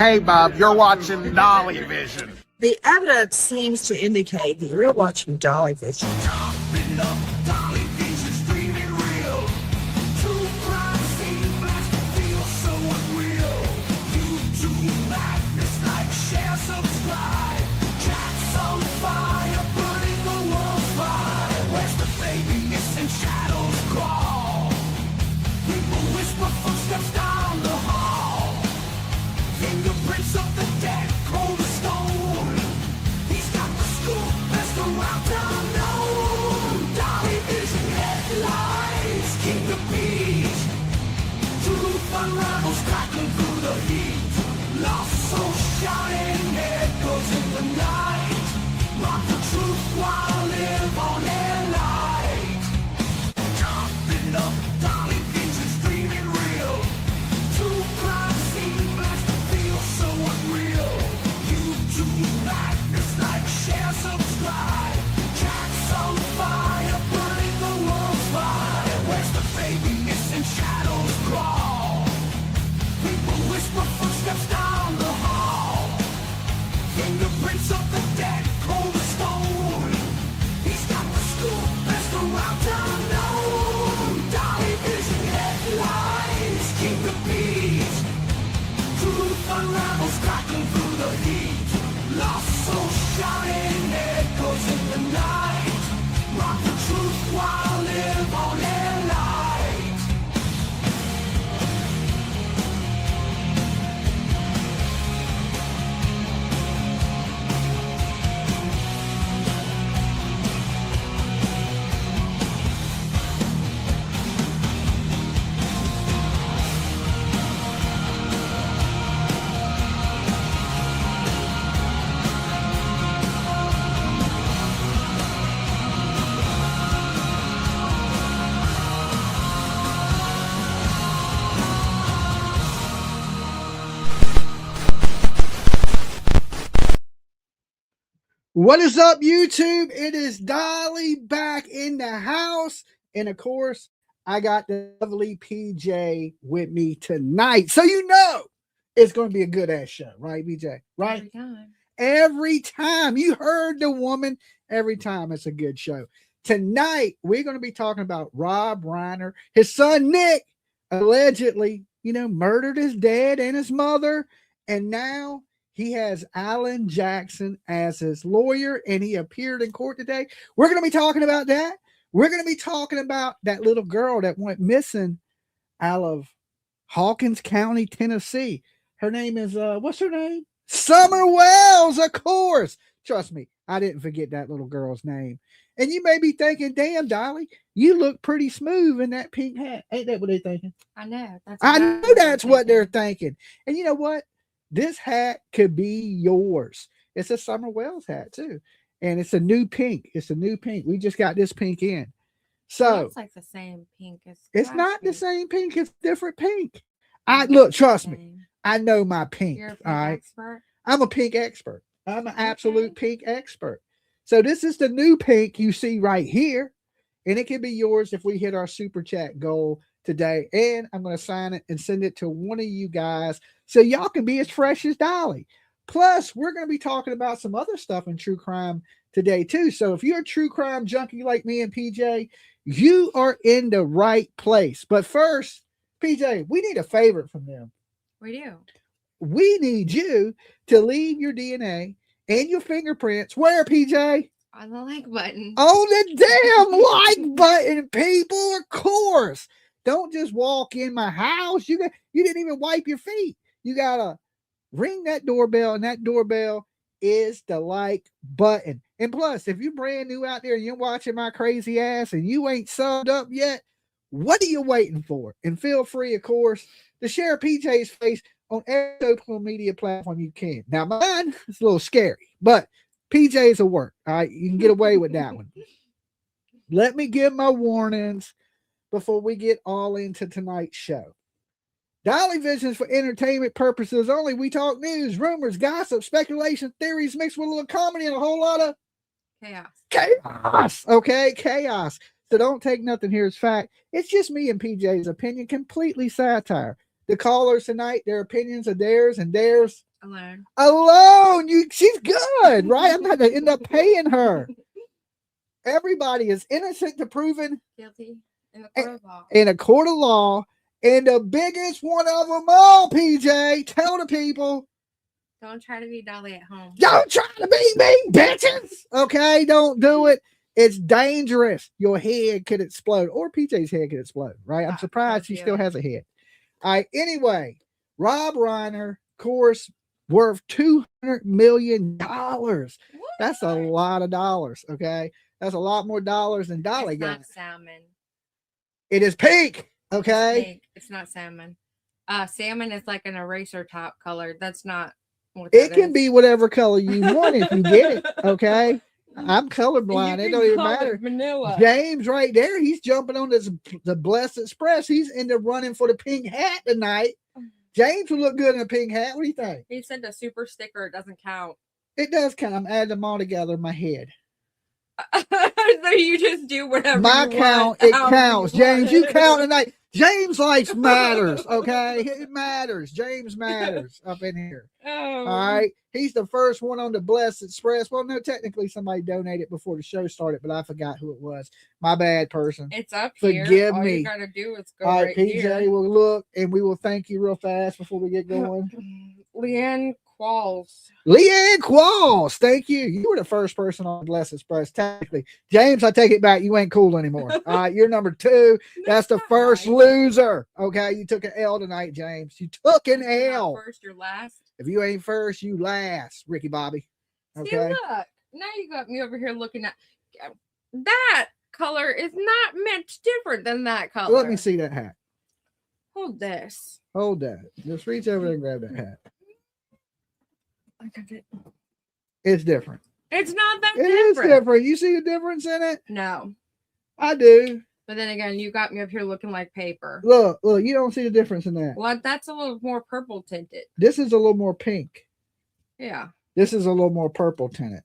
Hey, Bob, you're watching Dolly Vision. The evidence seems to indicate that you're watching Dolly Vision. What is up, YouTube? It is Dolly back in the house. And of course, I got the lovely PJ with me tonight. So you know it's going to be a good ass show, right, PJ? Right? Every time. Every time. You heard the woman. Every time it's a good show. Tonight, we're going to be talking about Rob Reiner. His son, Nick, allegedly, murdered his dad and his mother. And now he has Alan Jackson as his lawyer, and he appeared in court today. We're going to be talking about that. We're going to be talking about that little girl that went missing out of Hawkins County, Tennessee. Her name is, what's her name? Summer Wells, of course. Trust me, I didn't forget that little girl's name. And you may be thinking, damn, Dolly, you look pretty smooth in that pink hat. Ain't that what they're thinking? I know. I know that's what they're thinking. And you know what? This hat could be yours. It's a Summer Wells hat too. And it's a new pink. It's a new pink. We just got this pink in. So it's like the same pink as it's not the same pink, it's different pink. Look, trust me. I know my pink. You're a pink all right. expert? I'm a pink expert. I'm an absolute pink expert. So this is the new pink you see right here. And it can be yours if we hit our super chat goal today. And I'm going to sign it and send it to one of you guys so y'all can be as fresh as Dolly. Plus, we're going to be talking about some other stuff in true crime today too. So if you're a true crime junkie like me and PJ, you are in the right place. But first, PJ, we need a favor from them. We do. We need you to leave your DNA and your fingerprints where, PJ? On the like button. On the damn like button, people, of course. Don't just walk in my house. You didn't even wipe your feet. You gotta ring that doorbell, and that doorbell is the like button. And plus, if you're brand new out there and you're watching my crazy ass and you ain't subbed up yet, what are you waiting for? And feel free, of course, to share PJ's face on every social media platform you can. Now, mine is a little scary, but PJ's will work. All right, you can get away with that one. Let me give my warnings before we get all into tonight's show. Dolly Vision's for entertainment purposes only. We talk news, rumors, gossip, speculation, theories mixed with a little comedy and a whole lot of chaos. Okay, chaos. So don't take nothing here as fact. It's just me and PJ's opinion, completely satire. The callers tonight, their opinions are theirs and theirs Alone. Alone. She's good, right? I'm not going to end up paying her. Everybody is innocent to proven Guilty in the court of law. in a court of law. And the biggest one of them all, PJ, tell the people. Don't try to be Dolly at home. Don't try to be me, bitches. Okay, don't do it. It's dangerous. Your head could explode, or PJ's head could explode, right? I'm surprised she still has a head. All right, anyway, Rob Reiner, of course, worth $200 million. That's a lot of dollars, okay? That's a lot more dollars than Dolly got. It's not salmon. It is pink, okay? It's pink. It's not salmon. Salmon is like an eraser top color. That's not what it can be whatever color you want if you get it, okay? I'm colorblind. It don't even matter. Vanilla. James right there, he's jumping on the Blessed Express. He's into running for the pink hat tonight. James would look good in a pink hat. What do you think? He said the super sticker, it doesn't count. It does count. I'm adding them all together in my head. So you just do whatever my you count, want, it counts. James, you count tonight. James likes matters, okay? It matters. James matters up in here. Oh. All right. He's the first one on the Blessed Express. Well, no, technically somebody donated before the show started, but I forgot who it was. My bad, person. It's up Forgive here. me. All you gotta do is go All right right, PJ here. will look, and we will thank you real fast before we get going. Leanne Qualls. Leanne Qualls, thank you. You were the first person on the Blessed Express, technically. James, I take it back. You ain't cool anymore. All right, you're number 2. That's the first loser. Okay, you took an L tonight, James. You took an L. First, you're last. If you ain't first, you last, Ricky Bobby. Okay. See, look. Now you got me over here looking at that color is not much different than that color. Let me see that hat. Hold this. Hold that. Just reach over there and grab that hat. I got it. It's different. It's not that It different. is different. You see the difference in it? No. I do. But then again, you got me up here looking like paper. Look, you don't see the difference in that. Well, that's a little more purple tinted. This is a little more pink. Yeah. This is a little more purple tinted.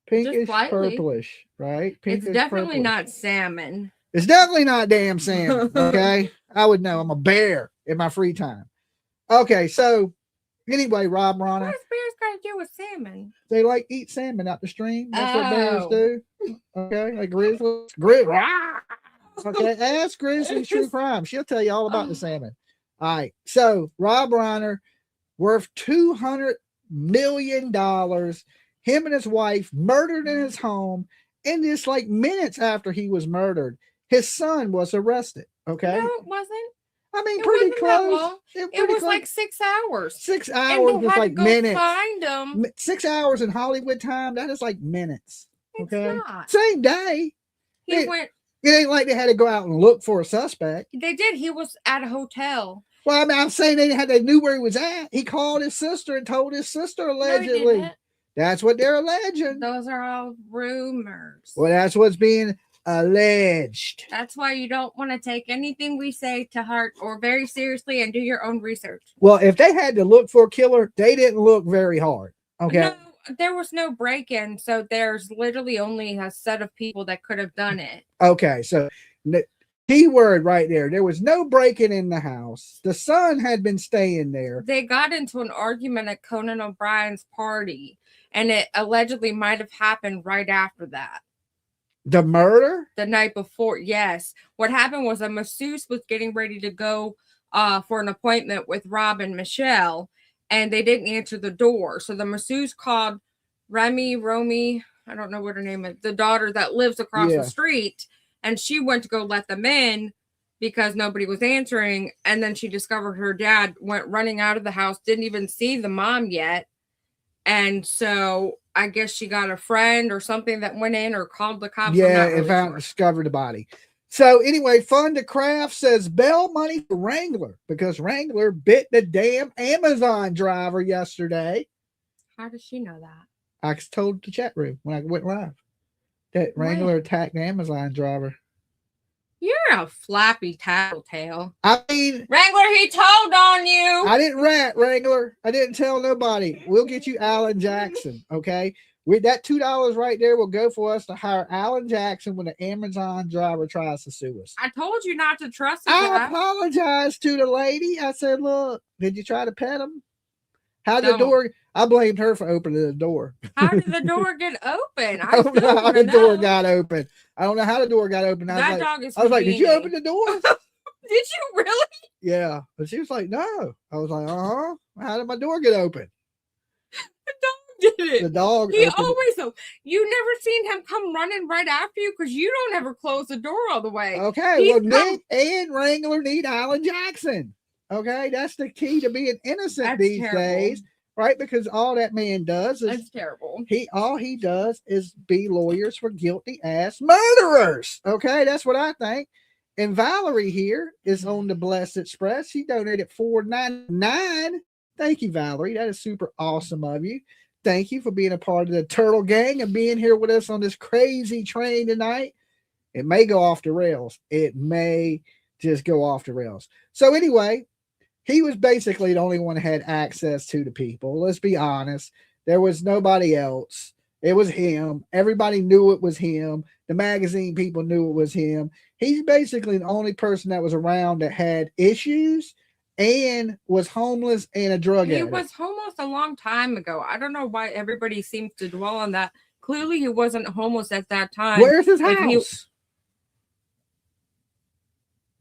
Pinkish, slightly. purplish, right? It's definitely not salmon. It's definitely not damn salmon, okay? I would know. I'm a bear in my free time. Okay, so anyway, Rob What Reiner, does bears got to do with salmon? they like eat salmon out the stream. That's what bears Oh. do. Okay, like grizzlies. Okay, ask Grizzly's True Crime. She'll tell you all about the salmon. All right, so Rob Reiner, worth $200 million. Him and his wife murdered in his home, and just like minutes after he was murdered, his son was arrested. Okay, No, it wasn't. I mean, It pretty wasn't that close. long. It It was close. like 6 hours. 6 And hours they was had like to go minutes. find them. 6 hours in Hollywood time, that is like minutes. It's Okay, not. same day. He It- went. It ain't like they had to go out and look for a suspect. They did. He was at a hotel. Well, I mean, I'm saying they knew where he was at. He called his sister and told his sister No, he allegedly. didn't. That's what they're alleging. Those are all rumors. Well, that's what's being alleged. That's why you don't want to take anything we say to heart or very seriously and do your own research. Well, if they had to look for a killer, they didn't look very hard. Okay. No, there was no break-in, so there's literally only a set of people that could have done it. Okay. So the key word right there. There was no breaking in the house. The son had been staying there. They got into an argument at Conan O'Brien's party, and it allegedly might have happened right after that. The murder? The night before, yes. What happened was a masseuse was getting ready to go for an appointment with Rob and Michelle, and they didn't answer the door. So the masseuse called Romy, I don't know what her name is, the daughter that lives across the street, and she went to go let them in because nobody was answering. And then she discovered her dad went running out of the house, didn't even see the mom yet. And so I guess she got a friend or something that went in or called the cops. Yeah, and discovered the body. So anyway, Fun to Craft says bail money for Wrangler because Wrangler bit the damn Amazon driver yesterday. How does she know that? I told the chat room when I went live that Wrangler attacked the Amazon driver. You're a flappy tattletale. I mean, Wrangler, he told on you. I didn't rat, Wrangler. I didn't tell nobody. We'll get you Alan Jackson, okay? With that $2 right there will go for us to hire Alan Jackson when the Amazon driver tries to sue us. I told you not to trust his I ass. apologized to the lady. I said, look, did you try to pet him? How did the door? I blamed her for opening the door. How did the door get open? I don't know how the door got open. I don't know how the door got open. That dog is. I was like, did you open the door? Did you really? Yeah, but she was like, no. I was like, how did my door get open? The dog did it. The dog. He always. You never seen him come running right after you because you don't ever close the door all the way. Okay, well, Nick and Wrangler need Alan Jackson. Okay, that's the key to being innocent these days, right? Because all that man does is that's terrible. All he does is be lawyers for guilty ass murderers. Okay, that's what I think. And Valerie here is on the Blessed Express. She donated $4.99. Thank you, Valerie. That is super awesome of you. Thank you for being a part of the Turtle Gang and being here with us on this crazy train tonight. It may go off the rails. It may just go off the rails. So anyway, he was basically the only one that had access to the people. Let's be honest. There was nobody else. It was him. Everybody knew it was him. The magazine people knew it was him. He's basically the only person that was around that had issues and was homeless and a drug addict. He was homeless a long time ago. I don't know why everybody seems to dwell on that. Clearly, he wasn't homeless at that time. Where's his house?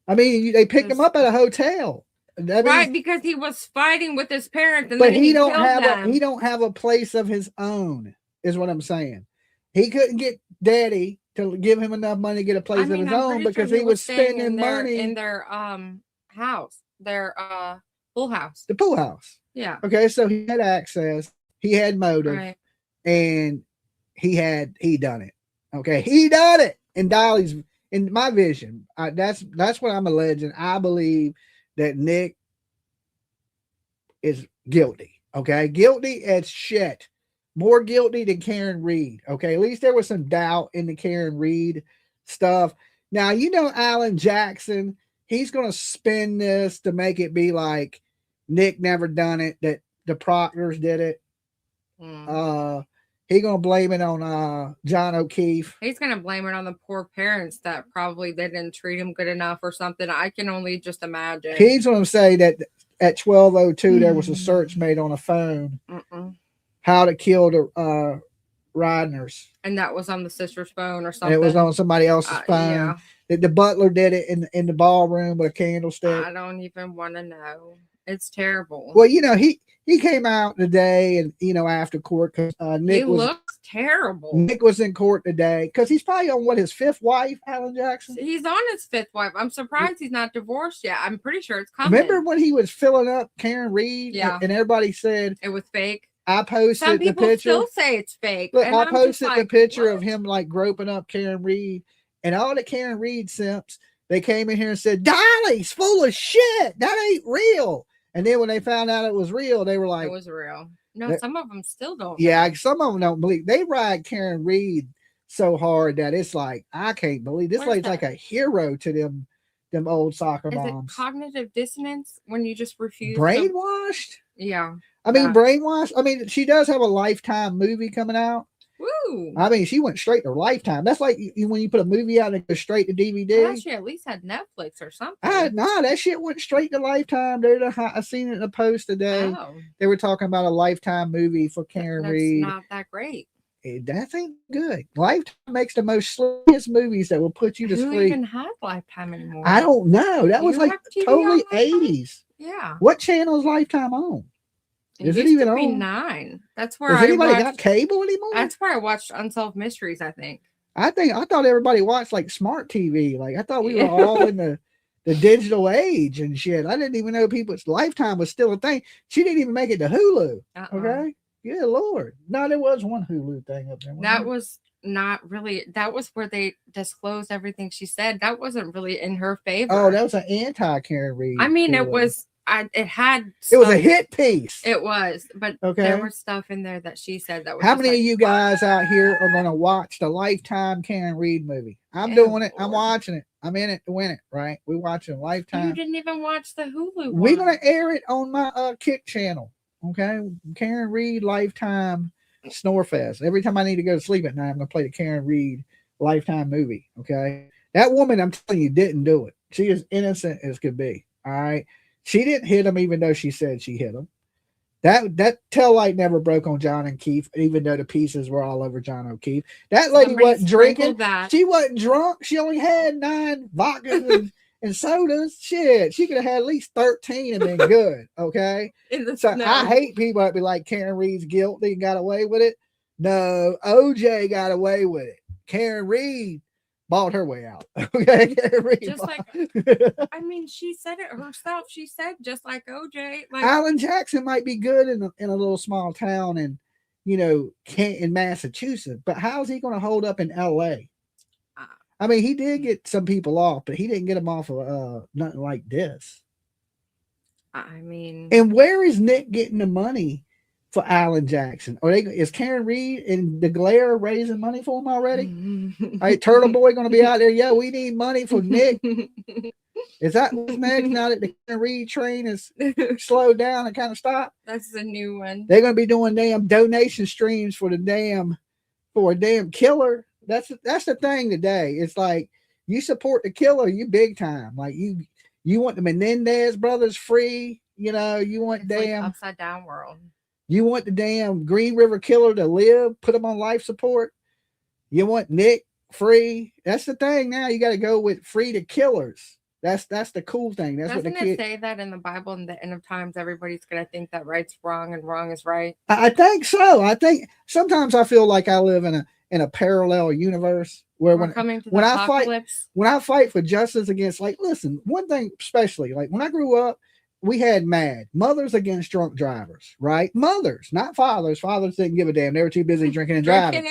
I mean, they picked him up at a hotel. Right, because he was fighting with his parents, and but then he don't have a place of his own, is what I'm saying. He couldn't get daddy to give him enough money to get a place of his own because he was spending money in their house, their pool house. The pool house. Yeah. Okay, so he had access, he had motive, right. And he done it. Okay, he done it. And Dolly's in my vision. That's what I'm alleging. I believe that Nick is guilty. Okay, guilty as shit. More guilty than Karen Reed. Okay, at least there was some doubt in the Karen Reed stuff. Now, Alan Jackson, he's going to spin this to make it be like Nick never done it, that the Proctors did it. He's going to blame it on John O'Keefe. He's going to blame it on the poor parents that probably they didn't treat him good enough or something. I can only just imagine. He's going to say that at 12:02 there was a search made on a phone. How to kill the Reiners. And that was on the sister's phone or something. And it was on somebody else's phone. Yeah. The butler did it in the ballroom with a candlestick. I don't even want to know. It's terrible. Well, he came out today and, after court because Nick looks terrible. Nick was in court today because he's probably on his fifth wife, Alan Jackson. He's on his fifth wife. I'm surprised he's not divorced yet. I'm pretty sure it's coming. Remember when he was filling up Karen Reed? Yeah. And everybody said it was fake. I posted the picture. Some people still say it's fake. Look, I posted the picture of him like groping up Karen Reed, and all the Karen Reed simps, they came in here and said, Dolly's full of shit. That ain't real. And then when they found out it was real, they were like, it was real. No, some of them still don't. Yeah, some of them don't believe. They ride Karen Reed so hard that it's like, I can't believe this lady's like a hero to them old soccer moms. Is it cognitive dissonance when you just refuse? Brainwashed? Yeah. I mean, brainwashed. I mean, she does have a Lifetime movie coming out. Woo. I mean, she went straight to Lifetime. That's like when you put a movie out and it goes straight to DVD. She at least had Netflix or something. Nah, that shit went straight to Lifetime. I seen it in a post today. Oh. They were talking about a Lifetime movie for Karen Reed. Not that great. That ain't good. Lifetime makes the most sleepiest movies that will put you to sleep. Who even have Lifetime anymore? I don't know. That was like totally 80s. Yeah. What channel is Lifetime on? Is it even on? 9. That's where Has anybody got cable anymore? That's where I watched Unsolved Mysteries, I think. I thought everybody watched like smart TV. Like I thought we were all in the digital age and shit. I didn't even know people's Lifetime was still a thing. She didn't even make it to Hulu. Okay. Good Lord. No, there was one Hulu thing up there. That was not really. That was where they disclosed everything she said. That wasn't really in her favor. Oh, that was an anti-Karen Reed. I mean, it was. It had. It was a hit piece. It was, but there was stuff in there that she said that was. How many of you guys out here are going to watch the Lifetime Karen Reed movie? I'm doing it. I'm watching it. I'm in it to win it. Right? We're watching Lifetime. You didn't even watch the Hulu one. We're going to air it on my Kick channel. Okay, Karen Reed Lifetime Snorefest. Every time I need to go to sleep at night, I'm going to play the Karen Reed Lifetime movie. Okay, that woman, I'm telling you, didn't do it. She is innocent as could be. All right. She didn't hit him, even though she said she hit him. That tail light never broke on John and Keith, even though the pieces were all over John O'Keefe. That lady Somebody wasn't drinking. sprinkled that. She wasn't drunk. She only had 9 vodkas and sodas. Shit, she could have had at least 13 and been good. Okay. In the So snow. I hate people that be like, Karen Reed's guilty and got away with it. No, OJ got away with it. Karen Reed bought her way out. Okay. Karen Reed Just like, I mean, she said it herself. She said just like OJ. Like, Alan Jackson might be good in a little small town in, in Massachusetts, but how's he going to hold up in LA? I mean, he did get some people off, but he didn't get them off of nothing like this. I mean, and where is Nick getting the money for Alan Jackson? Is Karen Reed and the Glare raising money for him already? Hey, Turtle Boy going to be out there? Yeah, we need money for Nick. Is that what's next now that the Karen Reed train is slowed down and kind of stopped? That's the new one. They're going to be doing damn donation streams for a damn killer. That's the thing today. It's like you support the killer, you big time. Like you want the Menendez brothers free. You want damn like upside down world. You want the damn Green River Killer to live, put him on life support. You want Nick free. That's the thing now. You got to go with free to killers. That's the cool thing. That's Doesn't what the it say that in the Bible in the end of times everybody's gonna think that right's wrong and wrong is right? I think so. I think sometimes I feel like I live in a parallel universe where when I fight for justice against, like, listen, one thing especially, like when I grew up, we had mothers against drunk drivers, right? Mothers, not fathers. Fathers didn't give a damn. They were too busy drinking and driving.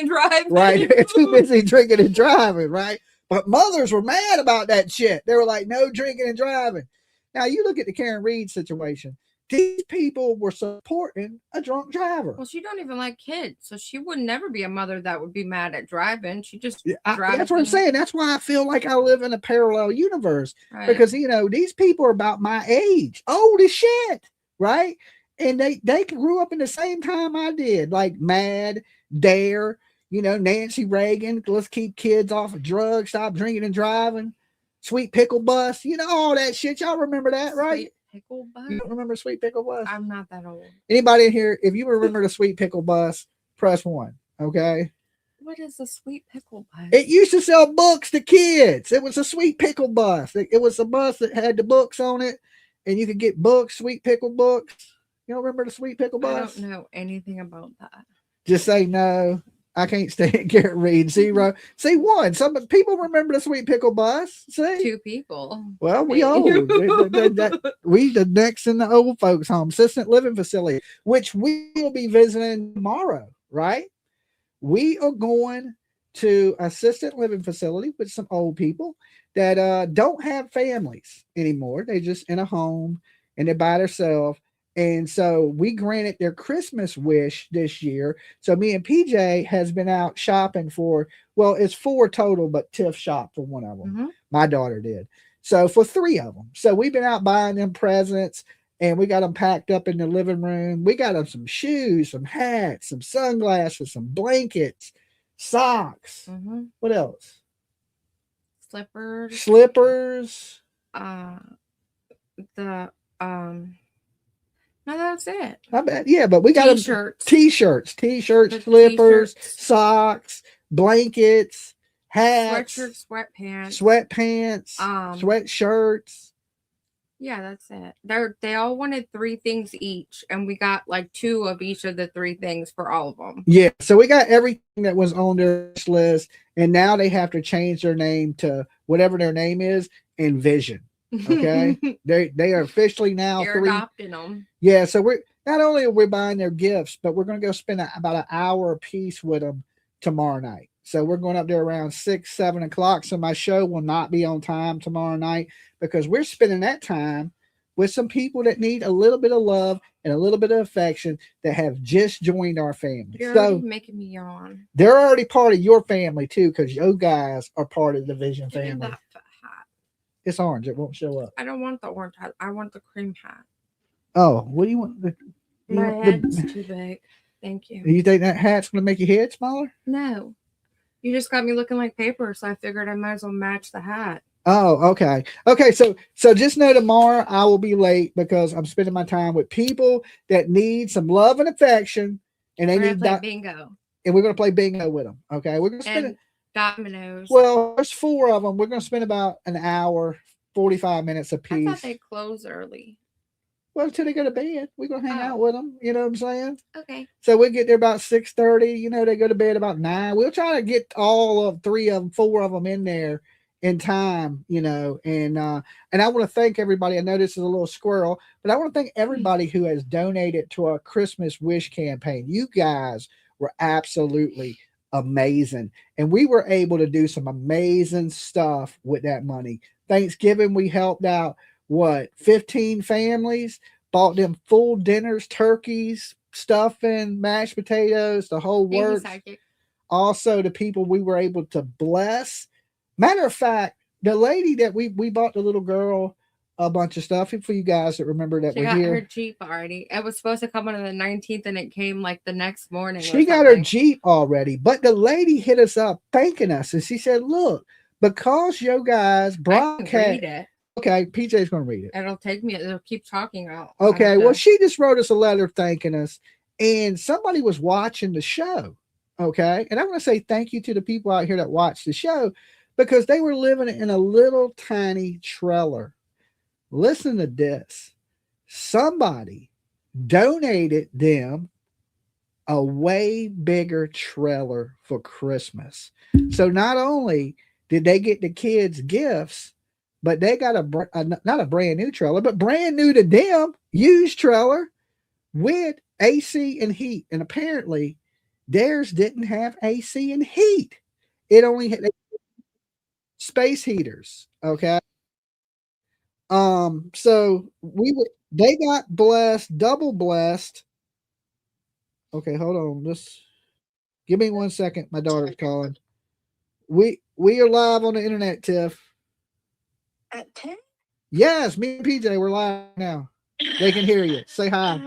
Right? They were too busy drinking and driving, right? But mothers were mad about that shit. They were like, no drinking and driving. Now you look at the Karen Reed situation. These people were supporting a drunk driver. Well, she don't even like kids, so she would never be a mother that would be mad at driving. She just that's what I'm saying. That's why I feel like I live in a parallel universe, right? Because these people are about my age, old as shit, right? And they grew up in the same time I did, like Mad, Dare, Nancy Reagan. Let's keep kids off of drugs, stop drinking and driving. Sweet Pickle Bus, all that shit. Y'all remember that, right? Pickle Bus? You don't remember Sweet Pickle Bus? I'm not that old. Anybody in here, if you remember the Sweet Pickle Bus, press 1, okay? What is a Sweet Pickle Bus? It used to sell books to kids. It was a Sweet Pickle Bus. It was a bus that had the books on it, and you could get books, Sweet Pickle books. You don't remember the Sweet Pickle Bus? I don't know anything about that. Just say no. I can't stand Garrett Reed. 0. See, 1. Some people remember the Sweet Pickle Bus. See? 2 people. Well, we old. We the next in the old folks home, assistant living facility, which we will be visiting tomorrow, right? We are going to assistant living facility with some old people that don't have families anymore. They just in a home and they're by themselves. And so we granted their Christmas wish this year. So me and PJ has been out shopping it's 4 total, but Tiff shopped for one of them. Mm-hmm. My daughter did. So for 3 of them. So we've been out buying them presents and we got them packed up in the living room. We got them some shoes, some hats, some sunglasses, some blankets, socks. Mm-hmm. What else? Slippers. No, that's it. I bet. Yeah, but we got t-shirts, slippers, socks, blankets, hats, sweatpants, sweatshirts. Yeah, that's it. They all wanted 3 things each, and we got like 2 of each of the 3 things for all of them. Yeah, so we got everything that was on their list, and now they have to change their name to whatever their name is, Envision. Okay, they are officially now adopting them. Yeah, so we're not only are we buying their gifts, but we're going to go spend about an hour a piece with them tomorrow night. So we're going up there around 6, 7 o'clock. So my show will not be on time tomorrow night because we're spending that time with some people that need a little bit of love and a little bit of affection that have just joined our family. You're already making me yawn. They're already part of your family too, because you guys are part of the Vision family. It's orange. It won't show up. I don't want the orange hat. I want the cream hat. Oh, what do you want? My head's too big. Thank you. Do you think that hat's going to make your head smaller? No. You just got me looking like paper, so I figured I might as well match the hat. Oh, okay. Okay, so just know tomorrow I will be late because I'm spending my time with people that need some love and affection, and they We're gonna need play that, bingo and we're gonna play bingo with them. Okay, we're gonna spend and dominoes. well, there's 4 of them. We're gonna spend about an hour, 45 minutes a I thought piece. they close early. Well, until they go to bed, we're gonna hang out Oh. with them. You know what I'm saying? Okay. So we get there about 6:30. You know, they go to bed about 9. We'll try to get all of 3 of them, 4 of them in there in time. You know, and I want to thank everybody. I know this is a little squirrel, but I want to thank everybody who has donated to our Christmas wish campaign. You guys were absolutely amazing, and we were able to do some amazing stuff with that money. Thanksgiving, we helped out what 15 families, bought them full dinners, turkeys, stuffing, mashed potatoes, the whole Thank you, works. psychic. Also, the people we were able to bless. Matter of fact, the lady that we bought the little girl a bunch of stuff. For you guys that remember that She were got her here, Jeep already. It was supposed to come on the 19th, and it came like the next morning. she got her Jeep already. But the lady hit us up thanking us, and she said, "Look, because you guys broadcast." Read it. Okay, PJ's going to read it. It'll take me. It'll keep talking out. Okay, well, she just wrote us a letter thanking us, and somebody was watching the show. Okay, and I want to say thank you to the people out here that watched the show because they were living in a little tiny trailer. Listen to this. Somebody donated them a way bigger trailer for Christmas. So not only did they get the kids gifts, but they got not a brand new trailer, but brand new to them, used trailer with AC and heat. And apparently theirs didn't have AC and heat. It only had space heaters. Okay. So they got blessed, double blessed. Okay, hold on. Just give me 1 second. My daughter's calling. We are live on the internet, Tiff. At 10? Yes, me and PJ, we're live now. They can hear you. Say hi.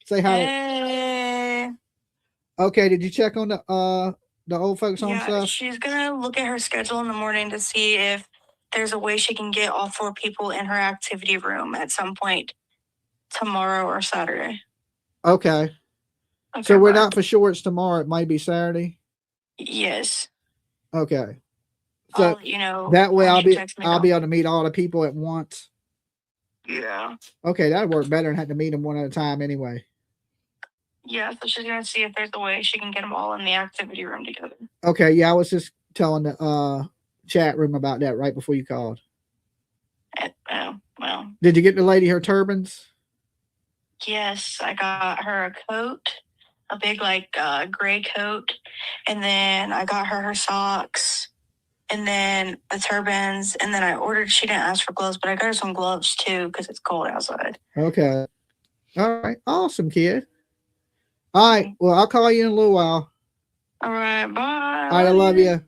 Say hi. Hey. Okay, did you check on the old folks home stuff? She's gonna look at her schedule in the morning to see if there's a way she can get all 4 people in her activity room at some point tomorrow or Saturday. Okay. So we're not for sure it's tomorrow. It might be Saturday. Yes. Okay. So you know that way I'll be know. able to meet all the people at once. Yeah. Okay, that'd work better than having to meet them one at a time anyway. Yeah, so she's gonna see if there's a way she can get them all in the activity room together. Okay, yeah, I was just telling the chat room about that right before you called. Oh, well. Did you get the lady her turbans? Yes, I got her a coat, a big gray coat, and then I got her socks, and then the turbans, and then I ordered. She didn't ask for gloves, but I got her some gloves too because it's cold outside. Okay. All right. Awesome, kid. All right. Well, I'll call you in a little while. All right. Bye. All right. I love you.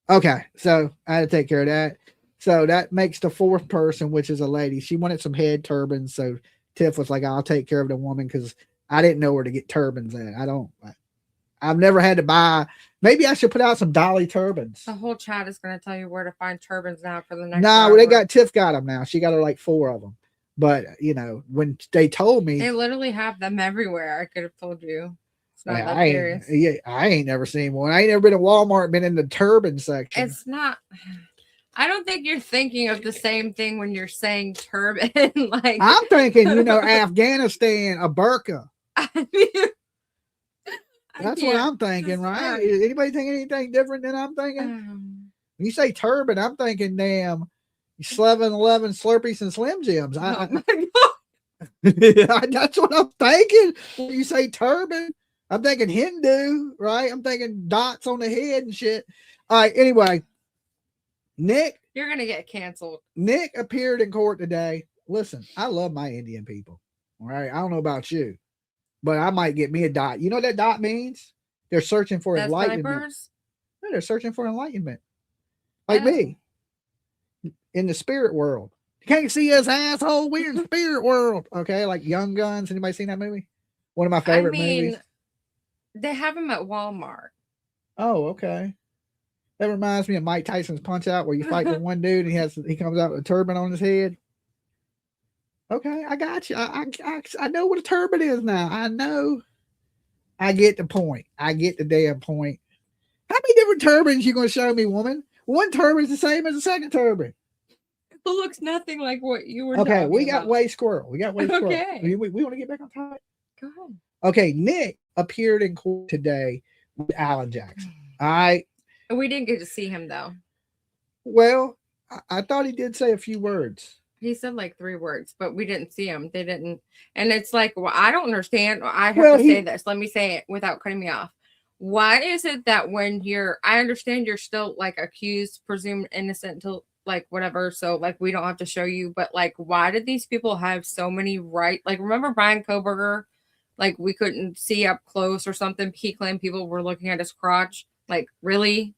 Okay. So I had to take care of that. So that makes the 4th person, which is a lady. She wanted some head turbans. So Tiff was like, I'll take care of the woman because I didn't know where to get turbans at. I've never had to buy. Maybe I should put out some Dolly turbans. The whole chat is going to tell you where to find turbans now for the next. No, Tiff got them now. She got her like 4 of them. But you know, when they told me, they literally have them everywhere. I could have told you. It's not that serious. I ain't never seen one. I ain't never been to Walmart, been in the turban section. It's not. I don't think you're thinking of the same thing when you're saying turban. Like I'm thinking, Afghanistan, a burqa. That's what I'm thinking, right? Is anybody thinking anything different than I'm thinking? When you say turban, I'm thinking damn 7-Eleven Slurpees and Slim Jims. That's what I'm thinking. When you say turban, I'm thinking Hindu, right? I'm thinking dots on the head and shit. All right, anyway. Nick. You're going to get canceled. Nick appeared in court today. Listen, I love my Indian people. All right. I don't know about you, but I might get me a dot. You know what that dot means? They're searching for enlightenment. No, they're searching for enlightenment. Like me. In the spirit world. You can't see us, asshole. We're in the spirit world. Okay. Like Young Guns. Anybody seen that movie? One of my favorite movies. They have them at Walmart. Oh, okay. That reminds me of Mike Tyson's Punch Out, where you fight with one dude and he comes out with a turban on his head. Okay, I got you. I know what a turban is now. I know. I get the point. I get the damn point. How many different turbans you gonna show me, woman? One turban is the same as the second turban. It looks nothing like what you were. Okay, we about. got Way Squirrel. We got Way Squirrel. Okay. We want to get back on topic. Go ahead. Okay, Nick appeared in court today with Alan Jackson. We didn't get to see him though. Well, I thought he did say a few words. He said like 3 words, but we didn't see him. They didn't. And it's like, well, I don't understand. I have to say this. Let me say it without cutting me off. Why is it that when I understand you're still like accused, presumed innocent until like whatever. So like, we don't have to show you, but like, why did these people have so many rights? Like, remember Brian Koberger? Like, we couldn't see up close or something. He claimed people were looking at his crotch. Like, really?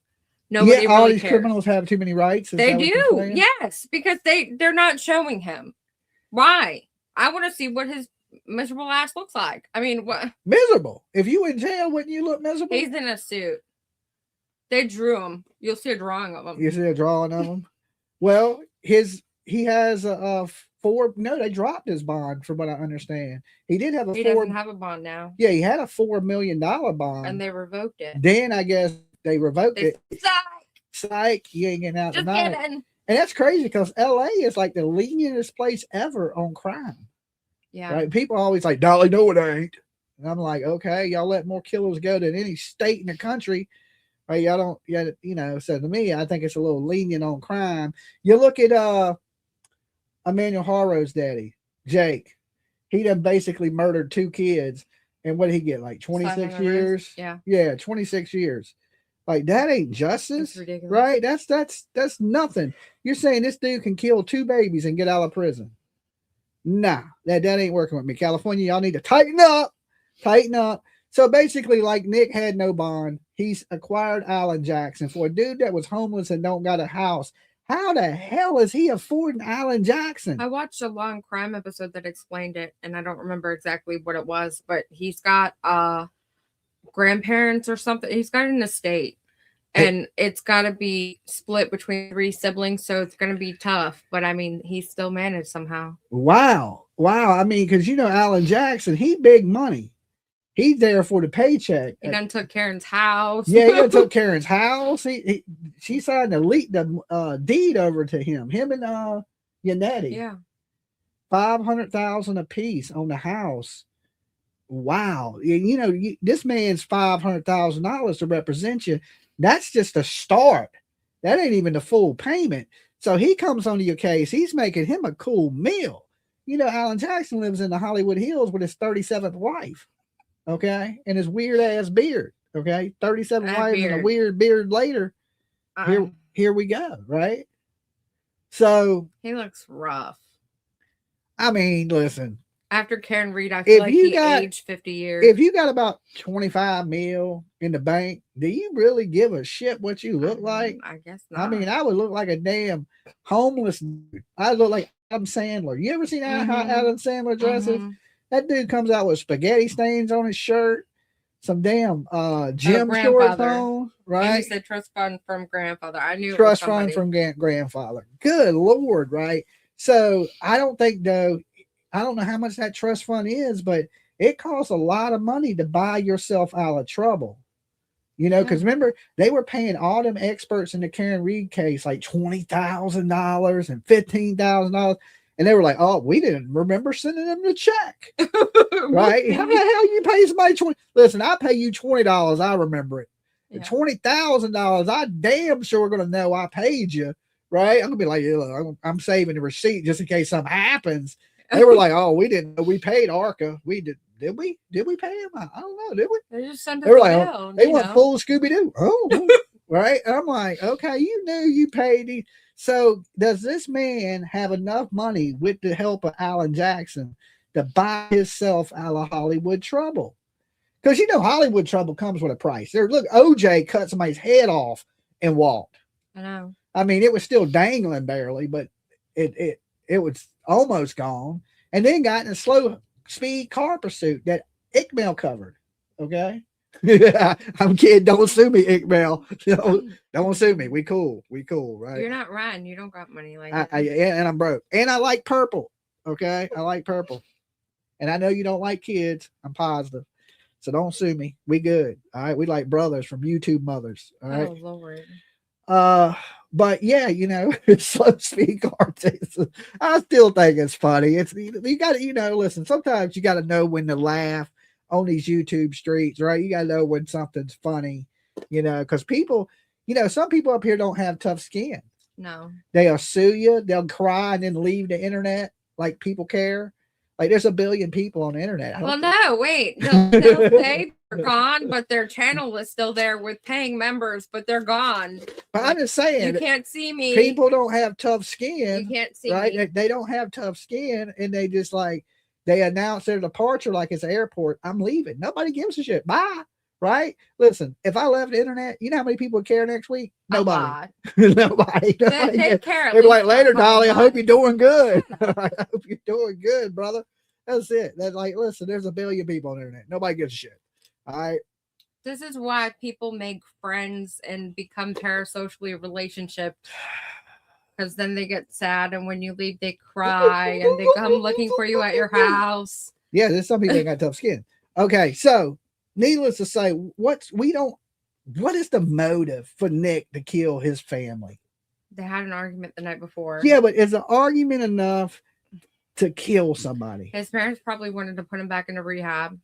Nobody all really these cares. Criminals have too many rights. They do, yes, because they're not showing him. Why? I want to see what his miserable ass looks like. I mean, what? Miserable? If you in jail, wouldn't you look miserable? He's in a suit. They drew him. You'll see a drawing of him. You see a drawing of him? Well, he has a 4. No, they dropped his bond, from what I understand. He did have a. He doesn't have a bond now. Yeah, he had a $4 million bond, and they revoked it. Then I guess they revoked it. Psych, you ain't getting out Just tonight. kidding. And that's crazy because LA is like the lenient place ever on crime. Yeah. Right? People are always like, Dolly, no, it ain't. And I'm like, okay, y'all let more killers go than any state in the country. Right? Y'all don't, you know, so to me, I think it's a little lenient on crime. You look at Emmanuel Harrow's daddy, Jake. He done basically murdered 2 kids. And what did he get? Like 26 years? Yeah. Yeah, 26 years. Like, that ain't justice, right? That's nothing. You're saying this dude can kill 2 babies and get out of prison. Nah, that ain't working with me. California, y'all need to tighten up. So basically, like, Nick had no bond. He's acquired Alan Jackson for a dude that was homeless and don't got a house. How the hell is he affording Alan Jackson? I watched a long crime episode that explained it, and I don't remember exactly what it was, but he's got grandparents or something. He's got an estate, and it's got to be split between 3 siblings, so it's going to be tough. But I mean, he still managed somehow. Wow. I mean, because you know Alan Jackson, he big money. He's there for the paycheck. He done took Karen's house. Yeah, he done took Karen's house. She signed the deed over to him. Him and Yannetti. Yeah. $500,000 a piece on the house. Wow. You know, this man's $500,000 to represent you. That's just a start. That ain't even the full payment. So he comes onto your case. He's making him a cool meal. You know, Alan Jackson lives in the Hollywood Hills with his 37th wife. Okay. And his weird ass beard. Okay. 37 wives and a weird beard later. Here we go. Right. So he looks rough. I mean, listen. After Karen Reed, I feel like he aged 50 years. If you got about 25 mil in the bank, do you really give a shit what you look like? I guess not. I mean, I would look like a damn homeless dude. I look like Adam Sandler. You ever seen how Adam Sandler dresses? That dude comes out with spaghetti stains on his shirt, some damn gym shorts on, right? And he said trust fund from grandfather. I knew trust fund from grandfather. Good Lord, right? So I don't think though. I don't know how much that trust fund is, but it costs a lot of money to buy yourself out of trouble. You know, because remember, they were paying all them experts in the Karen Reed case like $20,000 and $15,000. And they were like, oh, we didn't remember sending them the check. Right? How the hell you pay somebody 20? Listen, I pay you $20. I remember it. Yeah. $20,000, I damn sure going to know I paid you. Right? I'm going to be like, yeah, I'm saving the receipt just in case something happens. They were like, oh, we didn't know we paid ARCA. We did we? Did we pay him? I don't know. Did we? They just sent they were like, oh, they went full Scooby-Doo. Oh, right. And I'm like, okay, you knew you paid these. So does this man have enough money with the help of Alan Jackson to buy himself out of Hollywood trouble? Because you know Hollywood trouble comes with a price. There, look, OJ cut somebody's head off and walked. I know. I mean, it was still dangling barely, but it was almost gone, and then got in a slow speed car pursuit that Iqbal covered. Okay, Yeah, I'm kidding. Don't sue me, Iqbal. Don't sue me. We cool, right? You're not Ryan. You don't got money like I, that. yeah, and I'm broke, and I like purple. Okay, I like purple, and I know you don't like kids. I'm positive, so don't sue me. We good. All right, we like brothers from YouTube mothers. All right. Oh Lord. But yeah, slow speak artists. I still think it's funny. It's you got to listen. Sometimes you got to know when to laugh on these YouTube streets, right? You got to know when something's funny, because people, some people up here don't have tough skin. No. They'll sue you. They'll cry and then leave the internet. Like people care. Like there's a billion people on the internet. Well, no, wait. They'll say they're gone, but their channel is still there with paying members, but they're gone. But I'm just saying, you can't see me. People don't have tough skin. You can't see right? me. They don't have tough skin, and they just they announce their departure like it's an airport. I'm leaving. Nobody gives a shit. Bye. Right? Listen, if I left the internet, you know how many people would care next week? Nobody. Nobody. They care. They'd be like, later, Dolly. I hope you're doing good. I hope you're doing good, brother. That's it. That's listen, there's a billion people on the internet. Nobody gives a shit. All right. This is why people make friends and become parasocially relationship. Because then they get sad, and when you leave, they cry, and they come looking for you at your house. Yeah, there's some people that got tough skin. Okay, so needless to say, what is the motive for Nick to kill his family? They had an argument the night before. Yeah, but is the argument enough to kill somebody? His parents probably wanted to put him back into rehab.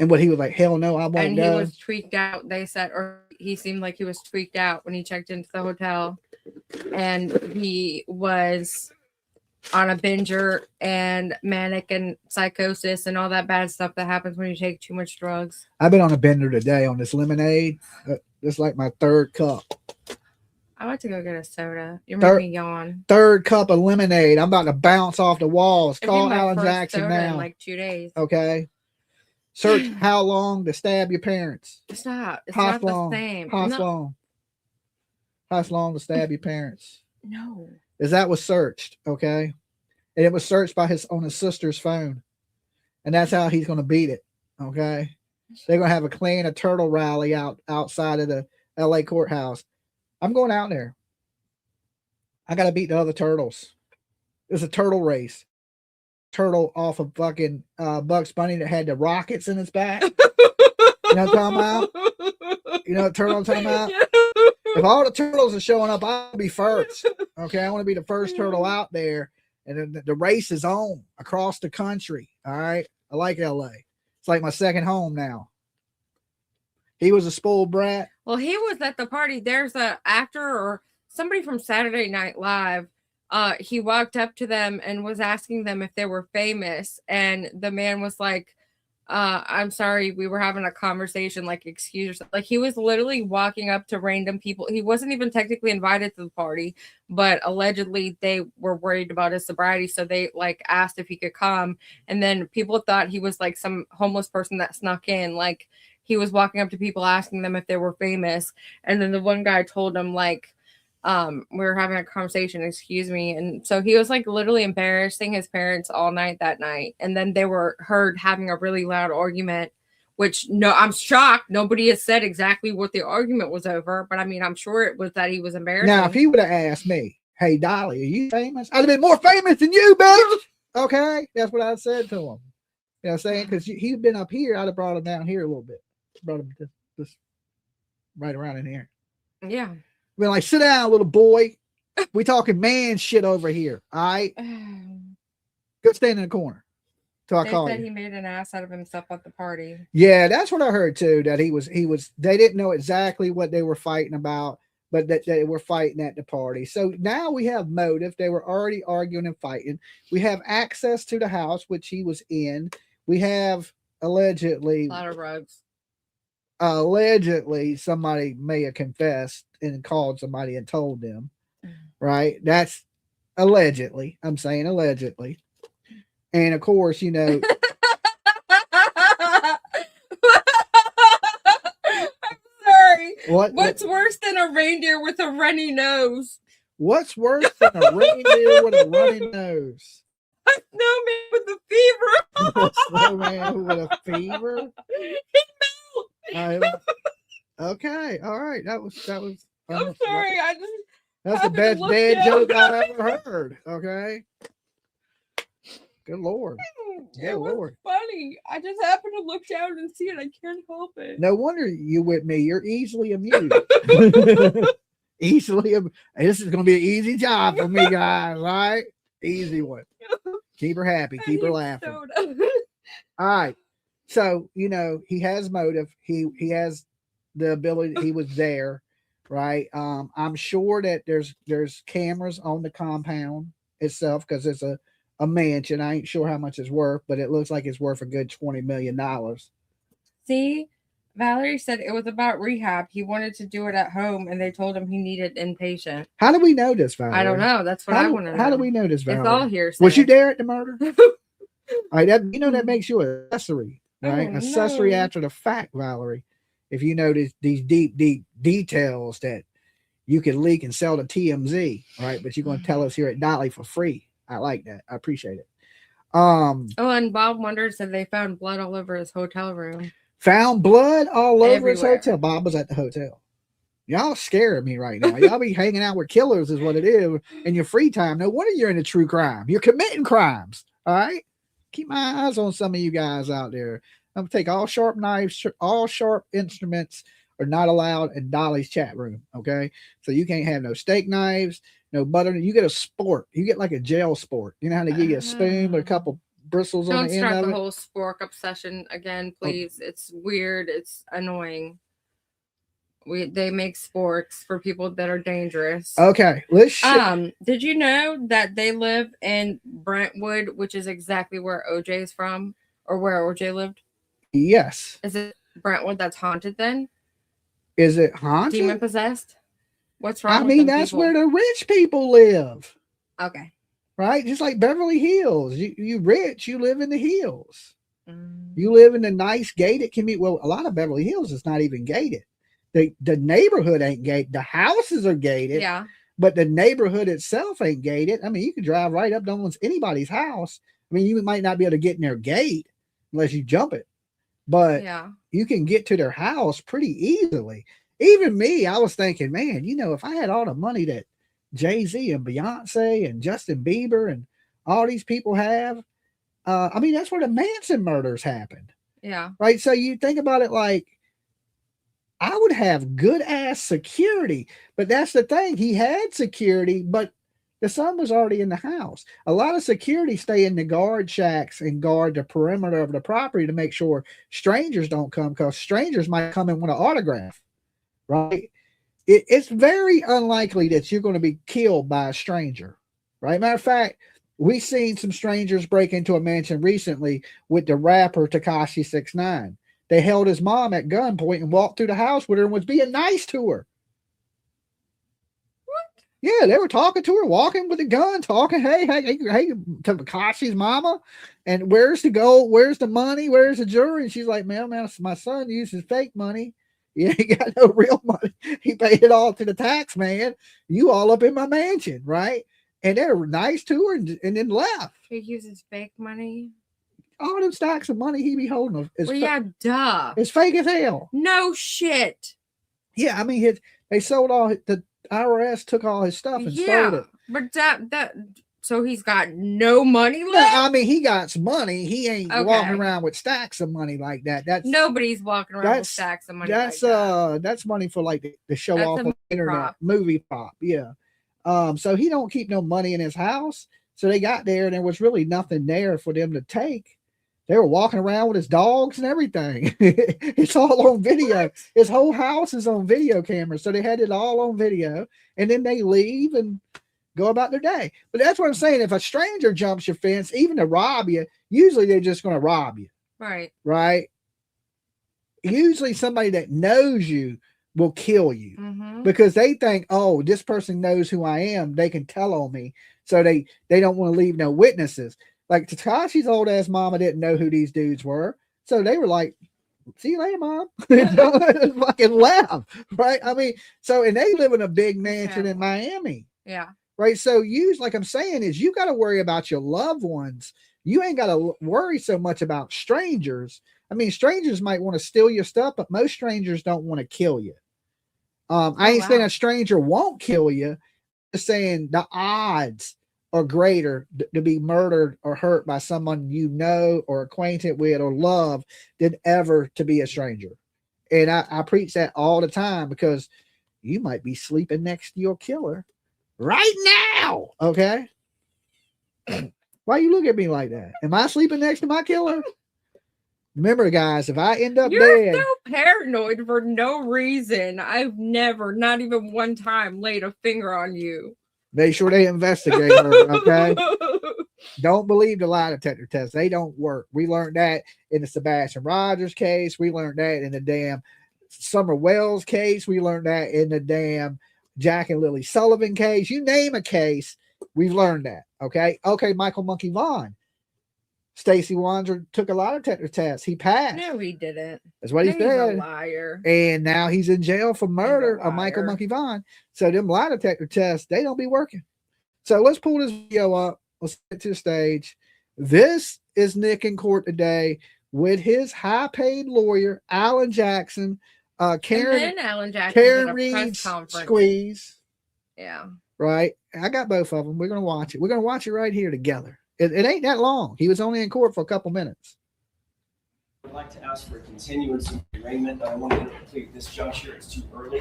And what he was like, hell no, I won't. And he was tweaked out, they said, or he seemed like he was tweaked out when he checked into the hotel. And he was on a binger and manic and psychosis and all that bad stuff that happens when you take too much drugs. I've been on a bender today on this lemonade. It's like my third cup. I went to go get a soda. You're making me yawn. Third cup of lemonade. I'm about to bounce off the walls. Call Alan Jackson now. In like 2 days. Okay. Search how long to stab your parents. It's not. It's how not long? The same. How long? How long to stab your parents? No. Is that was searched, okay? And it was searched by on his sister's phone. And that's how he's gonna beat it. Okay. They're gonna have a clean a turtle rally outside of the LA courthouse. I'm going out there. I gotta beat the other turtles. It's a turtle race. Turtle off of fucking Bugs Bunny that had the rockets in his back. You know what I'm talking about? You know what turtle I'm talking about? If all the turtles are showing up, I'll be first. Okay, I want to be the first turtle out there, and then the race is on across the country. All right, I like LA. It's like my second home now. He was a spoiled brat. Well, he was at the party. There's a actor or somebody from Saturday Night Live. He walked up to them and was asking them if they were famous, and the man was like, I'm sorry, we were having a conversation, like, excuse yourself. Like, he was literally walking up to random people. He wasn't even technically invited to the party, but allegedly they were worried about his sobriety, so they like asked if he could come. And then people thought he was like some homeless person that snuck in. Like, he was walking up to people asking them if they were famous, and then the one guy told him like, we were having a conversation, excuse me. And so he was like literally embarrassing his parents all night that night. And then they were heard having a really loud argument, which I'm shocked. Nobody has said exactly what the argument was over, but I mean, I'm sure it was that he was embarrassed. Now, if he would have asked me, hey, Dolly, are you famous? I'd have been more famous than you, bitch. Okay. That's what I said to him. You know what I'm saying? Because he'd been up here. I'd have brought him down here a little bit. Brought him just right around in here. Yeah. We're like, sit down, little boy. We talking man shit over here. All right. Go stand in the corner till I call you. He made an ass out of himself at the party. Yeah, that's what I heard too. That he was. They didn't know exactly what they were fighting about, but that they were fighting at the party. So now we have motive. They were already arguing and fighting. We have access to the house, which he was in. We have allegedly a lot of rugs. Allegedly, somebody may have confessed and called somebody and told them, right? That's allegedly. I'm saying allegedly. And of course, you know. I'm sorry. What's worse than a reindeer with a runny nose? What's worse than a reindeer with a runny nose? A snowman with a fever. A snowman with a fever? He Okay, all right. That was. I'm sorry. I just That's the happened to best look dad down. joke I've ever heard. Okay. Good Lord. Good It was Lord. funny. I just happened to look down and see it. I can't help it. No wonder you with me. You're easily amused. Easily. This is going to be an easy job for me, guys. All right. Easy one. Keep her happy. Keep her laughing. All right. So, you know, he has motive. He has the ability. He was there. Right. I'm sure that there's cameras on the compound itself because it's a mansion. I ain't sure how much it's worth, but it looks like it's worth a good $20 million. See, Valerie said it was about rehab. He wanted to do it at home, and they told him he needed inpatient. How do we know this, Valerie? I don't know. That's what I want to know. How do we know this, Valerie? It's all hearsay. Was you there at the murder? All right, that makes you an accessory, right? Oh, Accessory no. after the fact, Valerie. If you know these deep details that you can leak and sell to TMZ, right? But you're going to tell us here at Dolly for free. I like that. I appreciate it. Oh, and Bob wondered said they found blood all over his hotel room. Found blood all over Everywhere. his hotel. Bob was at the hotel. Y'all scaring me right now. Y'all be hanging out with killers is what it is in your free time. No wonder you're into true crime. You're committing crimes. All right. Keep my eyes on some of you guys out there. I'm gonna take all sharp knives, all sharp instruments are not allowed in Dolly's chat room. Okay. So you can't have no steak knives, no butter. You get a sport. You get like a jail sport. You know how they give you a spoon with a couple bristles on Don't the end start of the it? whole spork obsession again, please. It's weird. It's annoying. They make sporks for people that are dangerous. Okay, let's. Did you know that they live in Brentwood, which is exactly where OJ is from, or where OJ lived? Yes. Is it Brentwood that's haunted then? Is it haunted? Demon possessed? What's wrong? I mean, that's where the rich people live. Okay. Right? Just like Beverly Hills. You rich, you live in the hills. You live in the nice gated community. Well, a lot of Beverly Hills is not even gated. The neighborhood ain't gated. The houses are gated. Yeah. But the neighborhood itself ain't gated. I mean, you can drive right up to almost anybody's house. I mean, you might not be able to get in their gate unless you jump it. But yeah, you can get to their house pretty easily. Even me, I was thinking, man, you know, if I had all the money that Jay-Z and Beyonce and Justin Bieber and all these people have, I mean, that's where the Manson murders happened. Yeah. Right. So you think about it like, I would have good ass security, but that's the thing. He had security, but the son was already in the house. A lot of security stay in the guard shacks and guard the perimeter of the property to make sure strangers don't come, because strangers might come and want an autograph. Right. It's very unlikely that you're going to be killed by a stranger. Right. Matter of fact, we've seen some strangers break into a mansion recently with the rapper Tekashi 6ix9ine. They held his mom at gunpoint and walked through the house with her and was being nice to her. What? Yeah, they were talking to her, walking with a gun, talking, hey, to Takashi's mama. And where's the gold? Where's the money? Where's the jewelry? And she's like, man, my son uses fake money. He ain't got no real money. He paid it all to the tax man. You all up in my mansion, right? And they were nice to her and then left. He uses fake money. All them stacks of money he be holding is duh. It's fake as hell. No shit. Yeah, I mean, they sold all the IRS took all his stuff and sold it. But that so he's got no money left. No, I mean, he got some money. He ain't walking around with stacks of money like that. That's nobody's walking around with stacks of money. That's money for like the show off on the internet, movie pop. Yeah. So he don't keep no money in his house. So they got there and there was really nothing there for them to take. They were walking around with his dogs and everything. It's all on video. His whole house is on video cameras. So they had it all on video. And then they leave and go about their day. But that's what I'm saying. If a stranger jumps your fence, even to rob you, usually they're just going to rob you. Right. Right. Usually somebody that knows you will kill you because they think, oh, this person knows who I am. They can tell on me. So they don't want to leave no witnesses. Like Takashi's old ass mama didn't know who these dudes were. So they were like, see you later, mom. Fucking left. Right. I mean, and they live in a big mansion in Miami. Yeah. Right. So like I'm saying is you got to worry about your loved ones. You ain't got to worry so much about strangers I mean, strangers might want to steal your stuff, but most strangers don't want to kill you. I ain't saying a stranger won't kill you. Just saying the odds are greater to be murdered or hurt by someone you know or acquainted with or love than ever to be a stranger. And I preach that all the time because you might be sleeping next to your killer right now. Okay. Why you look at me like that? Am I sleeping next to my killer? Remember, guys, if I end up dead. You're so paranoid for no reason. I've never, not even one time, laid a finger on you. Make sure they investigate her, okay? Don't believe the lie detector test. They don't work. We learned that in the Sebastian Rogers case. We learned that in the damn Summer Wells case. We learned that in the damn Jack and Lily Sullivan case. You name a case, we've learned that, okay? Okay, Michael Monkey Vaughn. Stacey Wander took a lie detector test. He passed. No, he didn't. That's what he said. He's a liar. And now he's in jail for murder of Michael Monkey Vaughn. So them lie detector tests, they don't be working. So let's pull this video up. Let's get to the stage. This is Nick in court today with his high-paid lawyer, Alan Jackson, Karen Reed Squeeze. Yeah. Right. I got both of them. We're going to watch it. We're going to watch it right here together. It ain't that long. He was only in court for a couple minutes. I'd like to ask for a continuance of the arraignment. I want to complete this juncture. It's too early.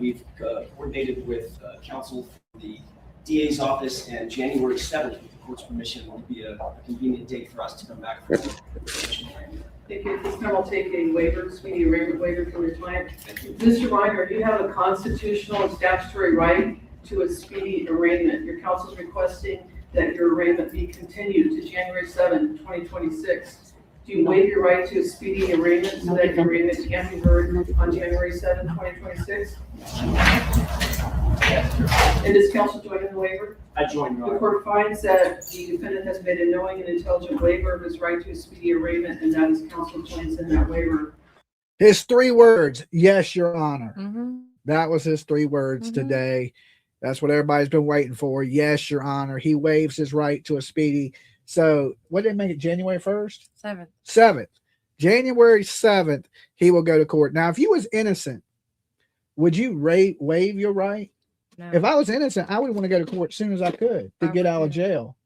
We've coordinated with counsel from the DA's office, and January 7th, with the court's permission, will be a convenient date for us to come back for the arraignment. Thank you. At this time, I'll take a waiver, speedy arraignment waiver from your client. Mr. Reiner, you have a constitutional and statutory right to a speedy arraignment. Your counsel is requesting that your arraignment be continued to January 7, 2026. Do you waive your right to a speedy arraignment so that your arraignment can be heard on January 7, 2026? And does counsel join in the waiver? I join, Your Honor. The court finds that the defendant has made a knowing and intelligent waiver of his right to a speedy arraignment, and that his counsel joins in that waiver. His 3 words, yes, Your Honor. Mm-hmm. That was his 3 words today. That's what everybody's been waiting for. Yes, Your Honor. He waives his right to a speedy. So what did they make it? January 1st? 7th. January 7th, he will go to court. Now, if you was innocent, would you waive your right? No. If I was innocent, I would want to go to court as soon as I could to get out of jail.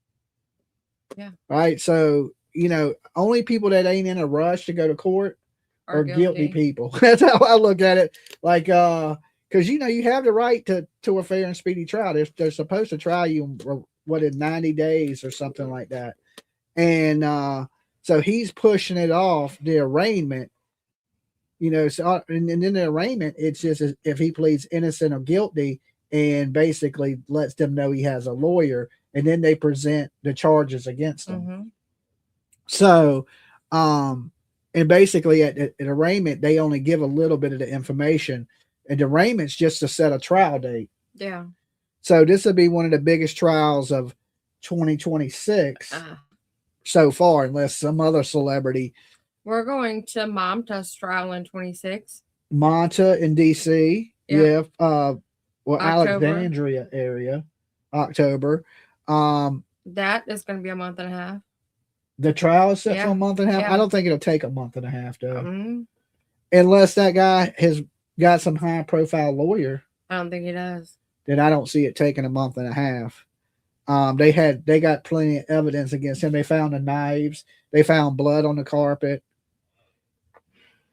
Yeah. Right. So, you know, only people that ain't in a rush to go to court are guilty people. That's how I look at it. Like, because, you know, you have the right to a fair and speedy trial. They're supposed to try you in 90 days or something like that. And so he's pushing it off, the arraignment, you know. So and then the arraignment, it's just if he pleads innocent or guilty and basically lets them know he has a lawyer, and then they present the charges against him. Mm-hmm. So, and basically at arraignment, they only give a little bit of the information, and the arraignment's just to set a trial date. Yeah. So this will be one of the biggest trials of 2026 so far, unless some other celebrity. We're going to Monta's trial in 26. Monta in DC. Yeah. October. Alexandria area. October. That is going to be a month and a half. The trial is set for a month and a half. Yeah. I don't think it'll take a month and a half though. Mm-hmm. Unless that guy has got some high profile lawyer. I don't think he does. Then I don't see it taking a month and a half. They got plenty of evidence against him. They found the knives. They found blood on the carpet.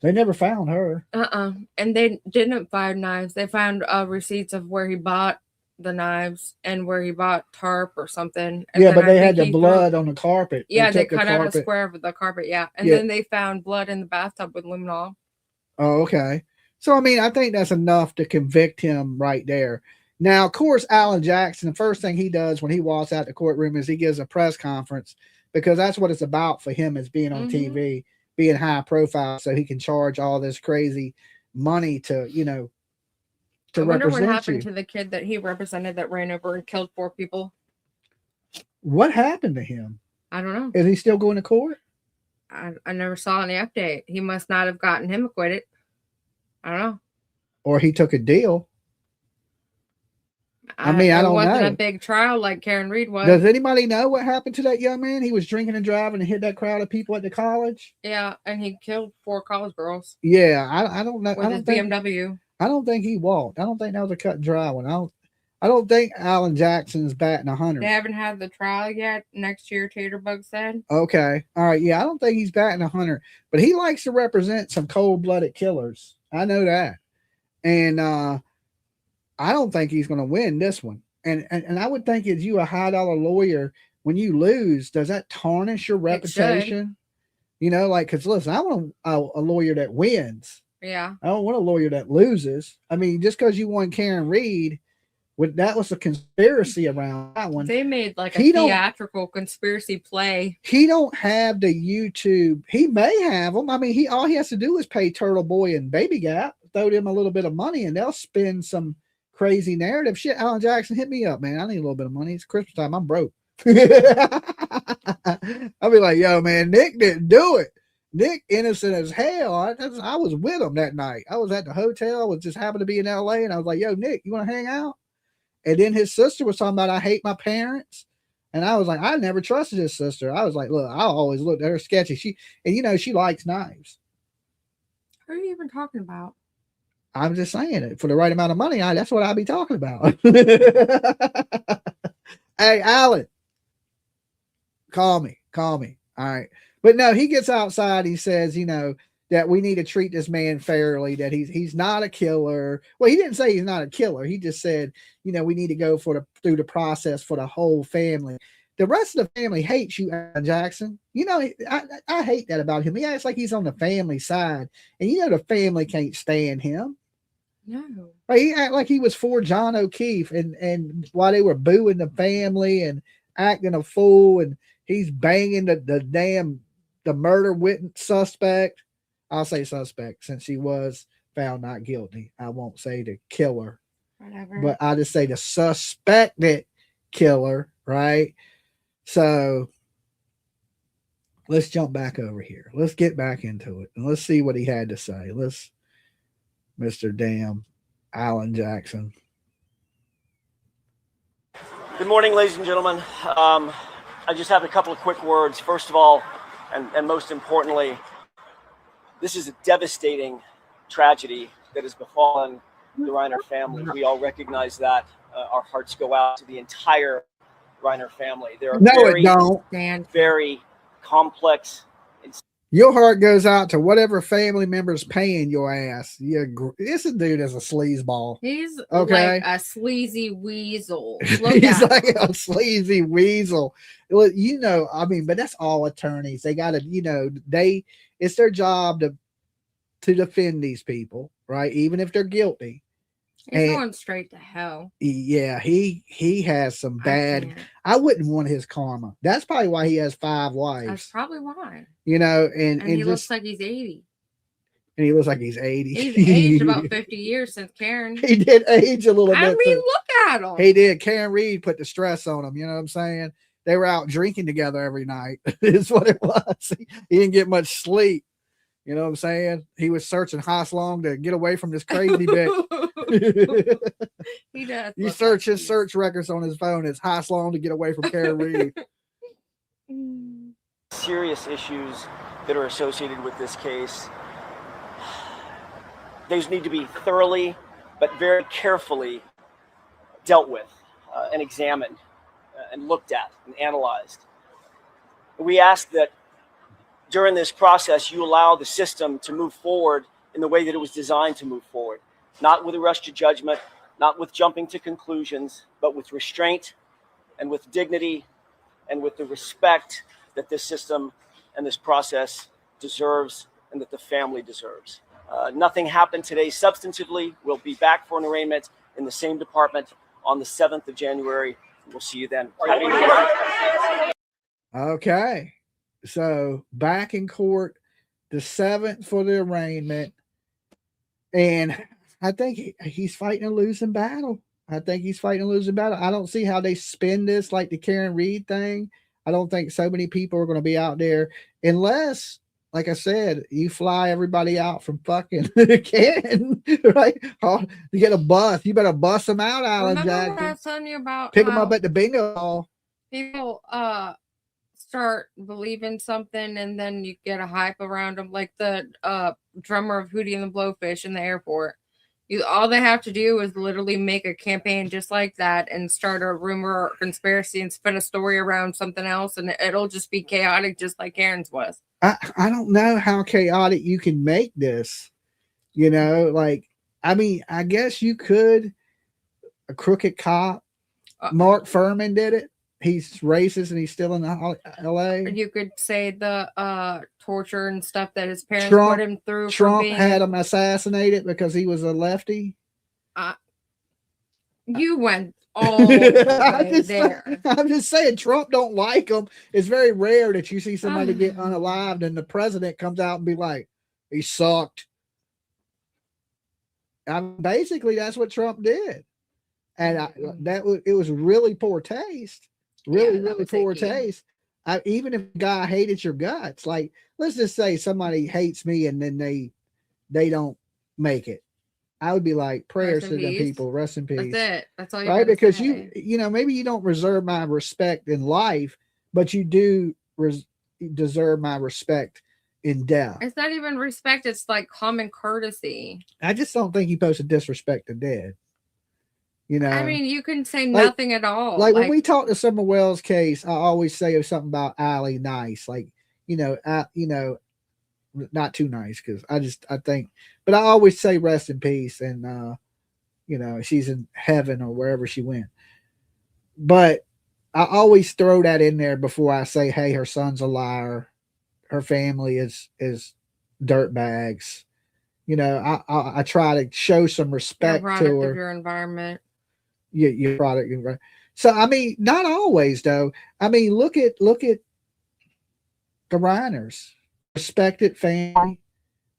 They never found her. And they didn't find knives. They found receipts of where he bought the knives and where he bought tarp or something. And yeah, but they had the blood on the carpet. Yeah, they cut out a square of the carpet. Yeah. And then they found blood in the bathtub with luminol. Oh, okay. So, I mean, I think that's enough to convict him right there. Now, of course, Alan Jackson, the first thing he does when he walks out the courtroom is he gives a press conference, because that's what it's about for him, is being on TV, being high profile, so he can charge all this crazy money to, you know, to represent you. I wonder what happened to the kid that he represented that ran over and killed 4 people. What happened to him? I don't know. Is he still going to court? I never saw any update. He must not have gotten him acquitted. I don't know. Or he took a deal. I mean, I it don't wasn't know. a big trial like Karen Reed was. Does anybody know what happened to that young man? He was drinking and driving and hit that crowd of people at the college. Yeah, and he killed 4 college girls Yeah, I don't know. with his BMW. I don't think he walked. I don't think that was a cut and dry one. I don't think Alan Jackson's batting 100. They haven't had the trial yet. Next year, Taterbug said. Okay. All right. Yeah, I don't think he's batting 100, but he likes to represent some cold-blooded killers. I know that. And I don't think he's going to win this one. And I would think as you a high-dollar lawyer, when you lose, does that tarnish your reputation? You know, like, because listen, I want a lawyer that wins. Yeah. I don't want a lawyer that loses. I mean, just because you won Karen Reed, that was a conspiracy around that one. They made like a theatrical conspiracy play. He don't have the YouTube. He may have them. I mean, all he has to do is pay Turtle Boy and Baby Gap, throw them a little bit of money, and they'll spin some crazy narrative. Shit, Alan Jackson, hit me up, man. I need a little bit of money. It's Christmas time. I'm broke. I'll be like, yo, man, Nick didn't do it. Nick innocent as hell. I was with him that night. I was at the hotel. I was just happened to be in LA, and I was like, yo, Nick, you want to hang out? And then his sister was talking about I hate my parents. And I was like, I never trusted his sister. I was like, look, I always looked at her sketchy. She likes knives. Who are you even talking about? I'm just saying it. For the right amount of money, that's what I'll be talking about. Hey, Alan, call me. All right. But no, he gets outside. He says, that we need to treat this man fairly, that he's not a killer. Well, he didn't say he's not a killer. He just said, we need to go through the process for the whole family. The rest of the family hates you, Alan Jackson. I hate that about him. He acts like he's on the family side, and the family can't stand him. No. Right? He act like he was for John O'Keefe, and while they were booing the family and acting a fool, and he's banging the murder witness suspect. I'll say suspect since he was found not guilty. I won't say the killer. Whatever. But I'll just say the suspected killer, right? So let's jump back over here. Let's get back into it and let's see what he had to say. Mr. Damn Alan Jackson. Good morning, ladies and gentlemen. I just have a couple of quick words. First of all, and most importantly, this is a devastating tragedy that has befallen the Reiner family. We all recognize that. Our hearts go out to the entire Reiner family. There are very complex. Your heart goes out to whatever family member's paying your ass. This dude is a sleazeball. He's okay? Like a sleazy weasel. He's like a sleazy weasel. Well, but that's all attorneys. They got to, it's their job to defend these people, right? Even if they're guilty. He's going straight to hell. Yeah, he has some bad. I wouldn't want his karma. That's probably why he has 5 wives. That's probably why. And he looks like he's 80. And he looks like he's 80. He's aged about 50 years since Karen. He did age a little bit. I mean, look at him. He did. Karen Reed put the stress on him. You know what I'm saying? They were out drinking together every night. Is what it was. He didn't get much sleep. You know what I'm saying? He was searching Haslong to get away from this crazy bitch. He does. You search his search records on his phone. It's Haslong to get away from Karen Reed. Serious issues that are associated with this case. Those need to be thoroughly, but very carefully dealt with and examined and looked at and analyzed. We ask that during this process, you allow the system to move forward in the way that it was designed to move forward, not with a rush to judgment, not with jumping to conclusions, but with restraint and with dignity and with the respect that this system and this process deserves and that the family deserves. Nothing happened today substantively. We'll be back for an arraignment in the same department on the 7th of January. We'll see you then. Okay. So back in court, the 7th for the arraignment. And I think he's fighting a losing battle. I don't see how they spin this like the Karen Reed thing. I don't think so many people are going to be out there unless like I said, you fly everybody out from fucking Canton, right? Oh, you get a bus. You better bust them out, Alan Remember what I Jackson. was telling you about Pick them up how at the bingo hall. people start believing something and then you get a hype around them, like the drummer of Hootie and the Blowfish in the airport. All they have to do is literally make a campaign just like that and start a rumor or conspiracy and spin a story around something else, and it'll just be chaotic, just like Karen's was. I don't know how chaotic you can make this. You know, like, I mean, I guess you could. A crooked cop. Mark Furman did it. He's racist and he's still in LA. You could say the torture and stuff that his parents put him through. Trump had him assassinated because he was a lefty. You went all there. I'm just saying, Trump don't like him. It's very rare that you see somebody get unalived and the president comes out and be like, he sucked. Basically, that's what Trump did. And it was really poor taste. Really poor taste. Even if a guy hated your guts, like, let's just say somebody hates me and then they don't make it. I would be like, prayers to them people, rest in peace. That's it. That's all you right? Because say. you know, maybe you don't reserve my respect in life, but you do deserve my respect in death. It's not even respect, it's like common courtesy. I just don't think you're supposed to disrespect the dead. You know, I mean, you can say nothing at all. Like when we talk to Summer Wells case, I always say something about Allie nice, like, you know, not too nice, because I think, but I always say rest in peace, and you know, she's in heaven or wherever she went. But I always throw that in there before I say, hey, her son's a liar, her family is dirt bags. You know, I try to show some respect to her. Of your environment. Your product. So I mean, not always though. I mean, look at the Reiners, respected family,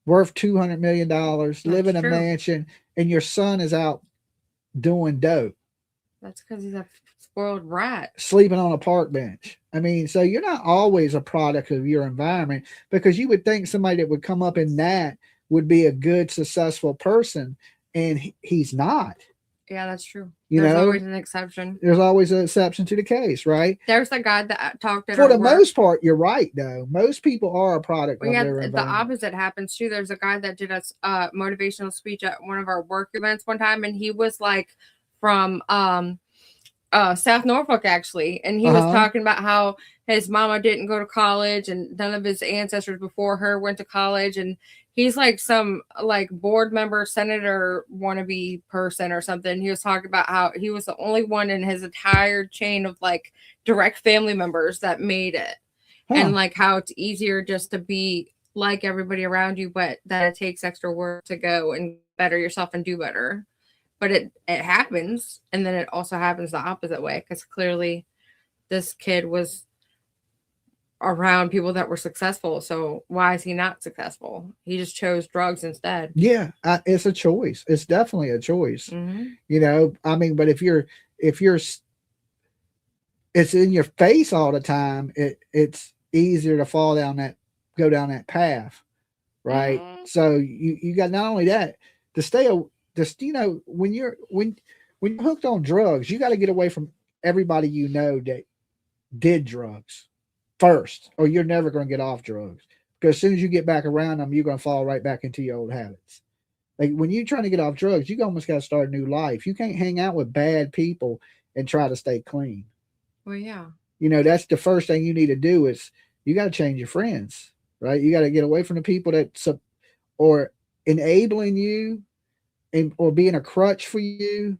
worth $200 million, live in a mansion, and your son is out doing dope. That's because he's a spoiled rat, sleeping on a park bench. I mean, so you're not always a product of your environment, because you would think somebody that would come up in that would be a good, successful person, and he's not. Yeah, that's true. There's always an exception. There's always an exception to the case, right? There's a guy that talked at for the most part. You're right, though. Most people are a product of their environment. The opposite happens too. There's a guy that did a motivational speech at one of our work events one time, and he was like from South Norfolk, actually, and he was talking about how his mama didn't go to college and none of his ancestors before her went to college, and he's like some like board member, senator wannabe person or something. He was talking about how he was the only one in his entire chain of like direct family members that made it, and like how it's easier just to be like everybody around you, but that it takes extra work to go and better yourself and do better. But it happens, and then it also happens the opposite way, because clearly this kid was around people that were successful. So why is he not successful? He just chose drugs instead. Yeah, it's a choice. It's definitely a choice. You know, I mean, but if you're it's in your face all the time, it's easier to go down that path, right? So you got not only that, to stay just, you know, when you're hooked on drugs, you got to get away from everybody you know that did drugs first, or you're never going to get off drugs, because as soon as you get back around them, you're going to fall right back into your old habits. Like when you're trying to get off drugs, you almost got to start a new life. You can't hang out with bad people and try to stay clean. Well, yeah, you know, that's the first thing you need to do, is you got to change your friends, right? You got to get away from the people that or enabling you, or being a crutch for you,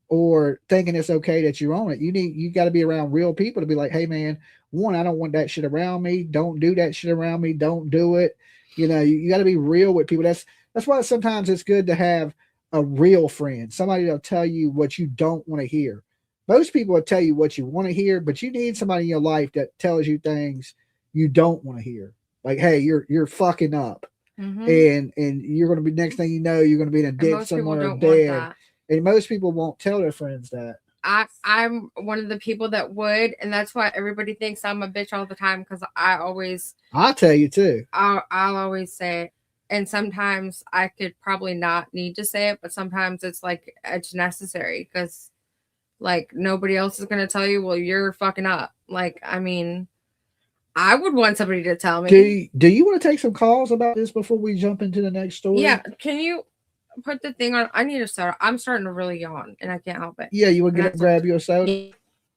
or thinking it's okay that you own it. You got to be around real people to be like, hey man, one, I don't want that shit around me. Don't do that shit around me. Don't do it. You know, you got to be real with people. That's why sometimes it's good to have a real friend, somebody that'll tell you what you don't want to hear. Most people will tell you what you want to hear, but you need somebody in your life that tells you things you don't want to hear. Like, hey, you're fucking up. And you're going to be, next thing you know, you're going to be in a ditch somewhere dead. And most people won't tell their friends that. I'm one of the people that would, and that's why everybody thinks I'm a bitch all the time, because I'll tell you too. I'll always say it. And sometimes I could probably not need to say it, but sometimes it's like it's necessary, because like nobody else is gonna tell you, well, you're fucking up. Like, I mean, I would want somebody to tell me. Do you want to take some calls about this before we jump into the next story? Yeah, can you put the thing on? I need to start. I'm starting to really yawn, and I can't help it. Yeah, you want to grab your soda? Yeah.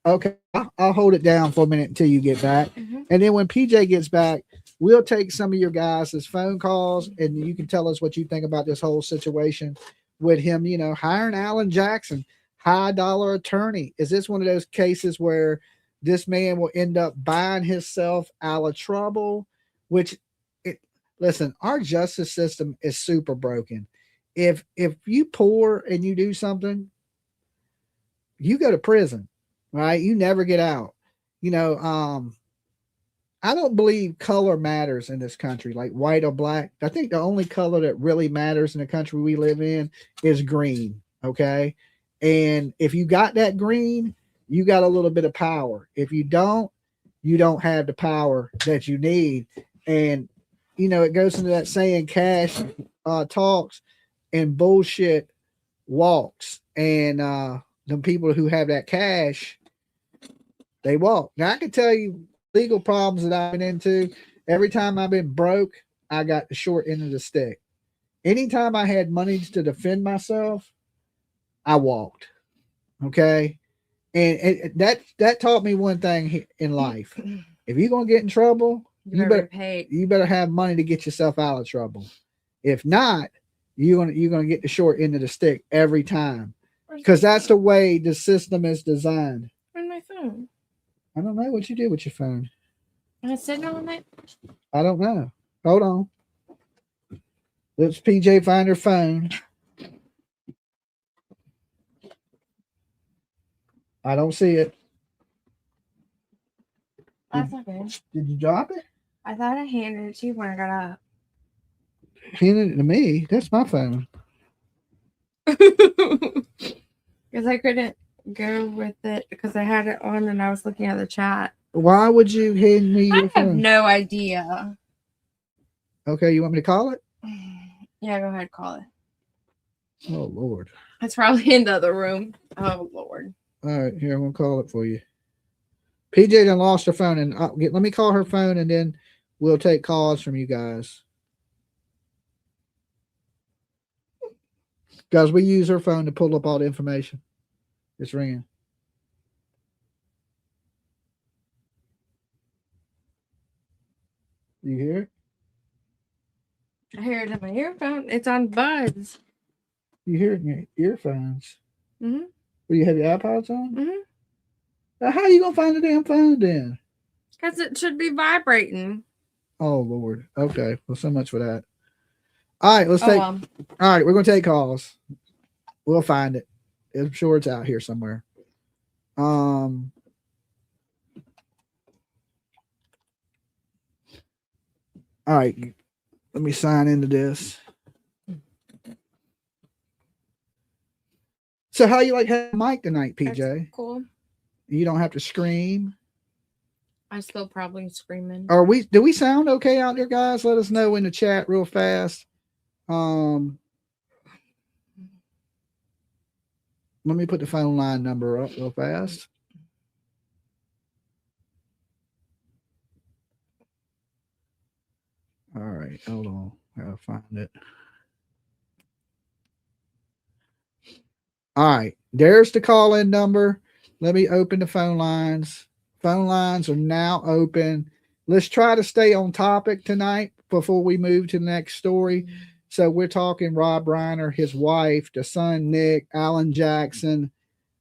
Okay, I'll hold it down for a minute until you get back. Mhm. And then when PJ gets back, we'll take some of your guys' phone calls, and you can tell us what you think about this whole situation with him, you know, hiring Alan Jackson, high dollar attorney. Is this one of those cases where this man will end up buying himself out of trouble? Listen, our justice system is super broken. If you poor and you do something, you go to prison, right? You never get out. You know, I don't believe color matters in this country, like white or black. I think the only color that really matters in the country we live in is green. Okay. And if you got that green, you got a little bit of power. If you don't have the power that you need. And, you know, it goes into that saying, cash talks and bullshit walks. And the people who have that cash, they walk. Now, I can tell you legal problems that I've been into. Every time I've been broke, I got the short end of the stick. Anytime I had money to defend myself, I walked. Okay. And that taught me one thing in life. If you're going to get in trouble, you better have money to get yourself out of trouble. If not, you're going to get the short end of the stick every time. Because that's the way the system is designed. Where's my phone? I don't know what you did with your phone. Am I sitting on it? I don't know. Hold on. Let's PJ find her phone. I don't see it. That's okay. Did you drop it? I thought I handed it to you when I got up. Handed it to me. That's my phone. Because I couldn't go with it because I had it on and I was looking at the chat. Why would you hand me your phone? I have no idea. Okay, you want me to call it? Yeah, go ahead, call it. Oh, Lord. It's probably in the other room. Oh, Lord. All right, here, I'm going to call it for you. PJ done lost her phone, and let me call her phone, and then we'll take calls from you guys. Guys, we use her phone to pull up all the information. It's ringing. You hear it? I hear it in my earphone. It's on buds. You hear it in your earphones. Mm-hmm. Do you have your iPods on? Mm-hmm. Now, how are you going to find the damn phone then? Because it should be vibrating. Oh, Lord. Okay. Well, so much for that. All right, let's take. All right, we're going to take calls. We'll find it. I'm sure it's out here somewhere. All right, let me sign into this. So, how you like having a mic tonight, PJ? That's cool. You don't have to scream. I still probably screaming. Do we sound okay out there, guys? Let us know in the chat real fast. Let me put the phone line number up real fast. All right, hold on. I'll find it. All right, there's the call-in number. Let me open the phone lines. Phone lines are now open. Let's try to stay on topic tonight before we move to the next story. So we're talking Rob Reiner, his wife, the son, Nick, Alan Jackson.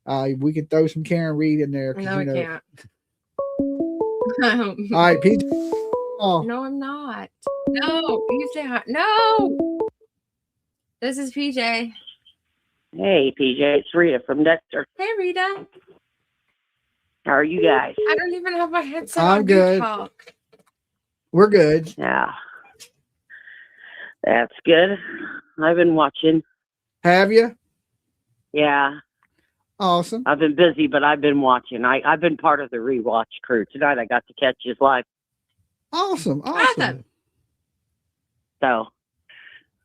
We could throw some Karen Reed in there. No, I can't. All right, Pete. Oh. No, I'm not. No, you say hi. No. This is PJ. Hey, PJ, it's Rita from Dexter. Hey, Rita. How are you guys? I don't even have my headset I'm on. good. Talk. We're good. Yeah. That's good. I've been watching. Have you? Yeah. Awesome. I've been busy, but I've been watching. I've been part of the rewatch crew. Tonight I got to catch his live. Awesome. Awesome. So,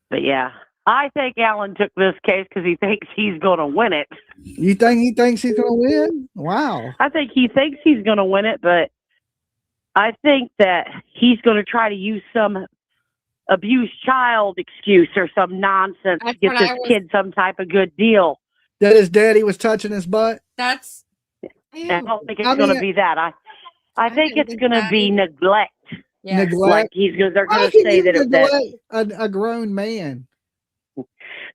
but yeah, I think Alan took this case because he thinks he's going to win it. You think he thinks he's going to win? Wow. I think he thinks he's going to win it, but I think that he's going to try to use some abused child excuse or some nonsense to get this kid some type of good deal. That his daddy was touching his butt? That's. I don't think it's going to be that. I think it's going to be neglect. Yes. Neglect. Like they're going to say that a grown man.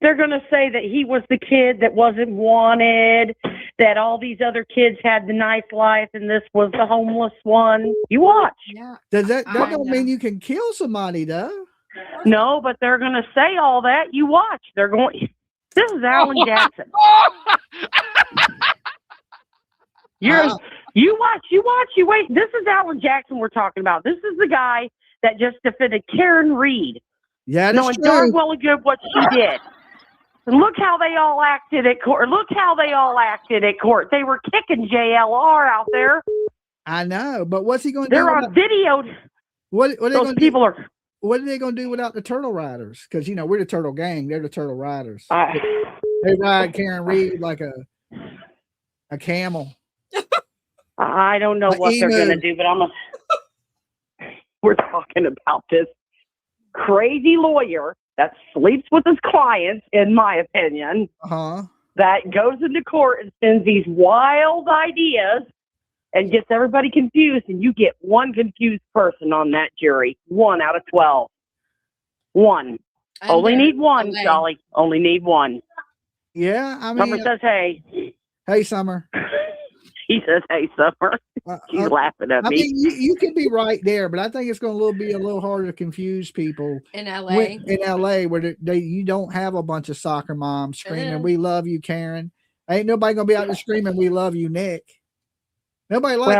They're going to say that he was the kid that wasn't wanted, that all these other kids had the nice life and this was the homeless one. You watch. Yeah. Does that don't mean you can kill somebody though? No, but they're going to say all that. You watch. They're going. This is Alan Jackson. You watch. You wait. This is Alan Jackson we're talking about. This is the guy that just defended Karen Reed. Yeah, that's knowing true. darn well and good what she did. And look how they all acted at court. They were kicking JLR out there. I know, but what's he going to do? They're on video. What are they Those going to people do? are. What are they going to do without the Turtle Riders? Because we're the Turtle Gang. They're the Turtle Riders. They ride Karen Reed like a camel. I don't know what they're going to do, but we're talking about this crazy lawyer that sleeps with his clients, in my opinion, that goes into court and sends these wild ideas and gets everybody confused, and you get one confused person on that jury. 1 out of 12. One. Only need one, Dolly. Only need one. Yeah, I mean. Summer says, hey. Hey, Summer. He says, hey, Summer. She's laughing at me. I mean, you can be right there, but I think it's going to be a little harder to confuse people. In L.A.? In L.A., where you don't have a bunch of soccer moms screaming, we love you, Karen. Ain't nobody going to be out there screaming, we love you, Nick. Nobody likes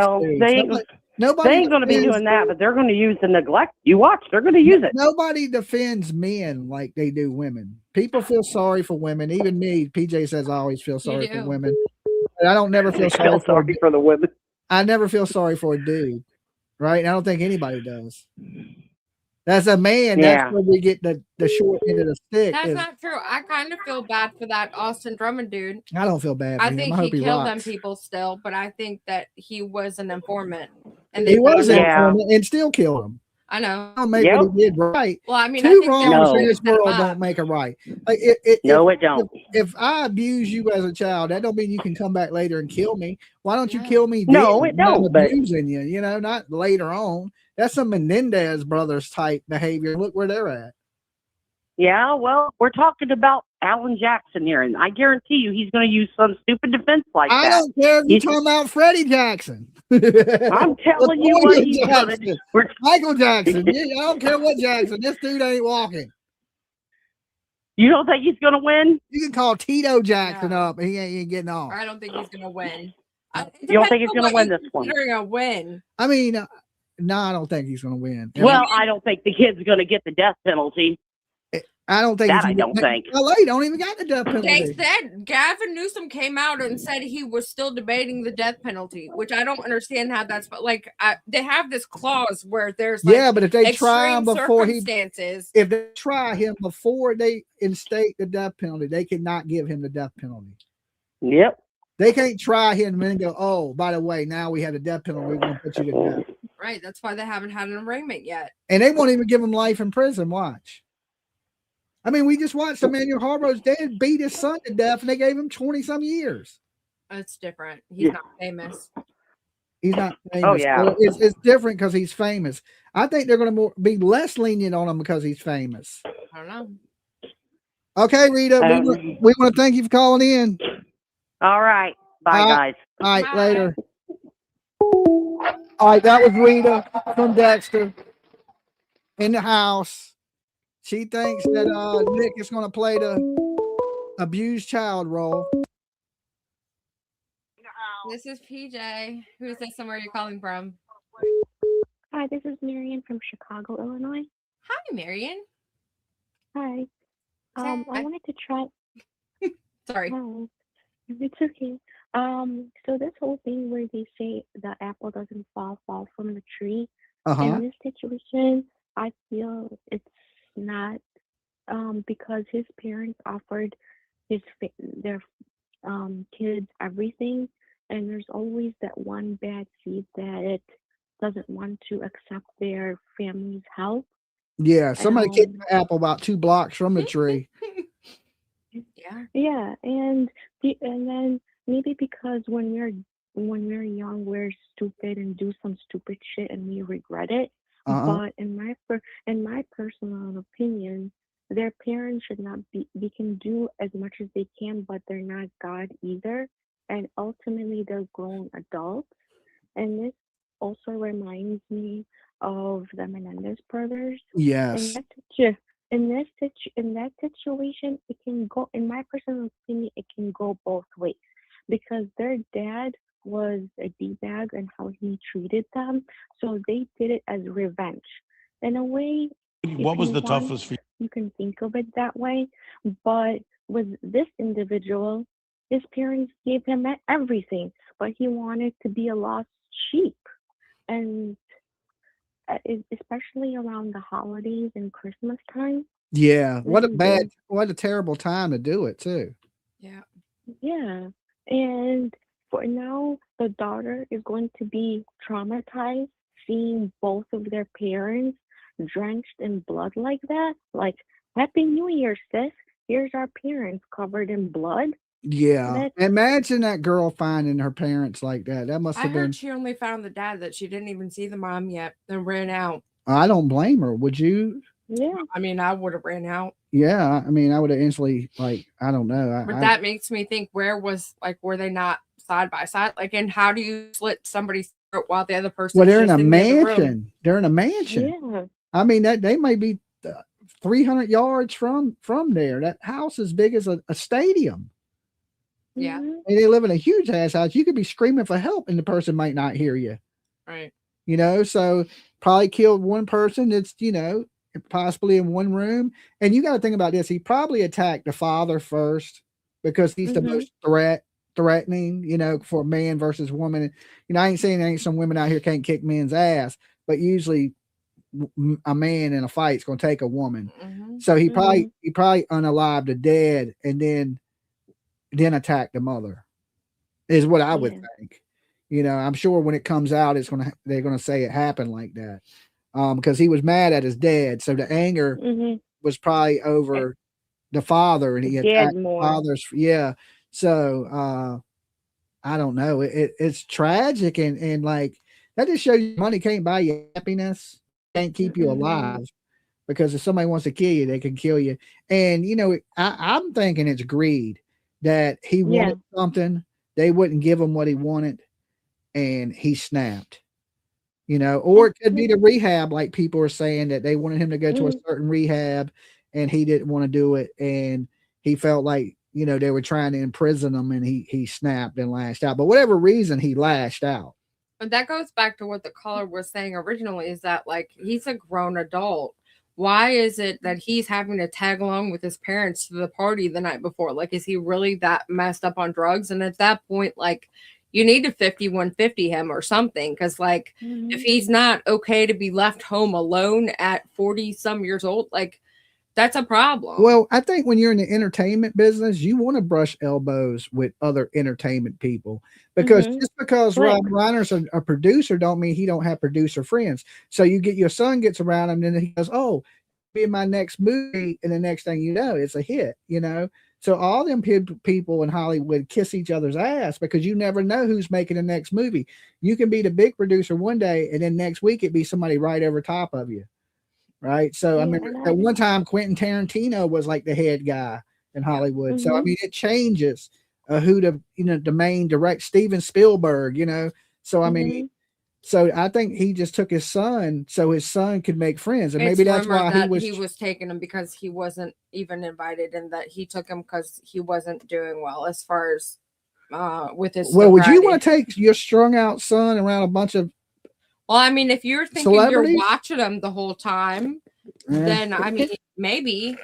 Nobody ain't going to be doing that, but they're going to use the neglect. You watch, they're going to use it. Nobody defends men like they do women. People feel sorry for women. Even me, PJ says I always feel sorry for women. But I don't never feel sorry for the women. I never feel sorry for a dude, right? And I don't think anybody does. That's a man. Yeah. That's where we get the short end of the stick. That's not true. I kind of feel bad for that Austin Drummond dude. I don't feel bad for I him. think I hope he killed rocks. them people still, but I think that he was an informant. And He was an informant and still killed him. I know. Don't make what he did right. Well, I mean, two wrongs in this world don't make a right. Like it don't. If I abuse you as a child, that don't mean you can come back later and kill me. Why don't you kill me? No, it don't. I'm abusing you, not later on. That's some Menendez brothers type behavior. Look where they're at. Yeah, well, we're talking about Alan Jackson here, and I guarantee you he's going to use some stupid defense like that. I don't care if you're talking about Freddie Jackson. I'm telling you what he's going to do. Michael Jackson. I don't care what Jackson. This dude ain't walking. You don't think he's going to win? You can call Tito Jackson up, and he ain't getting off. I don't think he's going to win. You don't think he's going to win this one? Considering a win. I mean, no, I don't think he's going to win. Well, I don't think the kid's going to get the death penalty. I don't think. I don't think. LA don't even got the death penalty. They said Gavin Newsom came out and said he was still debating the death penalty, which I don't understand how that's. But they have this clause where there's but if they try him before if they try him before they instate the death penalty, they cannot give him the death penalty. Yep. They can't try him and then go, oh, by the way, now we have a death penalty. We're going to put you to death. Right. That's why they haven't had an arraignment yet. And they won't even give him life in prison. Watch. I mean, we just watched Emmanuel Harbour's dad beat his son to death, and they gave him 20-some years. It's different. He's not famous. He's not famous. Oh, yeah. So it's different because he's famous. I think they're going to be less lenient on him because he's famous. I don't know. Okay, Rita, we want to thank you for calling in. All right. Bye, guys. All right, later. All right, that was Rita from Dexter in the house. She thinks that Nick is going to play the abused child role. This is PJ. Who's this and where are you calling from? Hi, this is Marion from Chicago, Illinois. Hi, Marion. Hi. I wanted to try. Sorry. Hi. It's okay. So this whole thing where they say the apple doesn't fall from the tree. Uh-huh. In this situation, I feel it's not because his parents offered their kids everything, and there's always that one bad seed that it doesn't want to accept their family's help. Yeah, somebody kicked Um, the apple about 2 blocks from the tree. Yeah. yeah, and then maybe because when we're young, we're stupid and do some stupid shit and we regret it. Uh-huh. But in my personal opinion, their parents should not be. They can do as much as they can, but they're not God either. And ultimately, they're grown adults. And this also reminds me of the Menendez brothers. In Yes. that situ- in that situation, it can go. In my personal opinion, it can go both ways because their dad was a d-bag and how he treated them, so they did it as revenge. In a way, if What was you the want, toughest for you? you can think of it that way. But with this individual, his parents gave him everything, but he wanted to be a lost sheep. And especially around the holidays and Christmas time, Yeah. when they're What a terrible time to do it too. Yeah. yeah. And for now, the daughter is going to be traumatized seeing both of their parents drenched in blood like that. Like, Happy New Year, sis. Here's our parents covered in blood. Yeah. That's Imagine that girl finding her parents like that. That must I have been heard she only found the dad, that she didn't even see the mom yet and ran out. I don't blame her. Would you? yeah. I mean, I would have ran out. Yeah. I mean, I would have instantly like, I don't know. But that makes me think, were they not side by side? Like, and how do you slit somebody's throat while the other Well, person's just in the other room? They're in a mansion. Yeah. I mean, that they may be 300 yards from there. That house is big as a stadium. Yeah. Mhm. And they live in a huge ass house. You could be screaming for help and the person might not hear you. Right. So probably killed one person that's, possibly in one room. And you got to think about this. He probably attacked the father first because he's the Mhm. most threatening, for a man versus woman. I ain't saying there ain't some women out here can't kick men's ass, but usually a man in a fight is going to take a woman. Mm-hmm. So he probably unalived the dead and then attack the mother is what I would think. I'm sure when it comes out, they're gonna say it happened like that. Because he was mad at his dad, so the anger Mhm. was probably over the father, and The he dad attacked the more. father's. Yeah, so I don't know. It's tragic, and like that just shows you money can't buy you happiness, can't keep you Mhm. alive. Because if somebody wants to kill you, they can kill you. And I'm thinking it's greed that he Yeah. wanted something, they wouldn't give him what he wanted, and he snapped. Or it could be the rehab, like people are saying that they wanted him to go to a Mhm. certain rehab, and he didn't want to do it, and he felt like they were trying to imprison him, and he snapped and lashed out. But whatever reason, he lashed out. But that goes back to what the caller was saying originally, is that, like, he's a grown adult. Why is it that he's having to tag along with his parents to the party the night before? Like, is he really that messed up on drugs? And at that point, like, you need to 5150 him or something. Because, like, if he's not okay to be left home alone at 40 some years old, like, that's a problem. Well, I think when you're in the entertainment business, you want to brush elbows with other entertainment people because just because Right. Rob Reiner's a producer don't mean he don't have producer friends. So your son gets around him and then he goes, "Oh, be in my next movie," and the next thing you know, it's a hit. So all them people in Hollywood kiss each other's ass because you never know who's making the next movie. You can be the big producer one day, and then next week it be somebody right over top of you. Right. So I remember at one time Quentin Tarantino was like the head guy in Hollywood. So I mean it changes who the main direct Steven Spielberg, So I mean so I think he just took his son so his son could make friends. And maybe that's why he was taking him because he wasn't even invited, and that he took him because he wasn't doing well as far as with his would you want to take your strung out son around a bunch of Well, I mean, if you're thinking you're watching them the whole time, then I mean, maybe.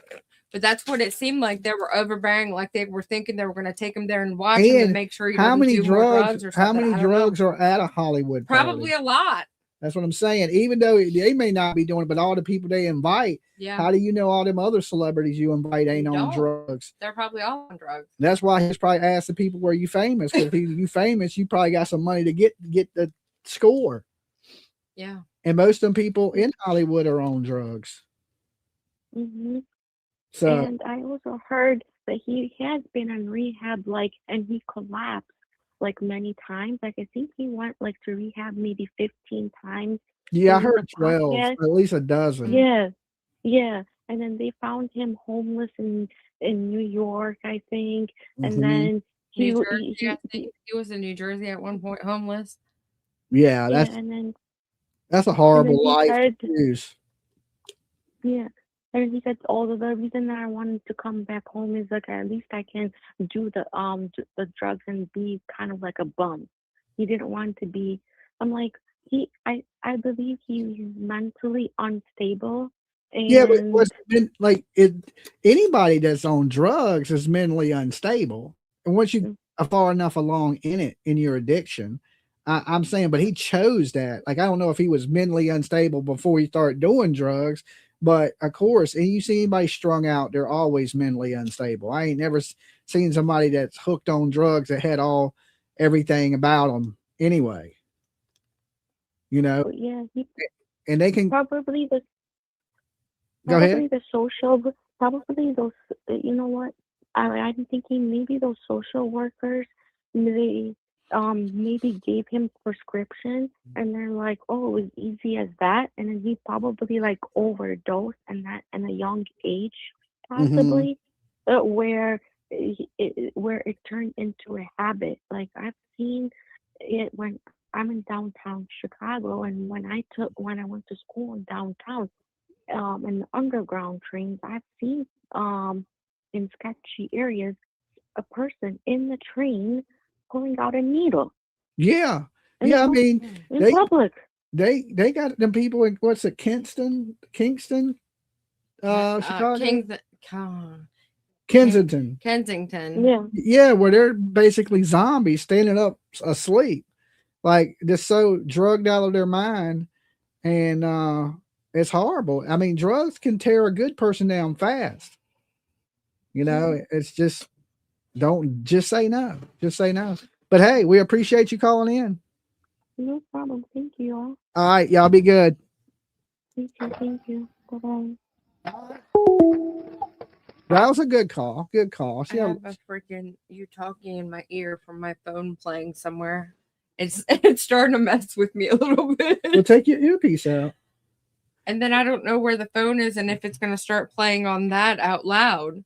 But that's what it seemed like. They were overbearing, like they were thinking they were going to take him there and watch him and make sure he how doesn't many do more drugs or something. how many drugs are at a Hollywood party? Probably a lot. That's what I'm saying. Even though they may not be doing it, but all the people they invite, how do you know all them other celebrities you invite ain't on drugs? They're probably all on drugs. That's why he's probably asked the people, where you famous? Because if you famous, you probably got some money to get the score. Yeah. And most of them people in Hollywood are on drugs. Mm-hmm. So, and I also heard that he has been in rehab, and he collapsed many times. I think he went to rehab maybe 15 times. yeah, I heard 12, at least a dozen. Yeah, yeah. And then they found him homeless in New York, I think. And then New Jersey, I think he was in New Jersey at one point, homeless. Yeah, that's a horrible life to choose. Yeah. And he said, the reason that I wanted to come back home is at least I can do the drugs and be kind of like a bum. He didn't want to be. I'm like, I believe he's mentally unstable. And yeah, but what's been anybody that's on drugs is mentally unstable. And once you are far enough along in your addiction, I'm saying, but he chose that. I don't know if he was mentally unstable before he started doing drugs. But of course, and you see anybody strung out, they're always mentally unstable. I ain't never seen somebody that's hooked on drugs that had everything about them anyway. Yeah, and they can probably the social, probably those. You know what? I'm thinking maybe those social workers, they maybe gave him prescription and they're like, oh, it was easy as that, and then he probably overdosed and that in a young age, possibly, where it turned into a habit. I've seen it when I'm in downtown Chicago, and when I went to school in downtown, in the underground trains, I've seen in sketchy areas a person in the train pulling out a needle. Yeah. I mean, in public. They got them people in Kingston, Chicago, Kensington. Yeah, where they're basically zombies standing up asleep, just so drugged out of their mind, and it's horrible. I mean, drugs can tear a good person down fast. It's just say no. Just say no. But hey, we appreciate you calling in. No problem. Thank you all. All right, y'all be good. Thank you. Bye-bye. That was a good call. Good call. I have a freaking you talking in my ear from my phone playing somewhere. It's starting to mess with me a little bit. We'll take your earpiece out. And then I don't know where the phone is and if it's going to start playing on that out loud.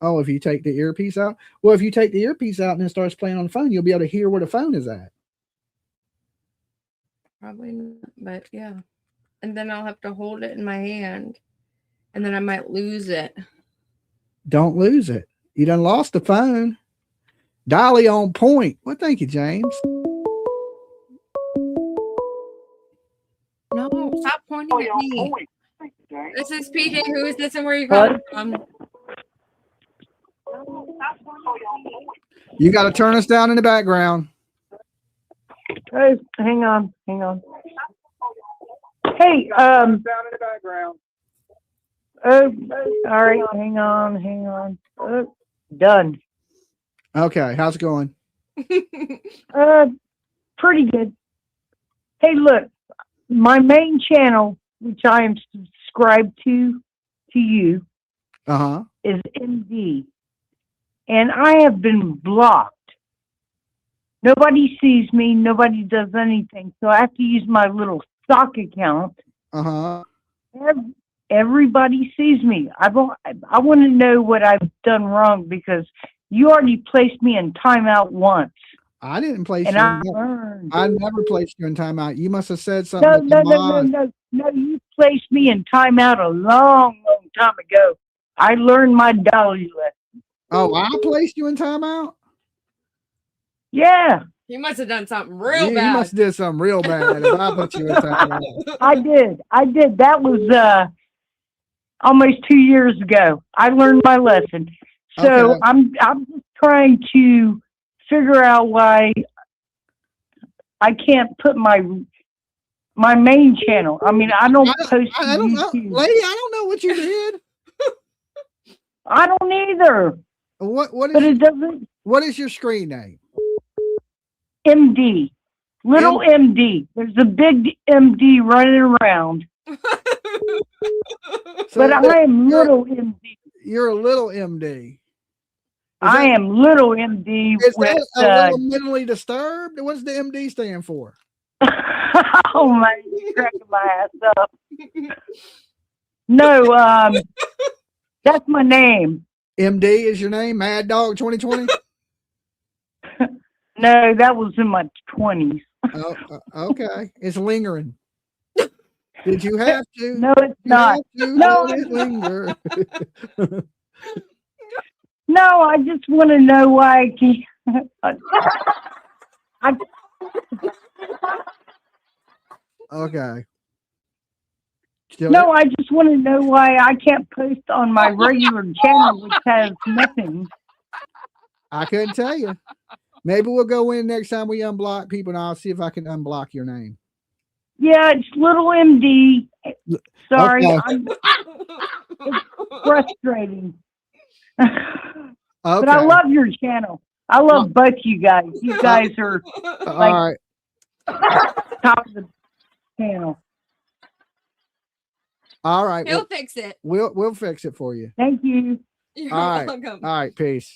Oh, if you take the earpiece out? Well, if you take the earpiece out and it starts playing on the phone, you'll be able to hear where the phone is at. Probably not, but yeah. And then I'll have to hold it in my hand. And then I might lose it. Don't lose it. You done lost the phone. Dolly on point. Well, thank you, James. No, stop pointing at me. This is PJ. Who is this and where are you calling from? You got to turn us down in the background. Hey, hang on. Hey, down in the background. All right, hang on. Done. Okay, how's it going? Pretty good. Hey, look, my main channel, which I am subscribed to you, is MD. And I have been blocked. Nobody sees me. Nobody does anything. So I have to use my little stock account. Everybody sees me. I want to know what I've done wrong, because you already placed me in timeout once. I didn't place and you. I never placed you in timeout. You must have said something. No. You placed me in timeout a long time ago. I learned my Dolly lesson. Oh, I placed you in timeout? Yeah. You must have done something real bad. You must have did something real bad if I put you in timeout. I did. That was almost 2 years ago. I learned my lesson. So Okay. I'm just trying to figure out why I can't put my main channel. I mean, I don't post to I don't know, YouTube. lady. I don't know what you did. I don't either. What But is it doesn't. what is your screen name? MD, little MD. There's a big MD running around, So but I am little MD. you're a little MD. I am little MD Is with. that a little mentally disturbed? What's the MD stand for? Oh man, you're cracking my ass up. No, that's my name. MD is your name? Mad Dog 2020? No, that was in my 20s. Oh, okay. It's lingering. Did you have to? No, it's not. No, let it linger. No, I just want to know why I can't. Okay. No, I just want to know why I can't post on my regular channel, which has nothing. I couldn't tell you. Maybe we'll go in next time we unblock people, and I'll see if I can unblock your name. Yeah, it's little MD. Sorry, Okay. it's frustrating. Okay. But I love your channel. I love both you guys. You guys are All like right. top of the channel. All right. He'll fix it. We'll fix it for you. Thank you. You're All right. welcome. All right. Peace.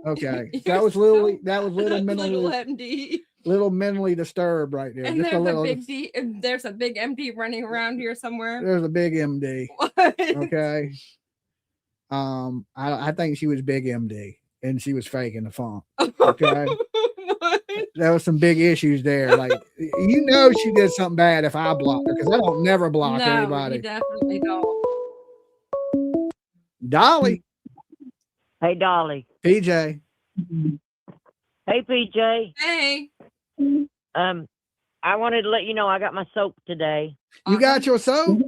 Okay. That was little Little MD. little mentally disturbed right there. And Just there's a little. big D. There's a big MD running around here somewhere. There's a big MD. What? Okay. I think she was big MD and she was faking the funk. Okay. There was some big issues there. Like, you know, she did something bad if I blocked her, because I don't never block No, anybody. you definitely don't. Dolly. Hey, Dolly. PJ. Hey, PJ. Hey. I wanted to let you know I got my soap today. You got your soap?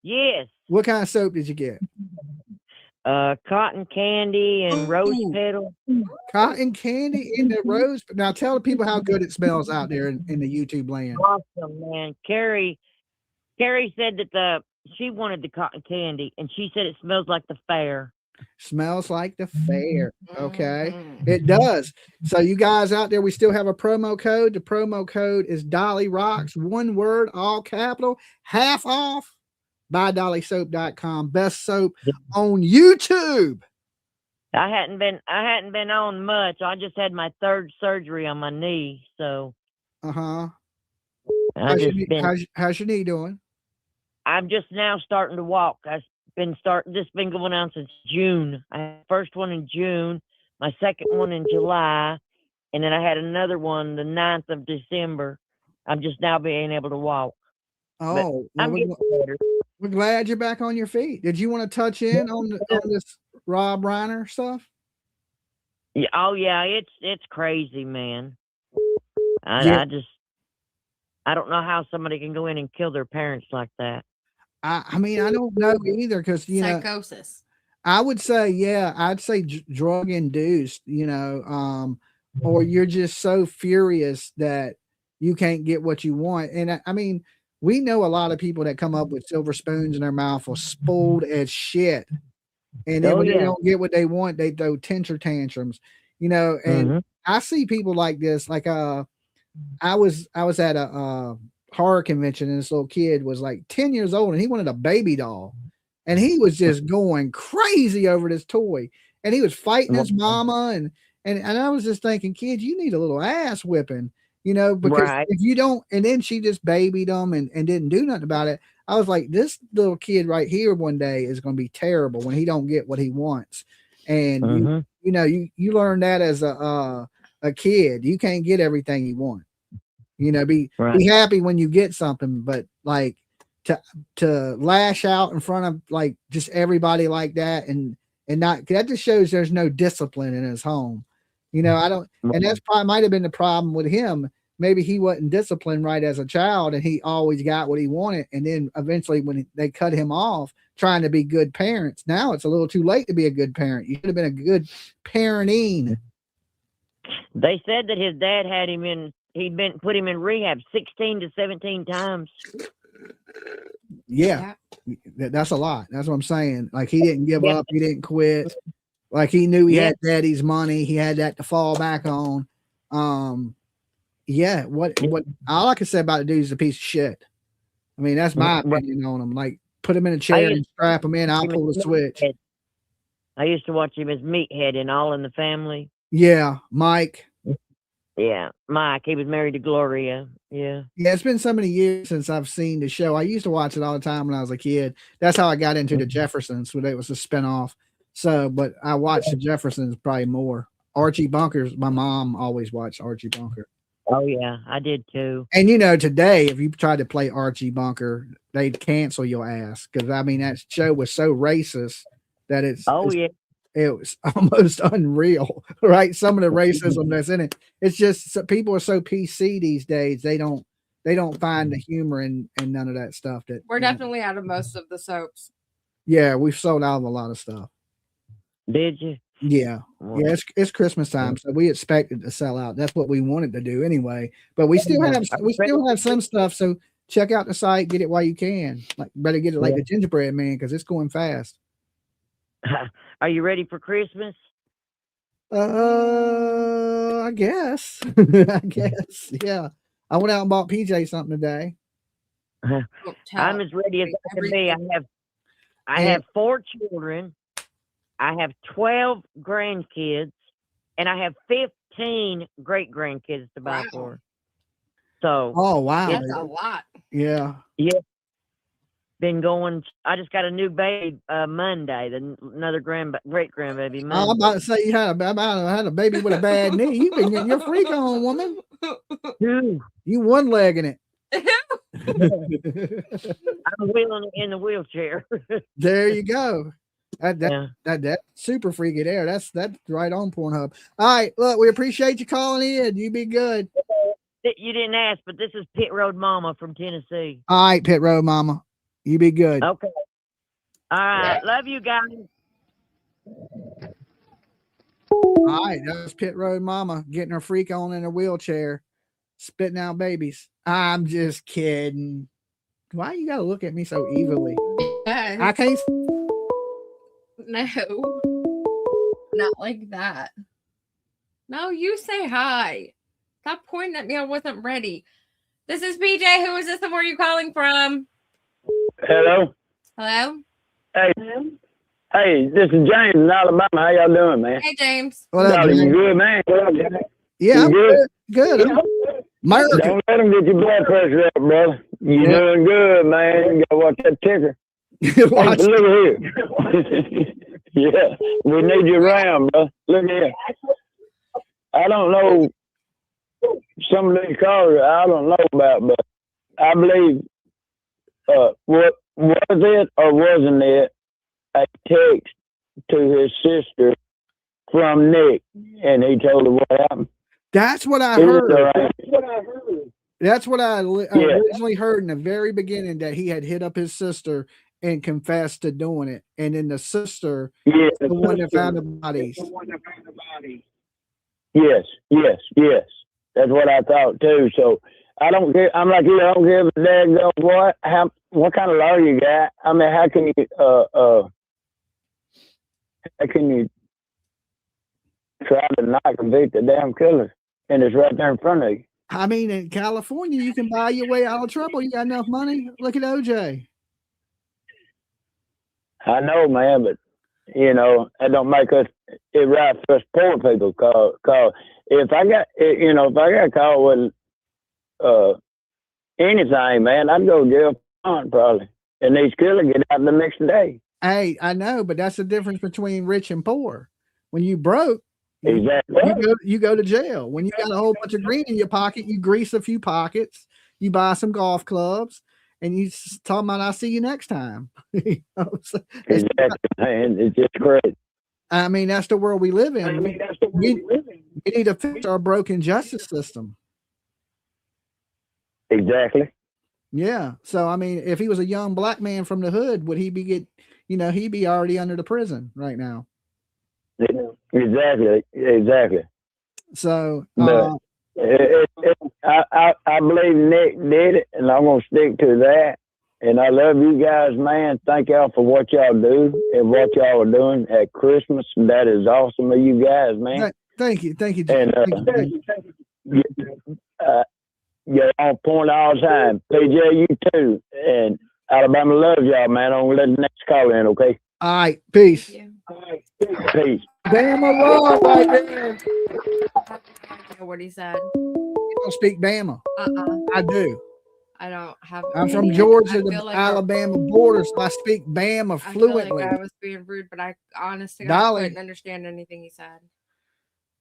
Yes. What kind of soap did you get? Cotton candy and rose petal. Cotton candy in the rose. Now tell the people how good it smells out there in the YouTube land. Awesome, man. Carrie said that she wanted the cotton candy, and she said it smells like the fair. Smells like the fair. Okay. It does. So you guys out there, we still have a promo code. The promo code is Dolly Rocks. One word, all capital, half off. BuyDollySoap.com. Best soap on YouTube. I hadn't been on much. I just had my third surgery on my knee, so how's your knee doing? I'm just now starting to walk. I've been going on since June. I had the first one in June, my second one in July, and then I had another one the 9th of December. I'm just now being able to walk. Oh, I'm getting better. We're glad you're back on your feet. Did you want to touch in on this Rob Reiner stuff? Yeah, oh yeah, it's crazy, man. I don't know how somebody can go in and kill their parents like that. I mean, I don't know either, because Psychosis. I would say, yeah, I'd say drug induced, or you're just so furious that you can't get what you want. And I mean, we know a lot of people that come up with silver spoons in their mouth or spoiled as shit. And then when they don't get what they want, they throw temper tantrums, and I see people like this. Like, I was at a horror convention, and this little kid was like 10 years old, and he wanted a baby doll, and he was just going crazy over this toy, and he was fighting his mama. And I was just thinking, kid, you need a little ass whipping. Because if you don't, and then she just babied him and didn't do nothing about it. I was like, this little kid right here one day is going to be terrible when he don't get what he wants. And you learn that as a kid. You can't get everything you want. Be happy when you get something, but like to lash out in front of like just everybody like that and not, that just shows there's no discipline in his home. I don't, and that's probably might have been the problem with him. maybe he wasn't disciplined right as a child and he always got what he wanted. And then eventually when they cut him off trying to be good parents, now it's a little too late to be a good parent. You should have been a good parenting. They said that his dad had him in, put him in rehab 16 to 17 times. Yeah. That's a lot. That's what I'm saying. Like he didn't give up. He didn't quit. Like he knew he had daddy's money. He had that to fall back on. What all I can say about the dude is a piece of shit. I mean, that's my opinion on him. Like put him in a chair and strap him in. I'll pull the switch. I used to watch him as Meathead in All in the Family. Yeah, Mike. Yeah, Mike. He was married to Gloria. Yeah. Yeah, it's been so many years since I've seen the show. I used to watch it all the time when I was a kid. That's how I got into the Jeffersons, when it was a spinoff. So, but I watched the Jeffersons probably more. Archie Bunker's, my mom always watched Archie Bunker. Oh, yeah, I did too. And you know, today, if you tried to play Archie Bunker, they'd cancel your ass. Because, I mean, that show was so racist that it was almost unreal, right? Some of the racism that's in it. It's just people are so PC these days. They don't find the humor in none of that stuff. That we're definitely out of most of the soaps. Yeah, we've sold out of a lot of stuff. Did you? Yeah. Yeah, it's Christmas time, so we expected to sell out. That's what we wanted to do anyway. But we still have some stuff. So check out the site, get it while you can. Like better get it like the gingerbread man, because it's going fast. Are you ready for Christmas? I guess. I guess. Yeah. I went out and bought PJ something today. I'm as ready as I can be. I have 4 children. I have 12 grandkids, and I have 15 great grandkids to buy for. So, oh wow, that's a lot. Yeah, yeah. Been going. I just got a new baby Monday. Another great grandbaby. Monday. I'm about to say you had a baby with a bad knee. You've been getting your freak on, woman. You one legging it. I'm wheeling in the wheelchair. There you go. That super freaky there. That's right on Pornhub. All right, look, we appreciate you calling in. You be good. You didn't ask, but this is Pit Road Mama from Tennessee. All right, Pit Road Mama. You be good. Okay. All right. Love you guys. All right, that's Pit Road Mama getting her freak on in a wheelchair, spitting out babies. I'm just kidding. Why you gotta look at me so evilly? I can't. No, not like that. No, you say hi. Stop pointing at me. I wasn't ready. This is PJ. Who is this and where are you calling from? Hello. Hello. Hey. Hey, this is James in Alabama. How y'all doing, man? Hey, James. What up, you good, man? Yeah, I'm good. Good. American. Don't let them get your blood pressure up, brother. You're doing good, man. You gotta watch that ticker. Look here. Yeah, we need you around, bro. Look here. I don't know some of these callers. I don't know about, but I believe what was it or wasn't it a text to his sister from Nick, and he told her what happened. That's what I heard. That's what I originally heard in the very beginning, that he had hit up his sister and confessed to doing it, and then the sister was the one that found the bodies. Yes. That's what I thought too. So I don't care. I'm like you. I don't give a damn what kind of law you got. I mean, how can you try to not convict the damn killer, and it's right there in front of you? I mean, in California, you can buy your way out of trouble. You got enough money. Look at OJ. I know, man, but that don't make it right for us poor people. Cause if I got caught with anything, man, I'd go to jail probably, and these killers get out the next day. Hey, I know, but that's the difference between rich and poor. When you broke, exactly, you go to jail. When you got a whole bunch of green in your pocket, you grease a few pockets, you buy some golf clubs, and you talking about I'll see you next time. Exactly, man. It's just great. I mean, that's the world we live in. We need to fix our broken justice system. Exactly. Yeah. So I mean, if he was a young black man from the hood, would he be he'd be already under the prison right now. Exactly. So but I believe Nick did it, and I'm gonna stick to that. And I love you guys, man. Thank y'all for what y'all do and what y'all are doing at Christmas. That is awesome of you guys, man. Thank you. And you're on point all the time. PJ, you too. And Alabama loves y'all, man. I'm gonna let the next call in, okay? All right, peace. Peace. Bama Rob right there. What he said. You don't speak Bama. I do. I don't have. I'm from Georgia, the Alabama border, so I speak Bama fluently. I was being rude, but I honestly couldn't understand anything he said.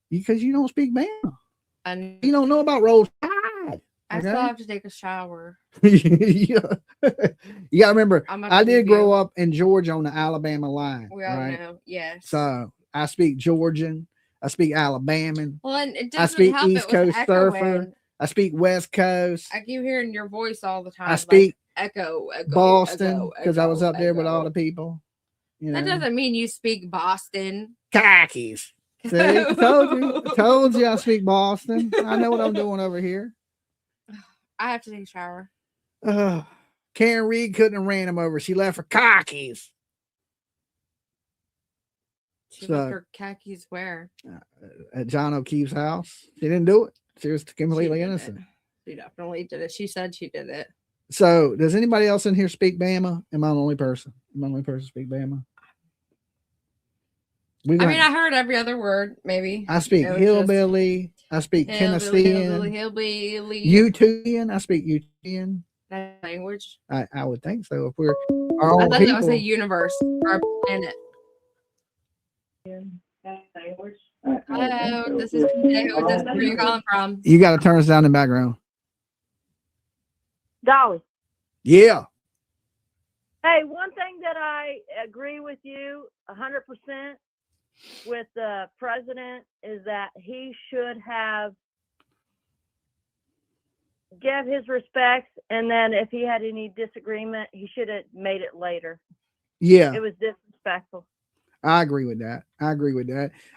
Because you don't speak Bama. And you don't know about Roll Tide. I still have to take a shower. You gotta remember, I did grow up in Georgia on the Alabama line. We all know, yes. So I speak Georgian, I speak Alabaman, well, and it I speak help East Coast surfer, I speak West Coast. I keep hearing your voice all the time. I speak echo Boston because I was up there with all the people. That doesn't mean you speak Boston. Khakis. See, told you I speak Boston. I know what I'm doing over here. I have to take a shower. Karen Reed couldn't have ran him over. She left for khakis. She left her khakis where? At John O'Keefe's house. She didn't do it. She was completely innocent. She definitely did it. She said she did it. So, does anybody else in here speak Bama? Am I the only person? Am I the only person speak Bama? I heard every other word, maybe. I speak hillbilly. I speak Tennessean. Hillbilly. Utian. I speak Utian. That language? I would think so. If we're our own I thought people. that was a universe or a planet. Hello, this is PJ. Where are you calling from? You got to turn us down in the background. Dolly. Yeah. Hey, one thing that I agree with you 100% with the president is that he should have give his respects, and then if he had any disagreement, he should have made it later. Yeah. It was disrespectful. I agree with that.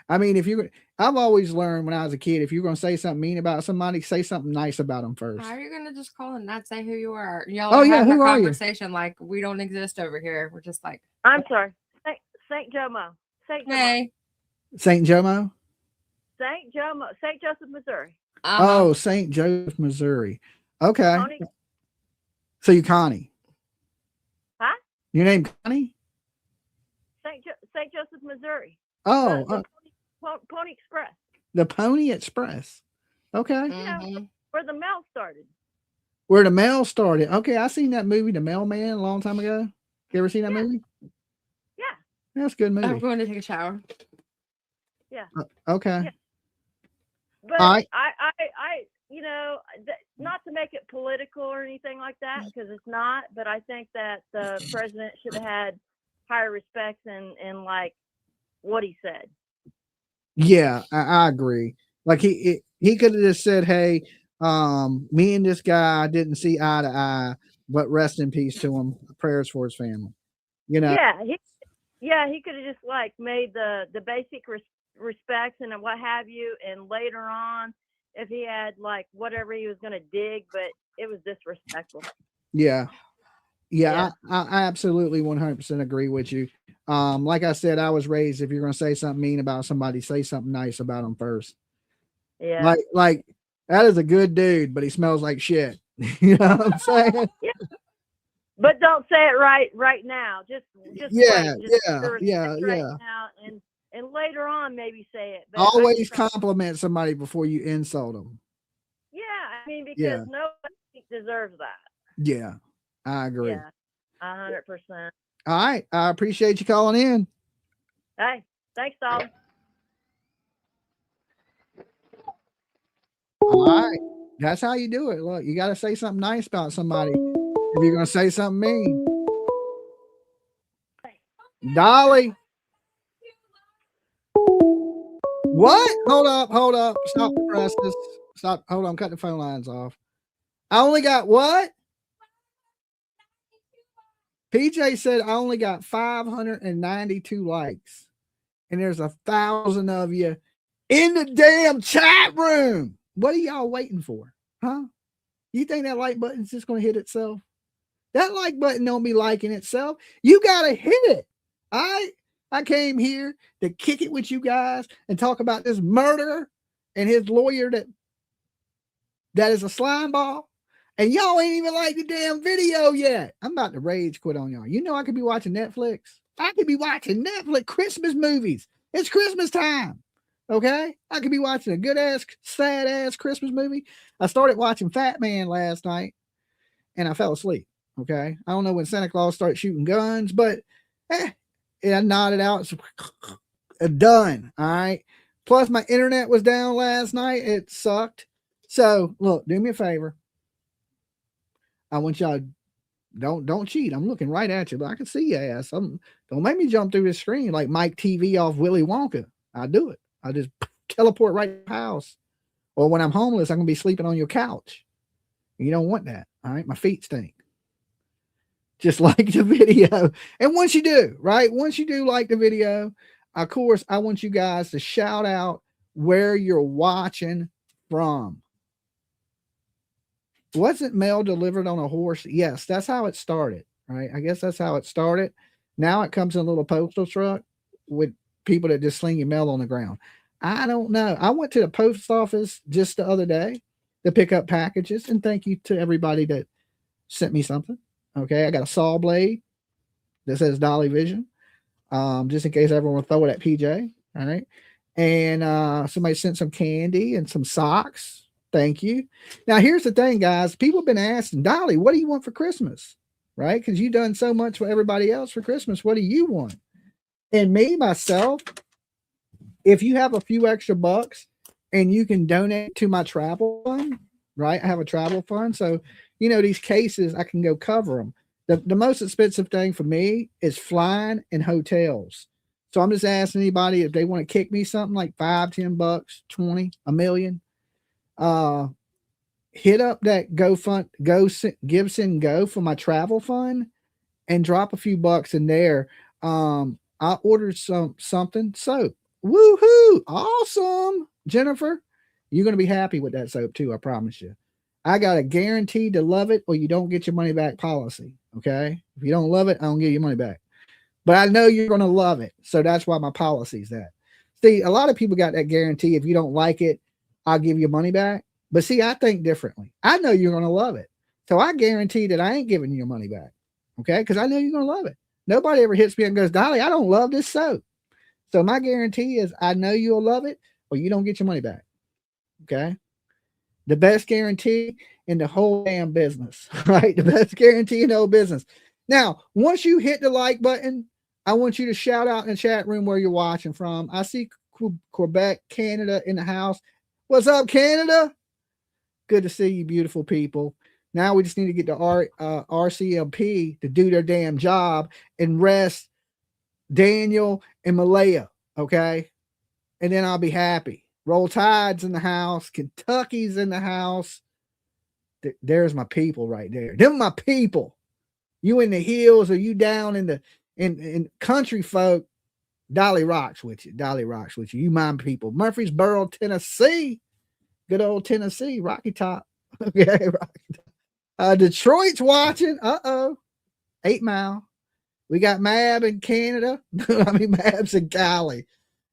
I mean, I've always learned when I was a kid, if you're going to say something mean about somebody, say something nice about them first. How are you going to just call and not say who you are? Y'all have a conversation like we don't exist over here. We're just like, I'm sorry. St. Jomo. St. Jomo? St. Joseph, Missouri. Oh, St. Joseph, Missouri. Okay. Connie. So you Connie. Huh? Your name Connie? St. Joseph, Missouri. Oh. The Pony Express. The Pony Express. Okay. Mm-hmm. Where the mail started. Where the mail started. Okay, I seen that movie, The Mailman, a long time ago. You ever seen that movie? Yeah. That's a good movie. I'm going to take a shower. Yeah. Okay. Yeah. But I not to make it political or anything like that, because it's not, but I think that the president should have had higher respects in like what he said. Yeah, I agree. Like he could have just said, "Hey, me and this guy didn't see eye to eye, but rest in peace to him. Prayers for his family." Yeah, he could have just like made the basic respects and what have you, and later on, if he had like whatever he was going to dig, but it was disrespectful. Yeah. I absolutely 100% agree with you. Like I said, I was raised, if you're going to say something mean about somebody, say something nice about them first. Yeah. Like that is a good dude, but he smells like shit. You know what I'm saying? Yeah. But don't say it right now. Just yeah. Now and later on maybe say it. But always compliment somebody before you insult them. Yeah, I mean, because nobody deserves that. Yeah, I agree. Yeah, 100%. All right, I appreciate you calling in. Hey, thanks, Dolly. All right, that's how you do it. Look, you got to say something nice about somebody if you're going to say something mean. Dolly. What? Hold up. Stop the presses. Stop. Hold on. Cut the phone lines off. I only got what? PJ said I only got 592 likes. And there's 1,000 of you in the damn chat room. What are y'all waiting for? Huh? You think that like button's just going to hit itself? That like button don't be liking itself. You got to hit it. I came here to kick it with you guys and talk about this murderer and his lawyer that is a slime ball. And y'all ain't even like the damn video yet. I'm about to rage quit on y'all. You know I could be watching Netflix. I could be watching Netflix Christmas movies. It's Christmas time. Okay? I could be watching a good-ass, sad-ass Christmas movie. I started watching Fat Man last night, and I fell asleep. Okay? I don't know when Santa Claus started shooting guns, but I nodded out. It's done. All right? Plus, my internet was down last night. It sucked. So, look, do me a favor. I want y'all don't cheat. I'm looking right at you, but I can see your ass. Don't make me jump through the screen like Mike TV off Willy Wonka. I'll do it. I'll just teleport right to the house. Or when I'm homeless, I'm gonna be sleeping on your couch. You don't want that. All right. My feet stink. Just like the video. And once you do, right? Once you do like the video, of course, I want you guys to shout out where you're watching from. Wasn't mail delivered on a horse? Yes, that's how it started, right? I guess that's how it started. Now it comes in a little postal truck with people that just sling your mail on the ground. I don't know. I went to the post office just the other day to pick up packages, and thank you to everybody that sent me something. Okay, I got a saw blade that says Dolly Vision, just in case everyone will throw it at PJ. All right, and somebody sent some candy and some socks. Thank you. Now, here's the thing, guys. People have been asking, Dolly, what do you want for Christmas? Right? Because you've done so much for everybody else for Christmas. What do you want? And me, myself, if you have a few extra bucks and you can donate to my travel fund, right? I have a travel fund. So, you know, these cases, I can go cover them. The most expensive thing for me is flying and hotels. So I'm just asking anybody if they want to kick me something like $5, $10, 20, $1 million. Hit up that Gibson Go for my travel fund and drop a few bucks in there. I ordered something soap. Woohoo! Awesome, Jennifer. You're gonna be happy with that soap too. I promise you. I got a guaranteed to love it or you don't get your money back policy. Okay, if you don't love it, I don't give you money back. But I know you're gonna love it, so that's why my policy's that. See, a lot of people got that guarantee. If you don't like it, I'll give you money back. But see, I think differently. I know you're going to love it. So I guarantee that I ain't giving you your money back. Okay. Because I know you're going to love it. Nobody ever hits me and goes, Dolly, I don't love this soap. So my guarantee is I know you'll love it or you don't get your money back. Okay. The best guarantee in the whole damn business, right? The best guarantee in the whole business. Now, once you hit the like button, I want you to shout out in the chat room where you're watching from. I see Quebec, Canada in the house. What's up, Canada? Good to see you, beautiful people. Now we just need to get the RCMP to do their damn job and rest Daniel and Malaya, okay? And then I'll be happy. Roll Tide's in the house. Kentucky's in the house. There's my people right there. Them my people. You in the hills or you down in the in country folk, Dolly rocks with you. Dolly rocks with you. You my people. Murfreesboro, Tennessee. Good old Tennessee, Rocky Top. Okay, Rocky Top. Detroit's watching. 8 Mile. We got Mab in Canada. I mean, Mab's in Cali.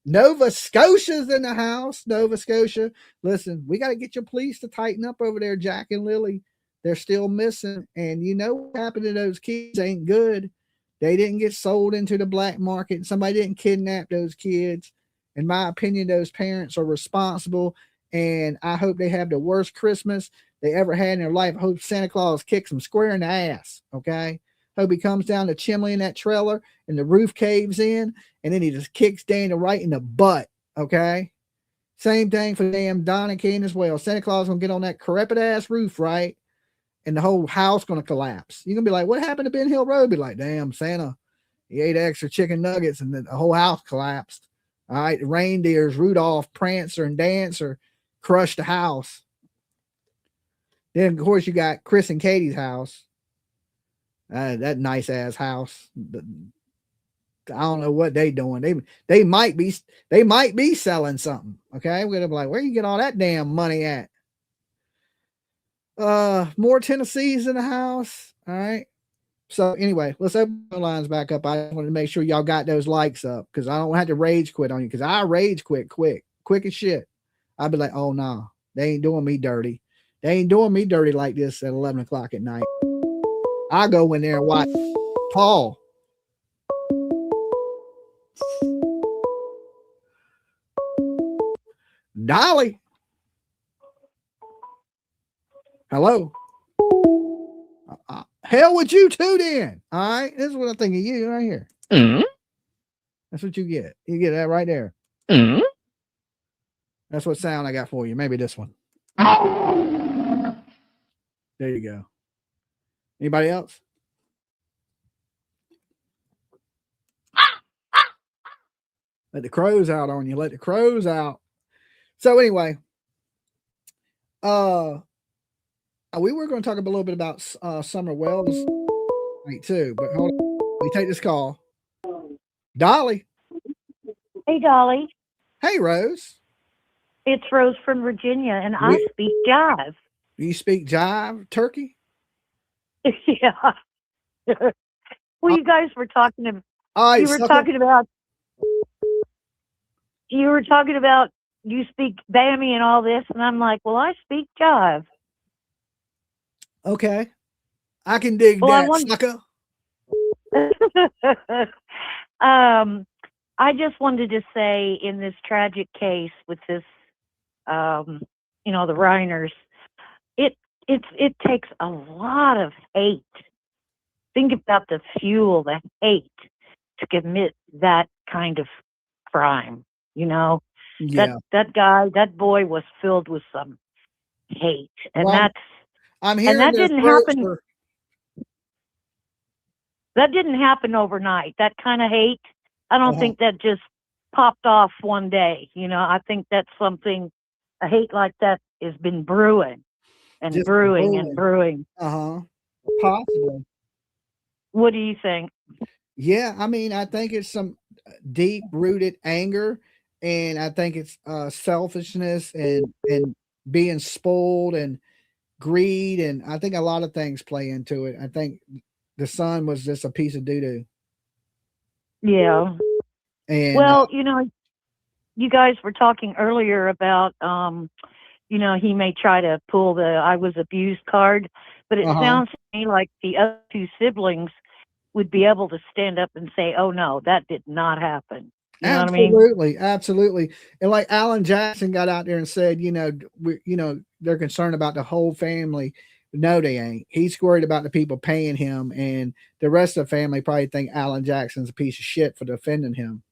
Nova Scotia's in the house. Nova Scotia. Listen, we got to get your police to tighten up over there, Jack and Lily. They're still missing. And you know what happened to those kids ain't good. They didn't get sold into the black market. Somebody didn't kidnap those kids. In my opinion, those parents are responsible. And I hope they have the worst Christmas they ever had in their life. I hope Santa Claus kicks them square in the ass. Okay. Hope he comes down the chimney in that trailer and the roof caves in. And then he just kicks Daniel right in the butt. Okay. Same thing for damn Don and Kane as well. Santa Claus going to get on that crepit ass roof, right? And the whole house going to collapse. You're going to be like, what happened to Ben Hill Road? Be like, damn, Santa, he ate extra chicken nuggets and the whole house collapsed. All right. The reindeers, Rudolph, Prancer, and Dancer crushed the house. Then of course you got Chris and Katie's house. That nice ass house. I don't know what they doing. They might be selling something. Okay, we're gonna be like, where you get all that damn money at? More Tennessee's in the house. All right. So anyway, let's open the lines back up. I wanted to make sure y'all got those likes up because I don't have to rage quit on you because I rage quit quick as shit. I'd be like, oh no, they ain't doing me dirty. They ain't doing me dirty like this at 11 o'clock at night. I go in there and watch Paul. Dolly. Hello. Hell with you too then. All right. This is what I think of you right here. Mm-hmm. That's what you get. You get that right there. Mm-hmm. That's what sound I got for you. Maybe this one. There you go. Anybody else? Let the crows out on you. Let the crows out. So anyway, we were going to talk a little bit about Summer Wells too, but hold on. Let me take this call. Dolly. Hey, Dolly. Hey, Rose. It's Rose from Virginia, and I speak jive. You speak jive, turkey? Yeah. Well, you guys were talking about. You were talking about you speak Bammy and all this, and I'm like, well, I speak jive. Okay. I can dig that, sucker. I just wanted to say in this tragic case with this, the Reiners, it takes a lot of hate. Think about the fuel, the hate to commit that kind of crime. Yeah. That boy was filled with some hate, and I'm hearing that didn't happen. That didn't happen overnight. That kind of hate, I don't think that just popped off one day. I think that's something, a hate like that has been brewing and just brewing and brewing. Possibly. What do you think? Yeah, I mean, I think it's some deep-rooted anger, and I think it's selfishness and being spoiled and greed, and I think a lot of things play into it. I think the son was just a piece of doo-doo. Yeah. And well, you guys were talking earlier about, he may try to pull the I was abused card, but it sounds to me like the other two siblings would be able to stand up and say, oh no, that did not happen. You know what I mean? Absolutely. And like Alan Jackson got out there and said, they're concerned about the whole family. No, they ain't. He's worried about the people paying him, and the rest of the family probably think Alan Jackson's a piece of shit for defending him.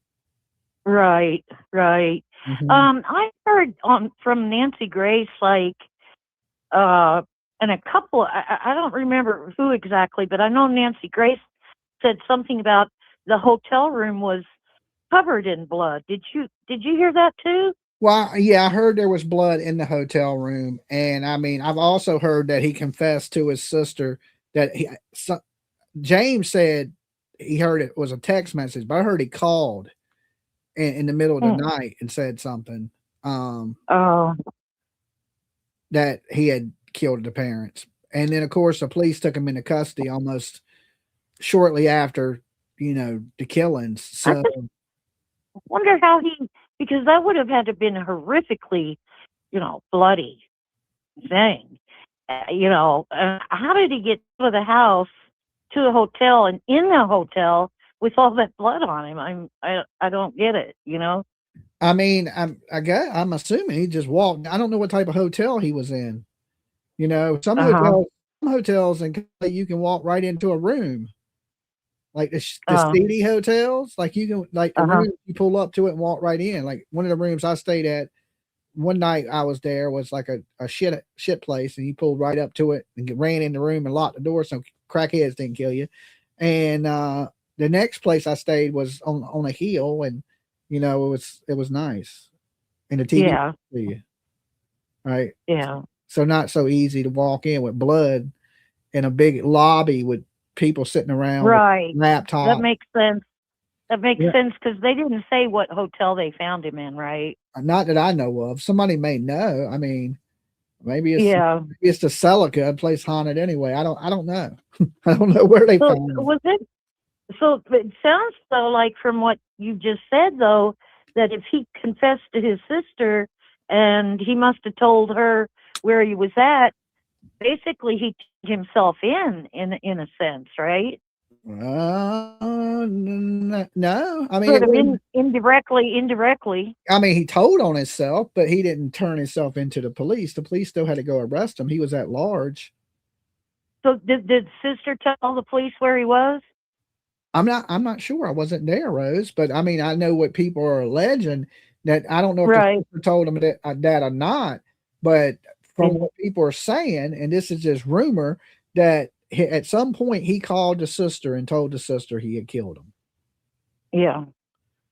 Right. Mm-hmm. I heard from Nancy Grace, and a couple, I don't remember who exactly, but I know Nancy Grace said something about the hotel room was covered in blood. Did you hear that too? Well, yeah, I heard there was blood in the hotel room, and I mean, I've also heard that he confessed to his sister that James said he heard it was a text message, but I heard he called in the middle of the night and said something. That he had killed the parents, and then of course the police took him into custody almost shortly after, the killings. So. I wonder how because that would have had to have been horrifically, bloody thing. How did he get out of the house to the hotel and in the hotel with all that blood on him? I don't get it. I mean, I'm assuming he just walked. I don't know what type of hotel he was in. Some hotels and you can walk right into a room. Like the seedy hotels, like you can the room, you pull up to it and walk right in. Like one of the rooms I stayed at one night I was there was like a shit place, and you pulled right up to it and ran in the room and locked the door so crackheads didn't kill you. And the next place I stayed was on a hill, and it was nice. And the TV, right? Yeah. So not so easy to walk in with blood in a big lobby with people sitting around Right. with laptops. That makes sense. That makes Yeah. sense because they didn't say what hotel they found him in, right? Not that I know of. Somebody may know. I mean, maybe Yeah. it's the Celica place haunted anyway. I don't know. I don't know where they So found him. was it? So it sounds though like from what you just said though that if he confessed to his sister and he must have told her where he was at, basically he turned himself in a sense, right? No. I mean, Sort of indirectly. I mean, he told on himself, but he didn't turn himself into the police. The police still had to go arrest him. He was at large. So did sister tell the police where he was? I'm not sure. I wasn't there, Rose, but I mean, I know what people are alleging. That I don't know if Right. the sister told him that or not, but from what people are saying, and this is just rumor, that at some point he called the sister and told the sister he had killed him. Yeah.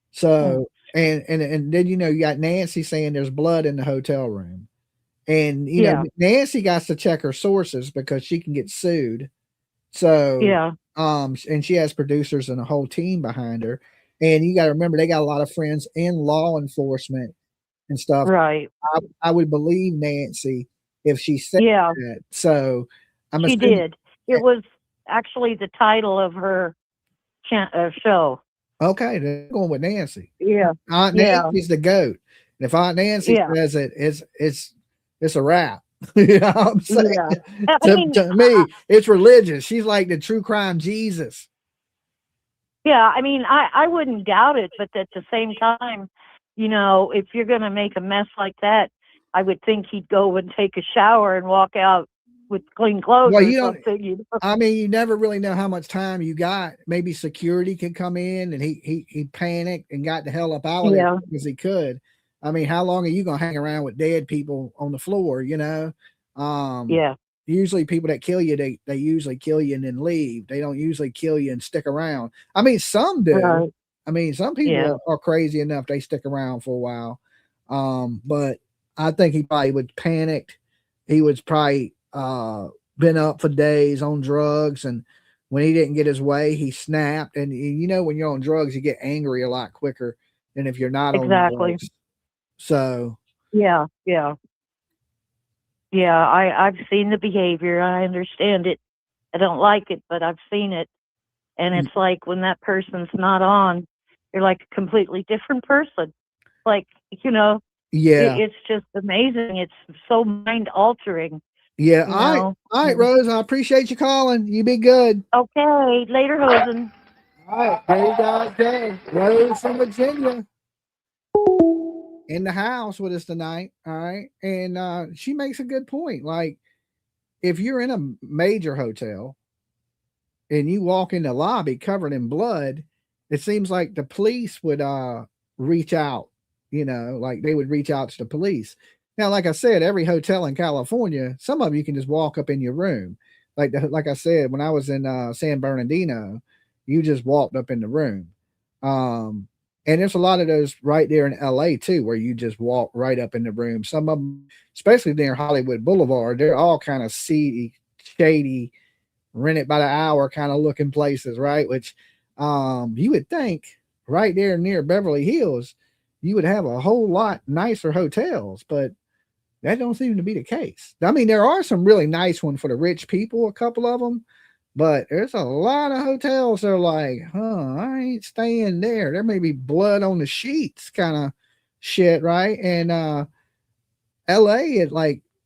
So and then you got Nancy saying there's blood in the hotel room, and Nancy got to check her sources because she can get sued. So and she has producers and a whole team behind her, and you got to remember they got a lot of friends in law enforcement and stuff. Right. I would believe Nancy if she said that. So she did. It was actually the title of her show. Okay, they're going with Nancy. Yeah. Aunt Nancy's the goat. And if Aunt Nancy says it, it's a wrap. You know what I'm saying? Yeah. To me, it's religious. She's like the true crime Jesus. Yeah, I mean, I wouldn't doubt it, but at the same time, if you're going to make a mess like that, I would think he'd go and take a shower and walk out with clean clothes or something. I mean, you never really know how much time you got. Maybe security could come in, and he panicked and got the hell up out of there because he could. I mean, how long are you gonna hang around with dead people on the floor? Usually people that kill you, they usually kill you and then leave. They don't usually kill you and stick around. I mean, some do. Right. I mean, some people are crazy enough they stick around for a while. But I think he probably would panicked. He was probably been up for days on drugs, and when he didn't get his way, he snapped. And when you're on drugs, you get angry a lot quicker than if you're not on drugs. So I've seen the behavior. I understand it. I don't like it, but I've seen it. And it's like when that person's not on, you're like a completely different person. Like, it's just amazing. It's so mind altering. Yeah. All right, Rose. I appreciate you calling. You be good. Okay. Later, Hosen. All right. There you go. Rose from Virginia in the house with us tonight. All right. And she makes a good point. Like, if you're in a major hotel and you walk in the lobby covered in blood, it seems like the police would reach out, like they would reach out to the police. Now, like I said, every hotel in California, some of you can just walk up in your room. Like I said, when I was in San Bernardino, you just walked up in the room. And there's a lot of those right there in LA too, where you just walk right up in the room. Some of them, especially near Hollywood Boulevard, they're all kind of seedy, shady, rented by the hour kind of looking places, right? Which you would think right there near Beverly Hills, you would have a whole lot nicer hotels, but that don't seem to be the case. I mean, there are some really nice ones for the rich people, a couple of them, but there's a lot of hotels that are like, I ain't staying there. There may be blood on the sheets kind of shit, right? And LA,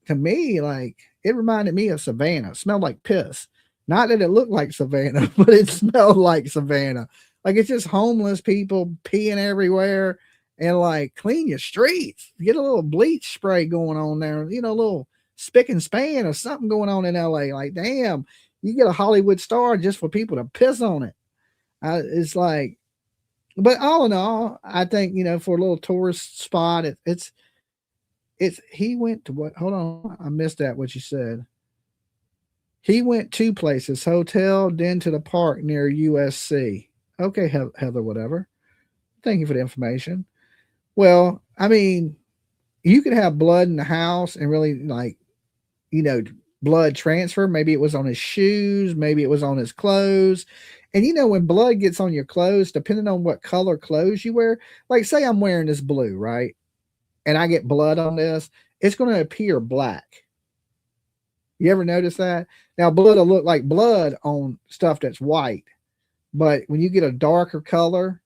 to me, it reminded me of Savannah. It smelled like piss. Not that it looked like Savannah, but it smelled like Savannah. Like, it's just homeless people peeing everywhere. And clean your streets, get a little bleach spray going on there, a little spick and span or something going on in LA. Like, damn, you get a Hollywood star just for people to piss on it. It's like, but all in all, I think, for a little tourist spot, he went to what? Hold on. I missed that. What you said. He went 2 places, hotel, then to the park near USC. Okay. Heather, whatever. Thank you for the information. Well, I mean, you could have blood in the house and really blood transfer. Maybe it was on his shoes, maybe it was on his clothes. And when blood gets on your clothes, depending on what color clothes you wear, like say I'm wearing this blue, right? And I get blood on this, it's going to appear black. You ever notice that? Now, blood will look like blood on stuff that's white. But when you get a darker color,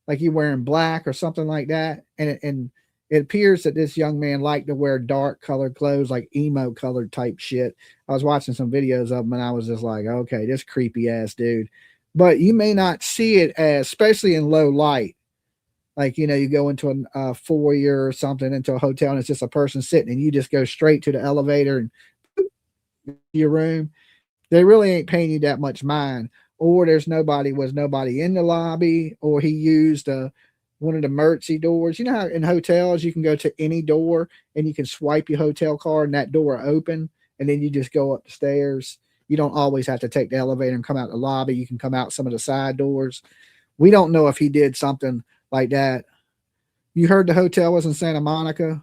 like you're wearing black or something like that, and it appears that this young man liked to wear dark colored clothes, like emo colored type shit. I was watching some videos of him and I was just like, okay, this creepy ass dude. But you may not see it as, especially in low light. Like, you go into a foyer or something, into a hotel, and it's just a person sitting, and you just go straight to the elevator and your room. They really ain't paying you that much mind. Or was nobody in the lobby, or he used one of the emergency doors. You know how in hotels you can go to any door and you can swipe your hotel card and that door open, and then you just go up the stairs. You don't always have to take the elevator and come out the lobby. You can come out some of the side doors. We don't know if he did something like that. You heard the hotel was in Santa Monica.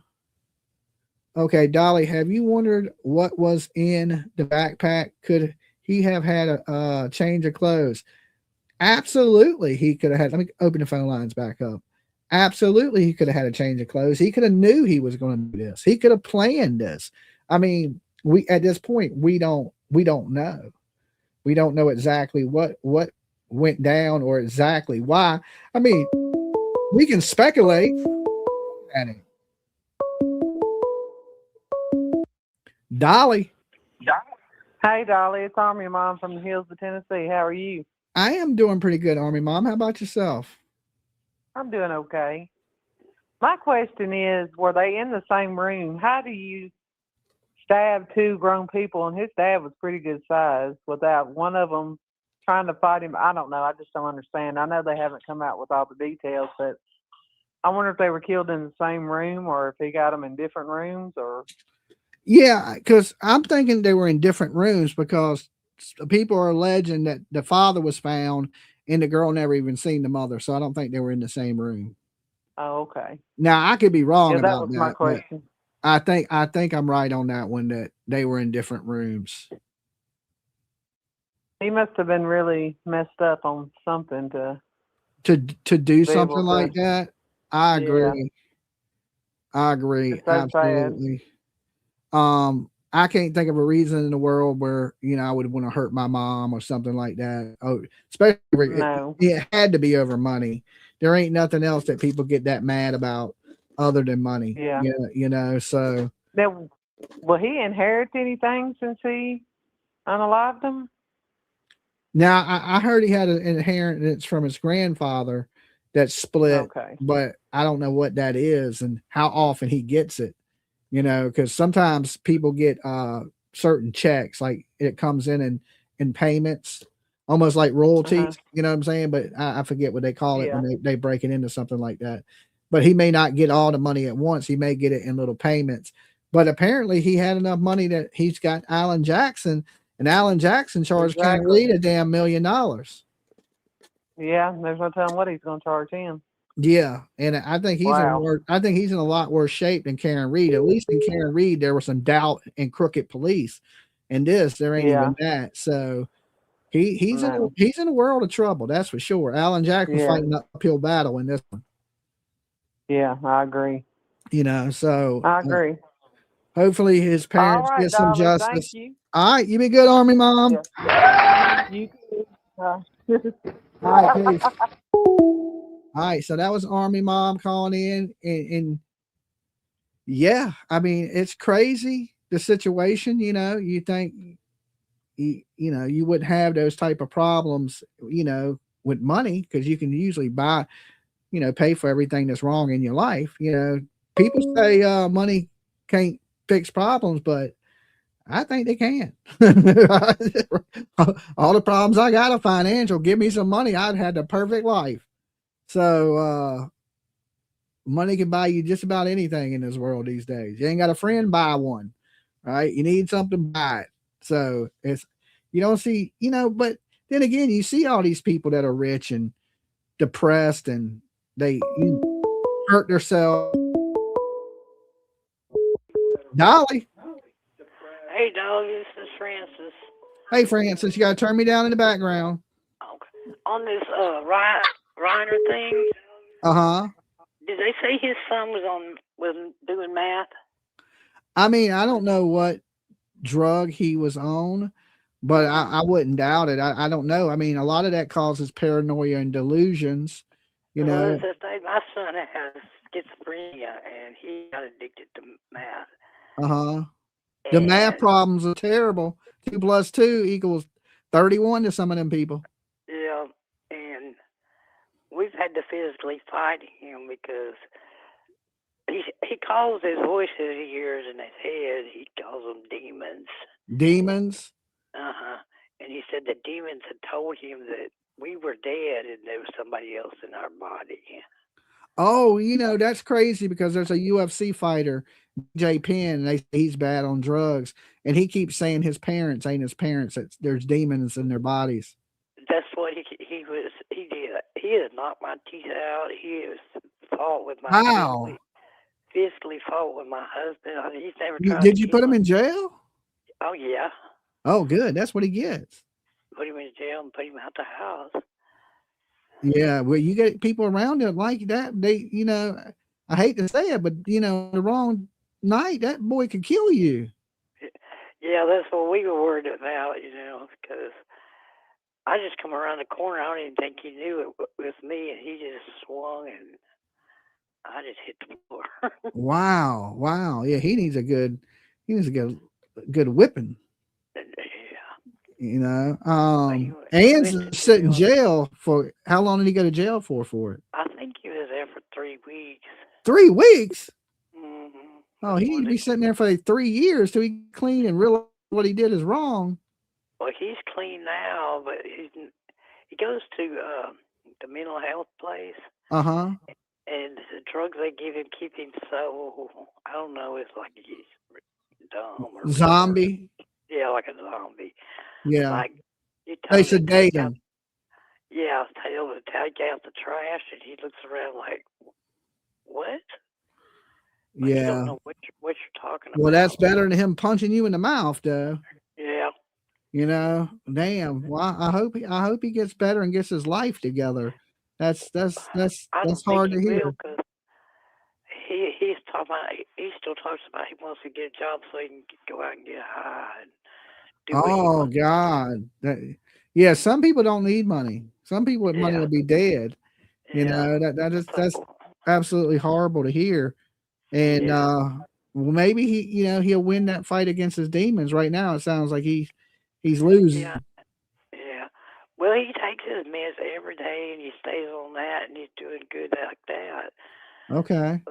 Okay, Dolly, have you wondered what was in the backpack? Could he have had a change of clothes? Absolutely, he could have had. Let me open the phone lines back up. Absolutely, he could have had a change of clothes. He could have knew he was going to do this. He could have planned this. I mean, we at this point we don't know. We don't know exactly what went down or exactly why. I mean, we can speculate. Dolly. Hey, Dolly. It's Army Mom from the hills of Tennessee. How are you? I am doing pretty good, Army Mom. How about yourself? I'm doing okay. My question is, were they in the same room? How do you stab two grown people, and his dad was pretty good size, without one of them trying to fight him? I don't know. I just don't understand. I know they haven't come out with all the details, but I wonder if they were killed in the same room, or if he got them in different rooms, or... Yeah, because I'm thinking they were in different rooms, because people are alleging that the father was found and the girl never even seen the mother. So I don't think they were in the same room. Oh, okay. Now I could be wrong about that. Was my question. I think I'm right on that one, that they were in different rooms. He must have been really messed up on something to do something like that. I agree. Yeah. I agree. So absolutely. Sad. I can't think of a reason in the world where, I would want to hurt my mom or something like that. Oh, especially it had to be over money. There ain't nothing else that people get that mad about other than money. Yeah. So. Now, will he inherit anything since he unalived him? Now, I heard he had an inheritance from his grandfather that split, but I don't know what that is and how often he gets it. Because sometimes people get certain checks, like it comes in payments, almost like royalties. You know what I'm saying? But I forget what they call it when they break it into something like that. But he may not get all the money at once. He may get it in little payments. But apparently he had enough money that he's got Alan Jackson, and Alan Jackson charged Ken Reed a damn $1 million. Yeah, there's no telling what he's going to charge him. Yeah, and I think he's in a lot worse shape than Karen Reed. At least in Karen Reed, there was some doubt and crooked police. And there ain't even that. So he's in a world of trouble, that's for sure. Alan Jackson's fighting an uphill battle in this one. Yeah, I agree. So I agree. Hopefully his parents get some justice. Thank you. All right, you be good, Army Mom. Yeah. You too. All right, peace. All right, so that was Army Mom calling in, and yeah, I mean, it's crazy, the situation. You think you wouldn't have those type of problems, with money, because you can usually buy, pay for everything that's wrong in your life. People say money can't fix problems, but I think they can. All the problems I got are financial. Give me some money, I'd have the perfect life. So money can buy you just about anything in this world these days. You ain't got a friend, buy one. Right? You need something, buy it. So you don't see, but then again, you see all these people that are rich and depressed, and they hurt themselves. Dolly. Hey, dog, this is Francis. Hey, Francis, you got to turn me down in the background. Okay. On this Reiner thing, Uh-huh. did they say his son was doing math? I mean, I don't know what drug he was on, but I wouldn't doubt it. I don't know. I mean, a lot of that causes paranoia and delusions, you Well, know. it's the thing. My son has schizophrenia, and he got addicted to math. Uh-huh. The math problems are terrible. 2 + 2 = 31 to some of them people. Yeah, and we've had to physically fight him because he calls his voices he hears in his head. He calls them demons. Demons? Uh-huh. And he said the demons had told him that we were dead and there was somebody else in our body. Oh, you know, that's crazy because there's a UFC fighter, Jay Penn, and they say he's bad on drugs. And he keeps saying his parents ain't his parents. There's demons in their bodies. That's what he did. He has knocked my teeth out. He has fought with my Wow. physically fought with my husband. I mean, he's never You, tried did to you kill put him in jail? Oh, yeah. Oh, good. That's what he gets. Put him in jail and put him out the house. Yeah, well, you get people around him like that. They, you know, I hate to say it, but you know, the wrong night, that boy could kill you. Yeah, that's what we were worried about, you know, because I just come around the corner. I don't even think he knew it was me, and he just swung, and I just hit the floor. Wow. Yeah, he needs a good whipping. You know, Ann's sit in jail for how long did he go to jail for it? I think he was there for 3 weeks. 3 weeks? Mm-hmm. Oh, he need to be sitting there for like 3 years till he clean and realize what he did is wrong. Well, he's clean now, but he goes to the mental health place. Uh-huh. And the drugs they give him keep him so, I don't know, it's like he's dumb. Or Zombie? Yeah, like a zombie. Yeah. Like, they sedate him. Yeah, tell him to take out the trash, and he looks around like, what? Like, Yeah. You don't know what you're talking about. Well, that's better than him punching you in the mouth, though. Yeah. You know, damn. Well, I hope he gets better and gets his life together. That's hard to hear. He's talking about, he still talks about he wants to get a job so he can go out and get high. And do what he Oh wants. God. Yeah, some people don't need money. Some people with money will be dead. You know, that's absolutely horrible to hear. And well, maybe he'll win that fight against his demons. Right now it sounds like he's losing. Yeah. Well, he takes his meds every day, and he stays on that, and he's doing good like that. Okay.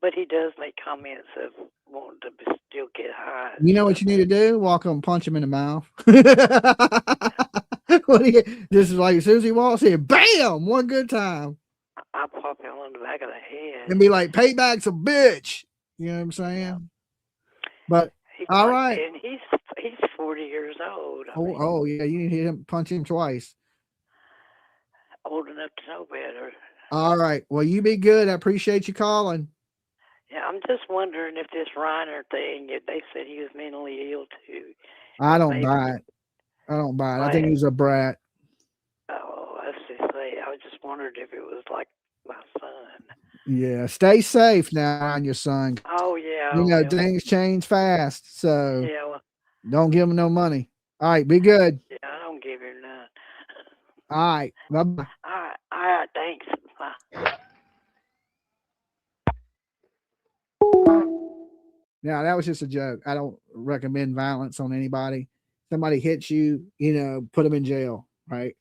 But he does make comments of wanting to still get high. You know what you need to do? Walk up and punch him in the mouth. This is like as soon as he walks in, bam! One good time. I'll pop him on the back of the head. And be like, payback's a bitch. You know what I'm saying? But all right. And he's 40 years old. Oh yeah, you need to hit him, punch him twice. Old enough to know better. All right. Well, you be good. I appreciate you calling. Yeah, I'm just wondering if this Reiner thing, if they said he was mentally ill too. I don't buy it. I think he's a brat. Oh, let's just say, I was just wondering if it was like my son. Yeah, stay safe now on your son. Oh, yeah. You know, things change fast, so don't give him no money. All right, be good. Yeah, I don't give him none. All right, bye-bye. All right, thanks. Bye. Now, that was just a joke. I don't recommend violence on anybody. Somebody hits you, put them in jail, right?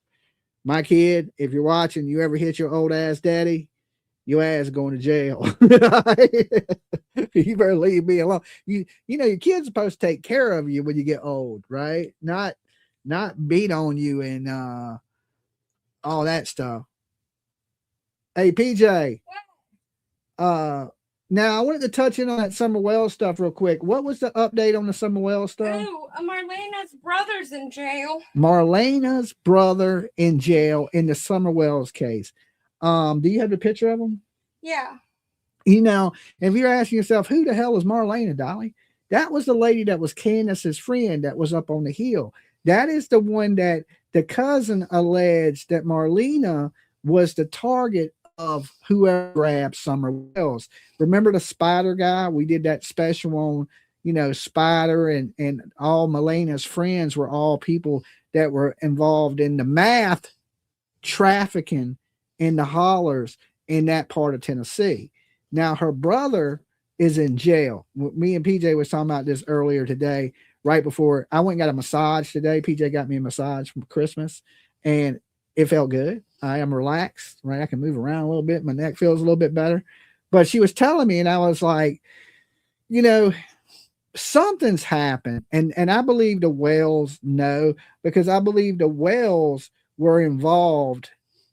My kid, if you're watching, you ever hit your old ass daddy, your ass going to jail. You better leave me alone. You know, your kid's supposed to take care of you when you get old, right? Not beat on you and all that stuff. Hey, PJ. Now I wanted to touch in on that Summer Wells stuff real quick. What was the update on the Summer Wells stuff? Oh, Marlena's brother's in jail. Marlena's brother in jail in the Summer Wells case. Do you have the picture of him? Yeah. You know, if you're asking yourself, who the hell is Marlena, Dolly? That was the lady that was Candace's friend that was up on the hill. That is the one that the cousin alleged that Marlena was the target of whoever grabbed Summer Wells. Remember the Spider guy? We did that special on, Spider and all Malena's friends were all people that were involved in the math trafficking in the hollers in that part of Tennessee. Now her brother is in jail. Me and PJ was talking about this earlier today, right before I went and got a massage today. PJ got me a massage for Christmas and it felt good. I am relaxed, right? I can move around a little bit. My neck feels a little bit better. But she was telling me, and I was like, something's happened. And I believe the Wells know, because I believe the Wells were involved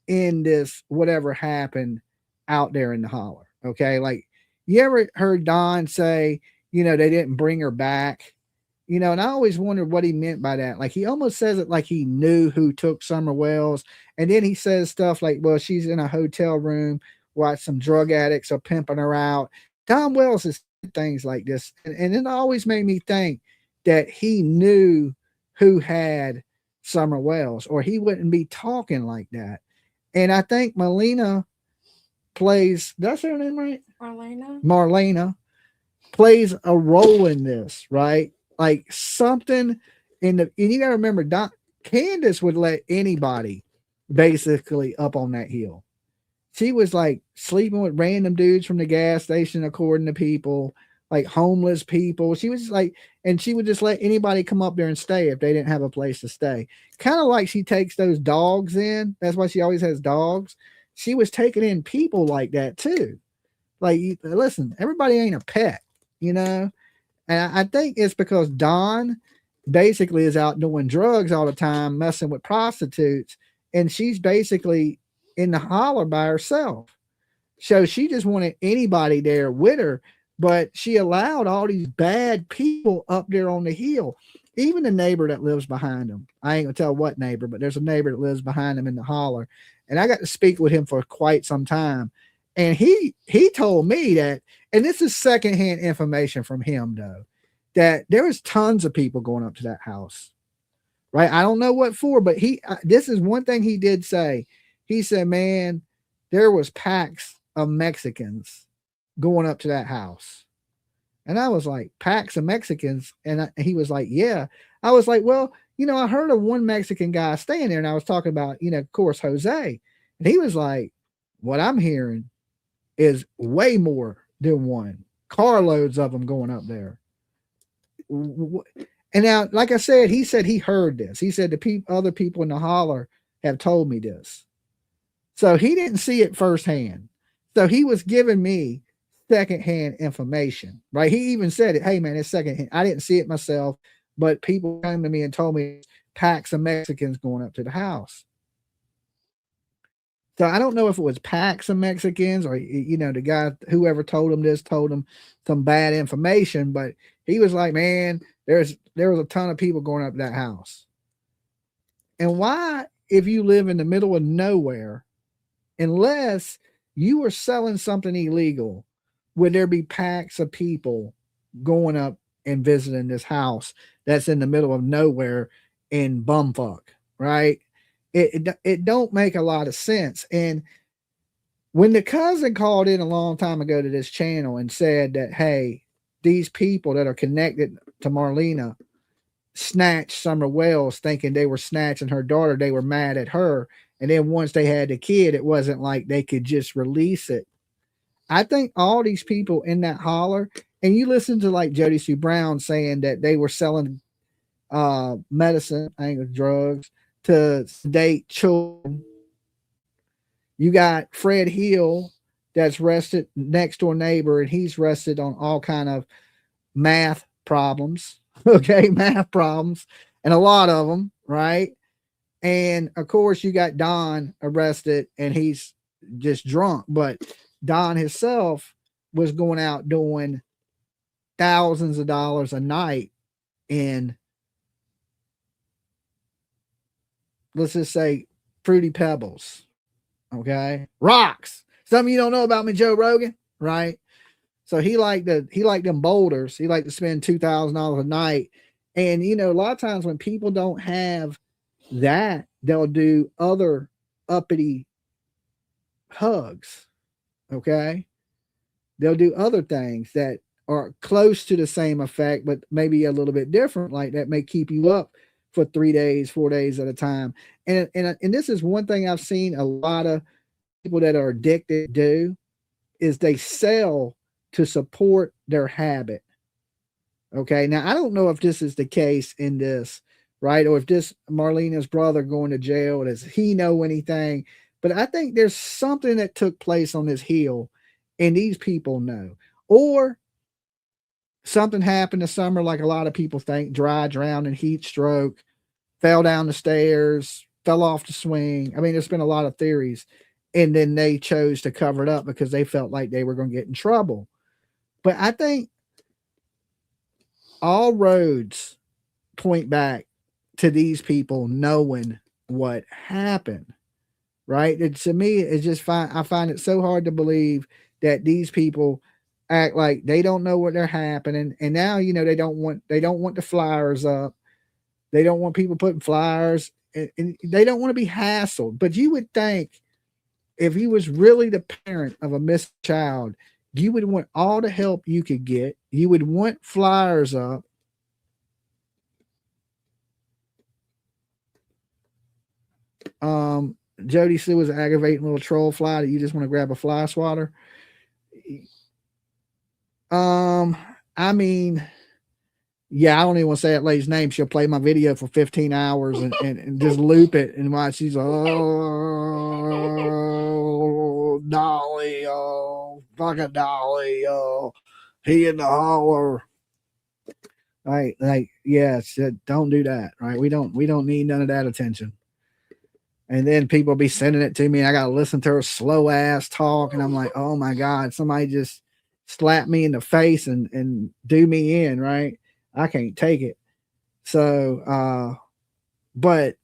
in this, whatever happened out there in the holler. Okay. Like, you ever heard Don say, they didn't bring her back? And I always wondered what he meant by that. Like, he almost says it like he knew who took Summer Wells. And then he says stuff like, well, she's in a hotel room while some drug addicts are pimping her out. Don Wells is things like this. And it always made me think that he knew who had Summer Wells, or he wouldn't be talking like that. And I think Marlena plays, that's her name, right? Marlena plays a role in this, right? Like something and you got to remember, Candus would let anybody basically up on that hill. She was like sleeping with random dudes from the gas station, according to people, like homeless people. She was like, and she would just let anybody come up there and stay if they didn't have a place to stay. Kind of like she takes those dogs in. That's why she always has dogs. She was taking in people like that too. Like, listen, everybody ain't a pet, And I think it's because Dawn basically is out doing drugs all the time, messing with prostitutes, and she's basically in the holler by herself. So she just wanted anybody there with her, but she allowed all these bad people up there on the hill. Even the neighbor that lives behind them. I ain't gonna tell what neighbor, but there's a neighbor that lives behind them in the holler. And I got to speak with him for quite some time. And he told me that, and this is secondhand information from him though, that there was tons of people going up to that house, right? I don't know what for, but this is one thing he did say. He said, man, there was packs of Mexicans going up to that house. And I was like, packs of Mexicans? And he was like, yeah. I was like, well, I heard of one Mexican guy staying there, and I was talking about, of course, Jose. And he was like, what I'm hearing is way more than one. Carloads of them going up there. And now, like I said, he said he heard this. He said the other people in the holler have told me this. So he didn't see it firsthand. So he was giving me secondhand information, right? He even said it. Hey, man, it's secondhand. I didn't see it myself, but people came to me and told me packs of Mexicans going up to the house. So I don't know if it was packs of Mexicans or, the guy, whoever told him this, told him some bad information, but he was like, man, there was a ton of people going up to that house. And why, if you live in the middle of nowhere, unless you were selling something illegal, would there be packs of people going up and visiting this house that's in the middle of nowhere in bumfuck, right? It don't make a lot of sense. And when the cousin called in a long time ago to this channel and said that, hey, these people that are connected to Marlena snatched Summer Wells thinking they were snatching her daughter, they were mad at her. And then once they had the kid, it wasn't like they could just release it. I think all these people in that holler, and you listen to like Jody Sue Brown saying that they were selling medicine, drugs, to sedate children. You got Fred Hill that's arrested, next door neighbor, and he's arrested on all kind of math problems. Okay, math problems, and a lot of them, right? And of course, you got Don arrested, and he's just drunk. But Don himself was going out doing thousands of dollars a night in, let's just say, Fruity Pebbles. Okay, rocks. Something you don't know about me, Joe Rogan, right? So he liked them boulders. He liked to spend $2,000 a night. And you know, a lot of times when people don't have that, they'll do other uppity hugs. Okay. They'll do other things that are close to the same effect, but maybe a little bit different, like that may keep you up for 3 days, 4 days at a time. And this is one thing I've seen a lot of people that are addicted do, is they sell to support their habit. Okay. Now I don't know if this is the case in this, right? Or if this Marlena's brother going to jail, does he know anything? But I think there's something that took place on this hill and these people know, or something happened this summer, like a lot of people think, dry, drowned in heat stroke, fell down the stairs, fell off the swing. I mean, there's been a lot of theories, and then they chose to cover it up because they felt like they were going to get in trouble. But I think all roads point back to these people knowing what happened, right? To me, it's just I find it so hard to believe that these people act like they don't know what they're happening. And now, you know, they don't want the flyers up. They don't want people putting flyers, and they don't want to be hassled. But you would think if you was really the parent of a missing child, you would want all the help you could get. You would want flyers up. Jody Sue was an aggravating little troll fly that you just want to grab a fly swatter. I mean, yeah, I don't even want to say that lady's name. She'll play my video for 15 hours and just loop it and watch. She's like, oh, Dolly, oh, fucking Dolly, oh, he in the holler. Right, like, yes, don't do that, right? We don't need none of that attention. And then people be sending it to me, and I gotta listen to her slow ass talk, and I'm like, oh my God, somebody just slap me in the face and do me in, right? I can't take it. So, but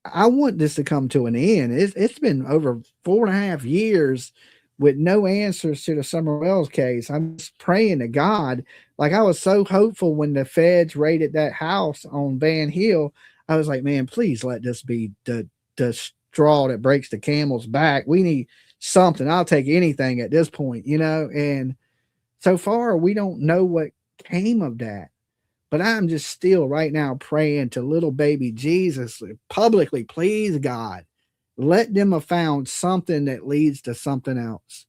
I want this to come to an end. It's been over 4.5 years with no answers to the Summer Wells case. I'm just praying to God. Like, I was so hopeful when the feds raided that house on Van Hill. I was like, man, please let this be the straw that breaks the camel's back. We need something. I'll take anything at this point, you know? And so far, we don't know what came of that. But I'm just still right now praying to little baby Jesus publicly, please, God, let them have found something that leads to something else,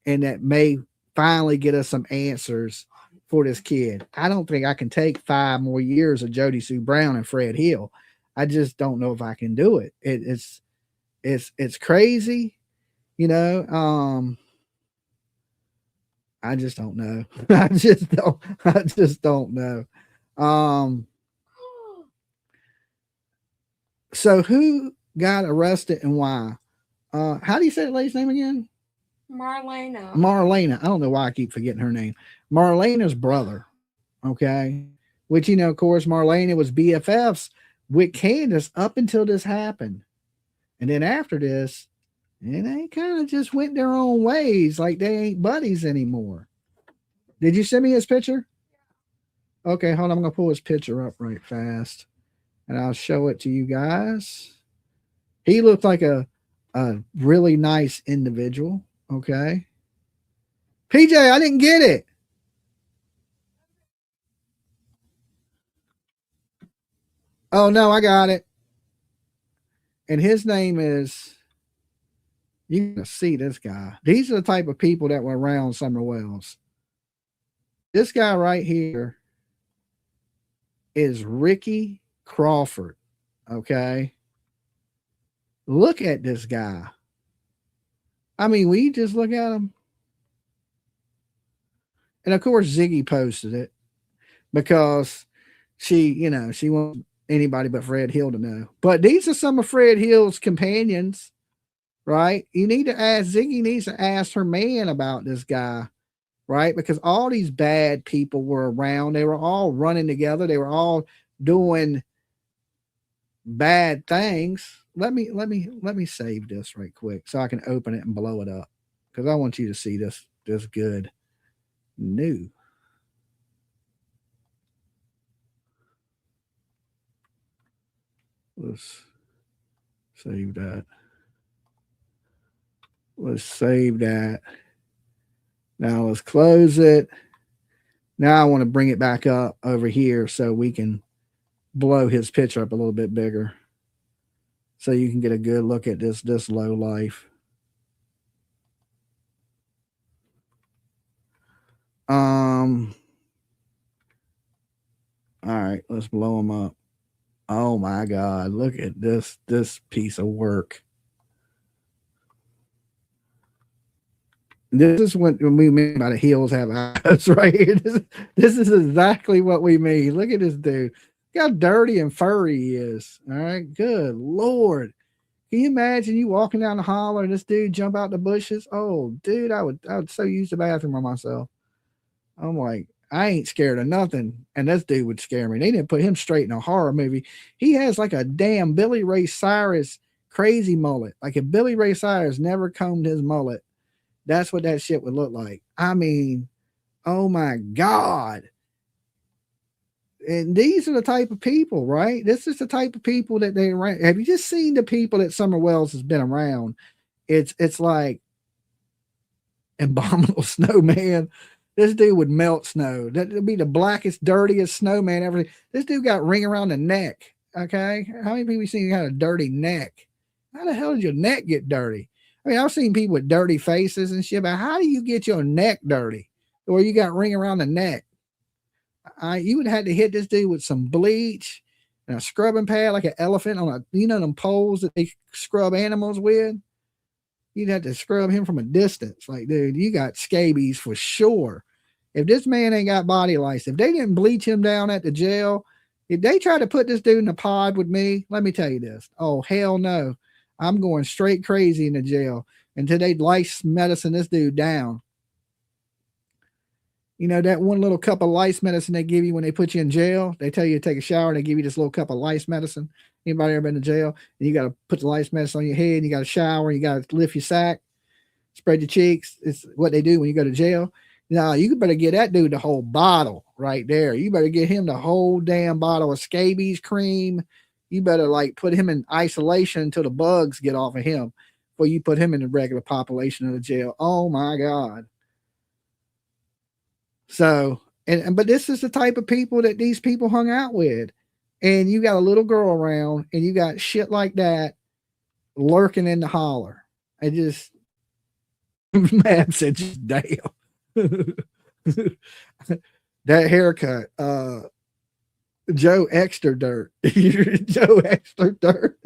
and that may finally get us some answers for this kid. I don't think I can take 5 more years of Jody Sue Brown and Fred Hill. I just don't know if I can do it. It's crazy, you know. I just don't know. I just don't know. So who got arrested and why? How do you say the lady's name again? Marlena. I don't know why I keep forgetting her name. Marlena's brother. Okay. Which, you know, of course, Marlena was BFFs with Candus up until this happened. And then after this, and they kind of just went their own ways, like they ain't buddies anymore. Did you send me his picture? Okay, hold on. I'm going to pull his picture up right fast, and I'll show it to you guys. He looked like a really nice individual. Okay. PJ, I didn't get it. Oh, no, I got it. And his name is, you're going to see this guy. These are the type of people that were around Summer Wells. This guy right here is Ricky Crawford. Okay. Look at this guy. I mean, we just look at him. And of course, Ziggy posted it because she wants anybody but Fred Hill to know. But these are some of Fred Hill's companions, right? You need to ask, Ziggy needs to ask her man about this guy, right? Because all these bad people were around. They were all running together. They were all doing bad things. Let me save this right quick so I can open it and blow it up, because I want you to see this good. New. Let's save that. Let's save that. Now let's close it. Now I want to bring it back up over here so we can blow his picture up a little bit bigger, so you can get a good look at this low life. All right, let's blow him up. Oh my God, look at this piece of work. This is what we mean by the heels have eyes, right here. This is exactly what we mean. Look at this dude. Look how dirty and furry he is. All right, good Lord. Can you imagine you walking down the holler and this dude jump out the bushes? Oh, dude, I would so use the bathroom by myself. I'm like, I ain't scared of nothing. And this dude would scare me. They didn't put him straight in a horror movie. He has like a damn Billy Ray Cyrus crazy mullet. Like if Billy Ray Cyrus never combed his mullet, that's what that shit would look like. I mean, oh my God. And these are the type of people, right? This is the type of people that they around. Have you just seen the people that Summer Wells has been around? It's like Abominable Snowman. This dude would melt snow. That would be the blackest, dirtiest snowman ever. This dude got ring around the neck. Okay. How many people you seen got a dirty neck? How the hell did your neck get dirty? I mean, I've seen people with dirty faces and shit, but how do you get your neck dirty? Or you got ring around the neck? You would have to hit this dude with some bleach and a scrubbing pad like an elephant on them poles that they scrub animals with. You'd have to scrub him from a distance. Like, dude, you got scabies for sure. If this man ain't got body lice, if they didn't bleach him down at the jail, if they try to put this dude in the pod with me, let me tell you this. Oh, hell no. I'm going straight crazy in the jail until they lice medicine this dude down. You know, that one little cup of lice medicine they give you when they put you in jail, they tell you to take a shower and they give you this little cup of lice medicine. Anybody ever been to jail? And you got to put the lice medicine on your head and you got to shower and you got to lift your sack, spread your cheeks. It's what they do when you go to jail. Now, you better get that dude the whole bottle right there. You better get him the whole damn bottle of scabies cream. You better like put him in isolation until the bugs get off of him before you put him in the regular population of the jail. Oh my God. So, but this is the type of people that these people hung out with. And you got a little girl around and you got shit like that lurking in the holler. I just, Matt said, just damn. That haircut, Joe Extra Dirt. Joe Extra Dirt.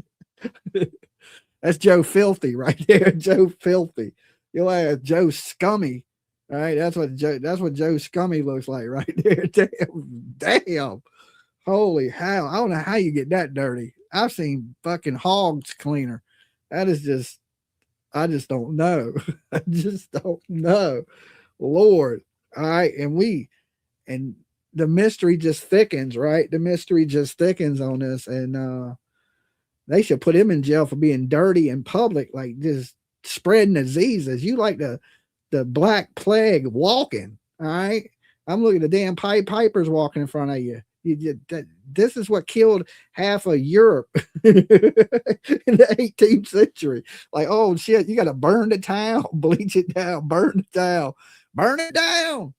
That's Joe Filthy right there. Joe Filthy. You'll have Joe Scummy. All right. That's what Joe Scummy looks like right there. Damn. Holy hell. I don't know how you get that dirty. I've seen fucking hogs cleaner. That is just, I just don't know. I just don't know. Lord. All right. And the mystery just thickens, right? The mystery just thickens on this. And they should put him in jail for being dirty in public, like just spreading diseases. You like the Black Plague walking. All right. I'm looking at the damn Pied Pipers walking in front of you. This is what killed half of Europe in the 18th century. Like, oh shit, you got to burn the town, bleach it down, burn the town, burn it down.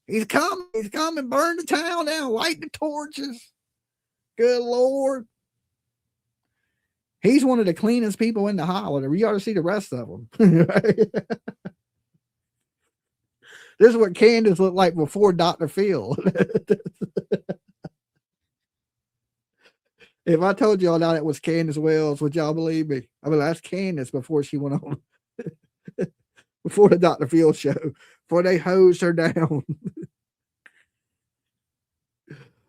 He's coming, burn the town down, light the torches. Good Lord. He's one of the cleanest people in the holler. You ought to see the rest of them. Right? This is what Candus looked like before Dr. Phil. If I told y'all now that was Candace Wells, would y'all believe me? I mean, that's Candace before she went on, before the Dr. Phil show, before they hosed her down.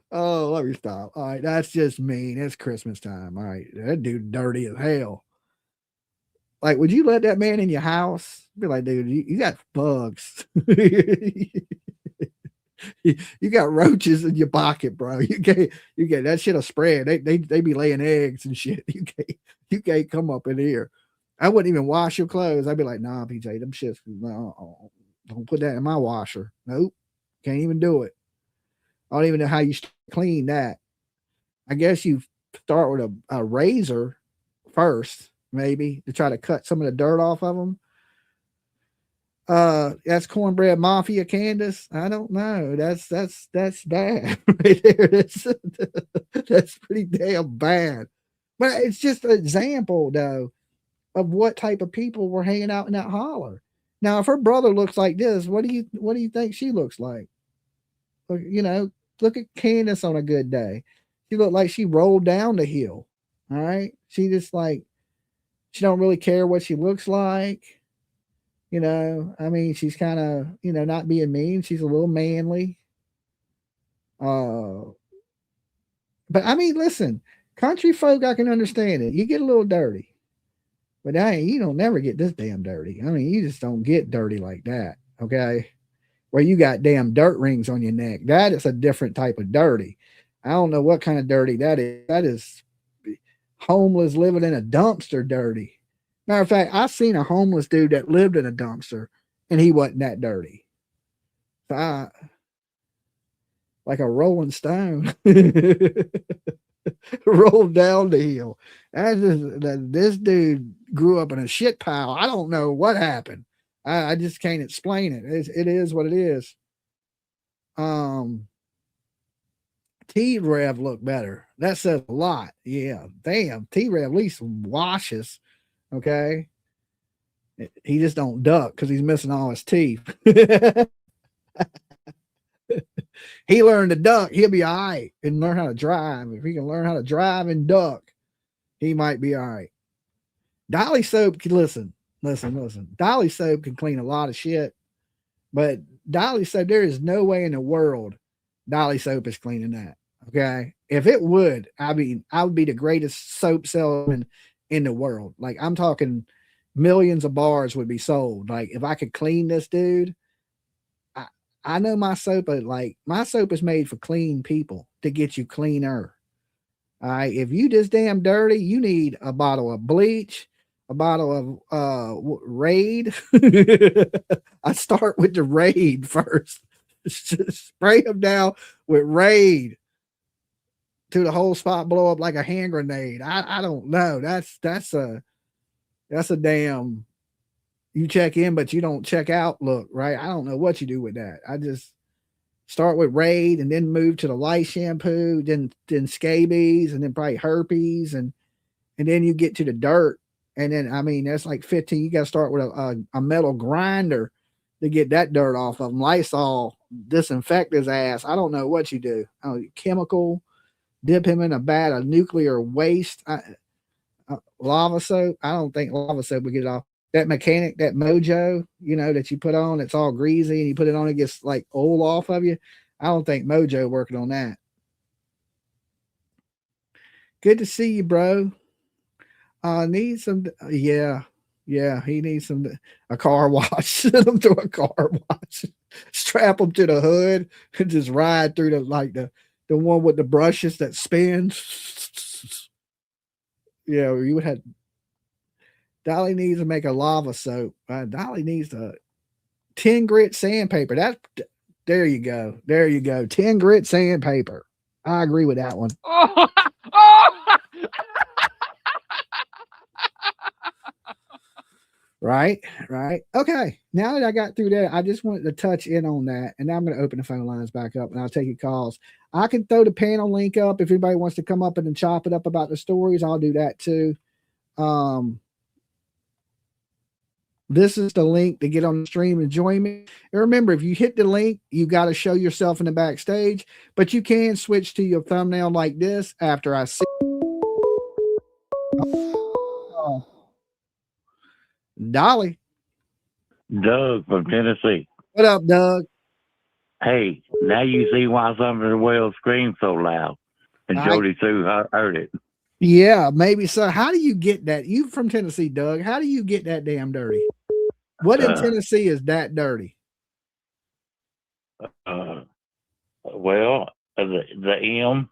Oh, let me stop. All right, that's just mean. It's Christmas time. All right, that dude dirty as hell. Like, would you let that man in your house? Be like, dude, you got bugs. You got roaches in your pocket, bro. You get that shit'll spread. They be laying eggs and shit. You can't come up in here. I wouldn't even wash your clothes. I'd be like, nah, PJ, them shits, no, don't put that in my washer. Nope, Can't even do it. I don't even know how you clean that. I guess you start with a razor first, maybe, to try to cut some of the dirt off of them. That's Cornbread Mafia, Candus. I don't know. That's bad right there. That's pretty damn bad. But it's just an example, though, of what type of people were hanging out in that holler. Now, if her brother looks like this, what do you think she looks like? You know, look at Candace on a good day. She looked like she rolled down the hill. All right. She just like, she don't really care what she looks like. You know, I mean, she's kind of, you know, not being mean. She's a little manly. But I mean, listen, country folk, I can understand it. You get a little dirty, but you don't never get this damn dirty. I mean, you just don't get dirty like that. Okay. Where you got damn dirt rings on your neck. That is a different type of dirty. I don't know what kind of dirty that is. That is homeless living in a dumpster dirty. Matter of fact, I've seen a homeless dude that lived in a dumpster and he wasn't that dirty. So like a rolling stone rolled down the hill. This dude grew up in a shit pile. I don't know what happened. I just can't explain it. It is what it is. T-Rev looked better. That says a lot. Yeah, damn. T-Rev at least washes. Okay. He just don't duck because he's missing all his teeth. He learned to duck. He'll be all right and learn how to drive. If he can learn how to drive and duck, he might be all right. Dolly soap, listen. Dolly soap can clean a lot of shit, but Dolly soap, there is no way in the world Dolly soap is cleaning that. Okay. If it would, I would be the greatest soap salesman in the world. Like, I'm talking millions of bars would be sold. Like, if I could clean this dude, I know my soap, my soap is made for clean people to get you cleaner. All right. If you just damn dirty, you need a bottle of bleach, a bottle of Raid. I start with the Raid first. Spray them down with Raid to the whole spot blow up like a hand grenade. I don't know. That's a damn, you check in, but you don't check out look, right? I don't know what you do with that. I just start with Raid and then move to the light shampoo, then scabies, and then probably herpes, and then you get to the dirt. And then, I mean, that's like 15. You got to start with a metal grinder to get that dirt off of them. Lysol, disinfect his ass. I don't know what you do. Chemical, dip him in a vat of nuclear waste. Lava soap. I don't think lava soap would get it off. That mechanic, that Mojo, you know, that you put on, it's all greasy and you put it on, it gets like oil off of you. I don't think Mojo working on that. Good to see you, bro. Need some, yeah, he needs a car wash. Send him to a car wash. Strap him to the hood and just ride through the one with the brushes that spins. Yeah, you would have. Dolly needs to make a lava soap. Dolly needs 10 grit sandpaper. There you go. 10 grit sandpaper. I agree with that one. Right. Okay. Now that I got through that, I just wanted to touch in on that. And now I'm going to open the phone lines back up and I'll take your calls. I can throw the panel link up. If anybody wants to come up and chop it up about the stories, I'll do that too. This is the link to get on the stream and join me. And remember, if you hit the link, you got to show yourself in the backstage, but you can switch to your thumbnail like this after I see. Dolly. Doug from Tennessee. What up, Doug? Hey, now you see why some of the whales scream so loud. And Jody Sue heard it. Yeah, maybe so. How do you get that? You from Tennessee, Doug. How do you get that damn dirty? What in Tennessee is that dirty? Well, the M.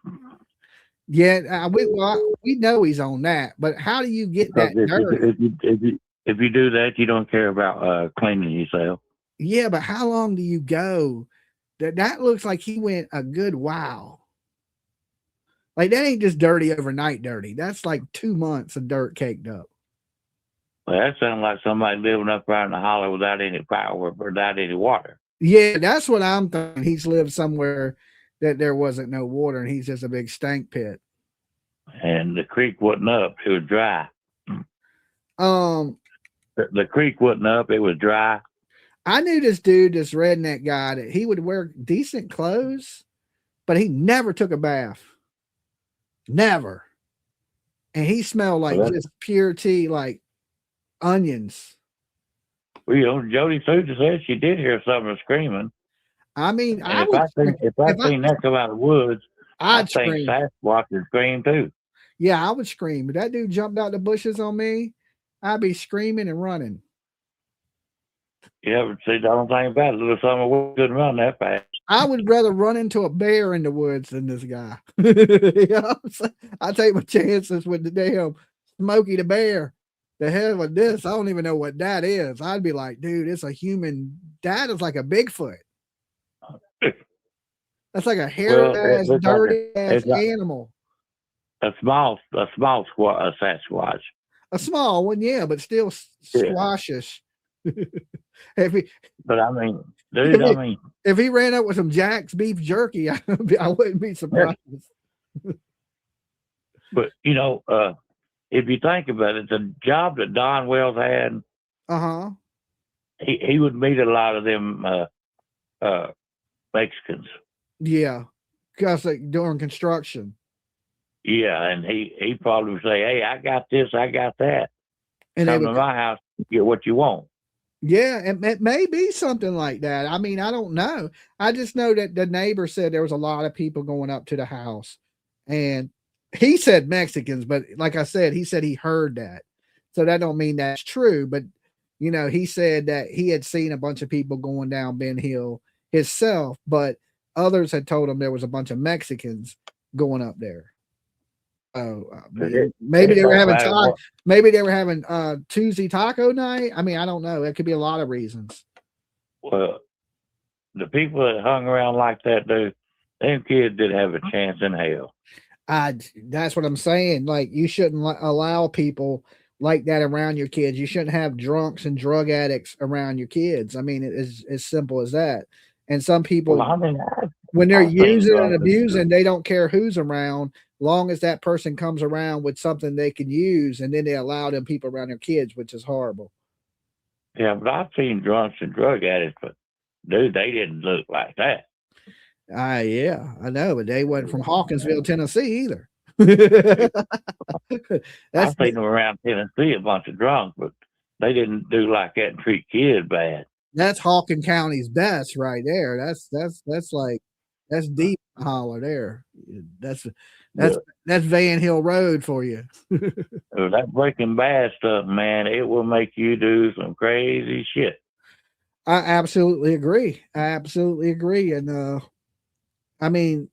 Yeah, we know he's on that, but how do you get that dirty? If you do that, you don't care about cleaning yourself. Yeah, but how long do you go That looks like he went a good while. Like that ain't just dirty overnight dirty. That's like 2 months of dirt caked up. Well, that sounds like somebody living up around the holler without any power, without any water. Yeah, that's what I'm thinking. He's lived somewhere that there wasn't no water, and he's just a big stank pit. And the creek wasn't up; it was dry. The creek wasn't up; it was dry. I knew this dude, this redneck guy, that he would wear decent clothes, but he never took a bath. Never. And he smelled like just pure tea, like onions. Well, you know, Jody Sousa said she did hear someone screaming. I mean, if I seen that come out of the woods, I'd think scream. Sasquatch would scream too. Yeah, I would scream. If that dude jumped out the bushes on me, I'd be screaming and running. Yeah, but see, the only thing about it, little summer couldn't run that fast. I would rather run into a bear in the woods than this guy. You know what I'm saying? I take my chances with the damn Smokey the Bear. The hell with this? I don't even know what that is. I'd be like, dude, it's a human. That is like a Bigfoot. That's like a hairy ass, dirty ass animal. A small Sasquatch. A small one, yeah, but still squashish. But I mean, dude, if he ran up with some Jack's beef jerky, I wouldn't be surprised. But you know, if you think about it, the job that Don Wells had, he would meet a lot of them Mexicans. Yeah, because like during construction. Yeah, and he probably would say, "Hey, I got this, I got that. And come to my house, get what you want." Yeah, it may be something like that. I mean, I don't know. I just know that the neighbor said there was a lot of people going up to the house, and he said Mexicans, but like I said, he said he heard that. So that don't mean that's true, but you know, he said that he had seen a bunch of people going down Ben Hill himself, but others had told him there was a bunch of Mexicans going up there. Oh, maybe they were having maybe they were having Tuesday taco night. I mean, I don't know. It could be a lot of reasons. Well, the people that hung around like that, dude, them kids did have a chance in hell. That's what I'm saying. Like, you shouldn't allow people like that around your kids. You shouldn't have drunks and drug addicts around your kids. I mean, it's as simple as that. And some people, when they're using and abusing, they don't care who's around, long as that person comes around with something they can use, and then they allow them people around their kids, which is horrible. Yeah, but I've seen drunks and drug addicts, but dude, they didn't look like that. Yeah, I know, but they wasn't from Hawkinsville, Tennessee either. I've seen them around Tennessee, a bunch of drunks, but they didn't do like that and treat kids bad. That's Hawkins County's best right there. That's like, that's deep holler there. That's Van Hill Road for you. That Breaking Bad stuff, man, it will make you do some crazy shit. I absolutely agree. And I mean,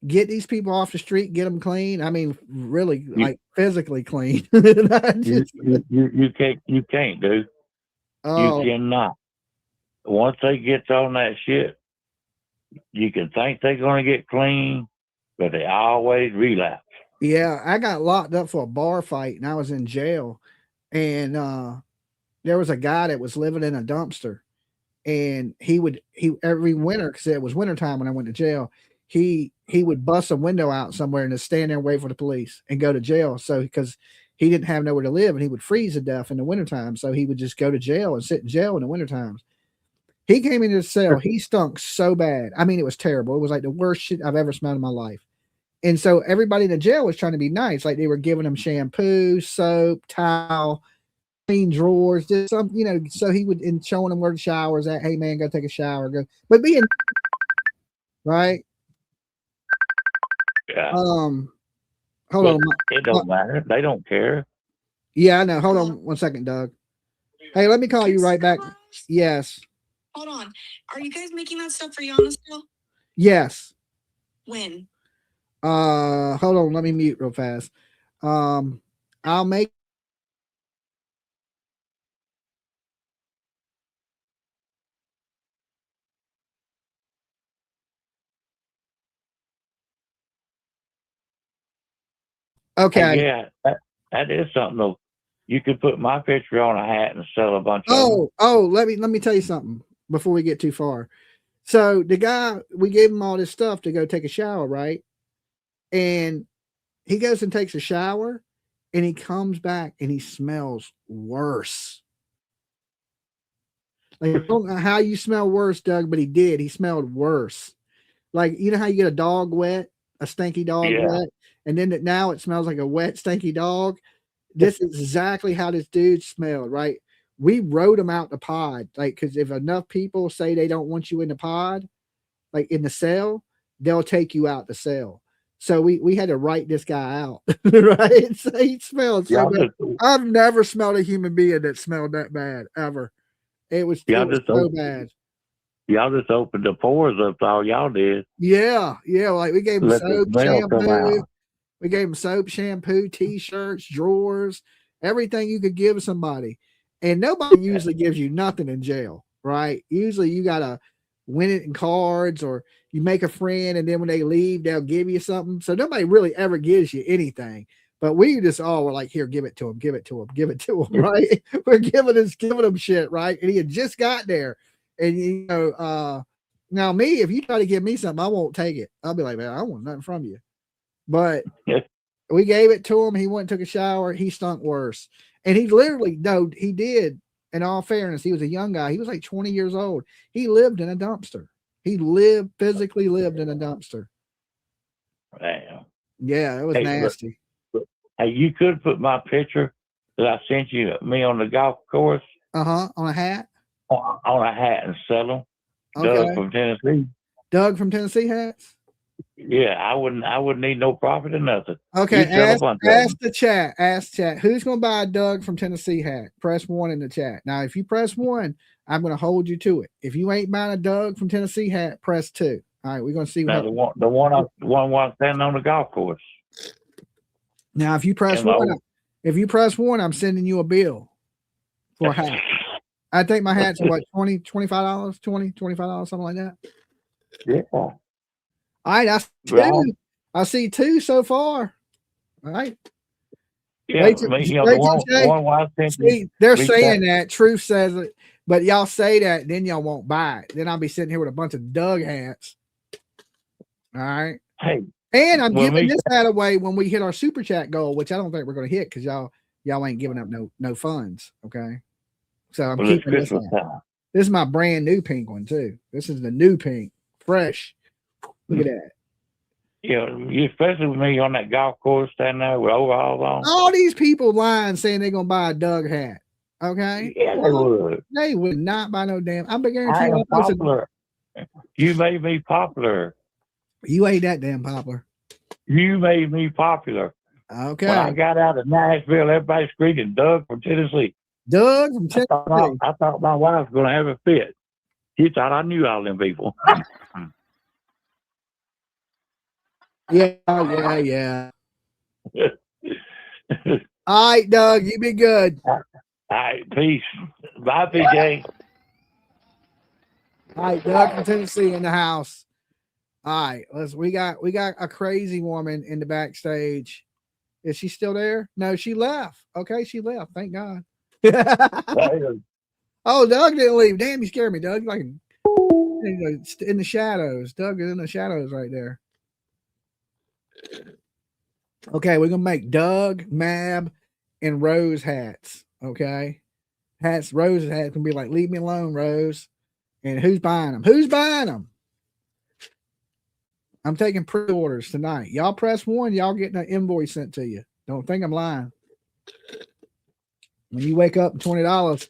get these people off the street, get them clean. I mean, really, like physically clean. You can't, dude. Oh. You cannot. Once they get on that shit, you can think they're going to get clean, but they always relapse. Yeah, I got locked up for a bar fight and I was in jail. And there was a guy that was living in a dumpster. And he every winter, because it was wintertime when I went to jail, he would bust a window out somewhere and just stand there and wait for the police and go to jail. So because he didn't have nowhere to live and he would freeze to death in the wintertime. So he would just go to jail and sit in jail in the wintertime. He came into the cell. He stunk so bad. I mean, it was terrible. It was like the worst shit I've ever smelled in my life. And so everybody in the jail was trying to be nice. Like they were giving him shampoo, soap, towel, clean drawers, just some, you know, so he would, and showing him where the shower's at. Hey man, go take a shower, go. But being right. Yeah. Hold but on. It don't matter. They don't care. Yeah, I know. Hold on 1 second, Doug. Hey, let me call you right back. Yes. Hold on. Are you guys making that stuff for Yana still? Yes. When? Hold on. Let me mute real fast. I'll make Okay. Hey, yeah, that is something though. You could put my picture on a hat and sell a bunch of them. Oh, let me tell you something before we get too far. So the guy, we gave him all this stuff to go take a shower, right? And he goes and takes a shower and he comes back and he smells worse. Like, I don't know how you smell worse, Doug, but he did. He smelled worse. Like, you know how you get a dog wet, a stinky dog wet, and then now it smells like a wet, stinky dog. This is exactly how this dude smelled, right? We wrote him out the pod, like, because if enough people say they don't want you in the pod, like in the cell, they'll take you out the cell. So we had to write this guy out, right? So he smelled so bad. I've never smelled a human being that smelled that bad ever. It was so bad. Y'all just opened the pores up. All y'all did. Yeah. Like we gave him soap, shampoo. We gave him soap, shampoo, t-shirts, drawers, everything you could give somebody. And nobody usually gives you nothing in jail, right? Usually you got to win it in cards, or you make a friend and then when they leave, they'll give you something. So nobody really ever gives you anything. But we just all were like, here, give it to him, give it to him, give it to him, right? We're giving him shit, right? And he had just got there. And, you know, now me, if you try to give me something, I won't take it. I'll be like, man, I don't want nothing from you. But we gave it to him. He went and took a shower. He stunk worse. And he literally, no, he did. In all fairness, he was a young guy. He was like 20 years old. He lived in a dumpster. He physically lived in a dumpster. Damn. Yeah, it was nasty. Hey, you could put my picture that I sent you, me on the golf course. On a hat? On a hat and sell them. Okay. Doug from Tennessee. Doug from Tennessee hats? Yeah, I wouldn't need no profit or nothing. Okay, ask the chat. Ask chat. Who's going to buy a Doug from Tennessee hat? Press 1 in the chat. Now, if you press 1, I'm going to hold you to it. If you ain't buying a Doug from Tennessee hat, press 2. All right, we're going to see what now, the one standing on the golf course. Now, if you press 1, I'm sending you a bill for a hat. I think my hats are what, $25, $25, something like that. Yeah. All right, I see 2 so far. All right. Yeah, they're saying that. Truth says it, but y'all say that, then y'all won't buy it. Then I'll be sitting here with a bunch of Doug hats. All right. Hey. And I'm giving this hat away when we hit our super chat goal, which I don't think we're going to hit because y'all ain't giving up no funds. Okay. So I'm keeping this one. This is my brand new pink one too. This is the new pink, fresh. Look at that. Yeah, especially with me on that golf course standing there with overalls on. All these people lying saying they're gonna buy a Doug hat. Okay. Yeah, they would. They would not buy no damn. I'm guaranteeing you. Popular. You made me popular. You ain't that damn popular. You made me popular. Okay. When I got out of Nashville, everybody screaming Doug from Tennessee. Doug from Tennessee. I thought my wife was going to have a fit. She thought I knew all them people. Yeah. All right, Doug, you be good. All right, peace. Bye, PJ. All right, Doug from Tennessee in the house. All right, we got a crazy woman in the backstage. Is she still there? No, she left. Okay, she left. Thank God. Oh, Doug didn't leave. Damn, you scared me, Doug. Like in the shadows. Doug is in the shadows right there. Okay, we're gonna make Doug, Mab, and Rose hats. Okay, Rose hats can be like, leave me alone, Rose. And who's buying them? Who's buying them? I'm taking pre-orders tonight. Y'all press 1. Y'all getting an invoice sent to you. Don't think I'm lying. When you wake up $20,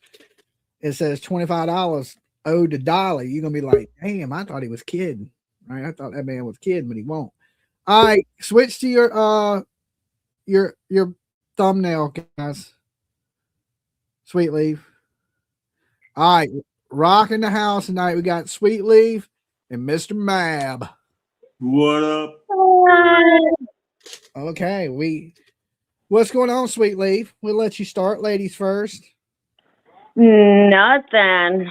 it says $25 owed to Dolly. You're gonna be like, damn, I thought he was kidding. Right? I thought that man was kidding, but he won't. All right, switch to your thumbnail, guys. Sweet Leaf. All right, rocking the house tonight. We got Sweet Leaf and Mr. Mab. What up? Okay, what's going on, Sweet Leaf? We'll let you start, ladies first. Nothing.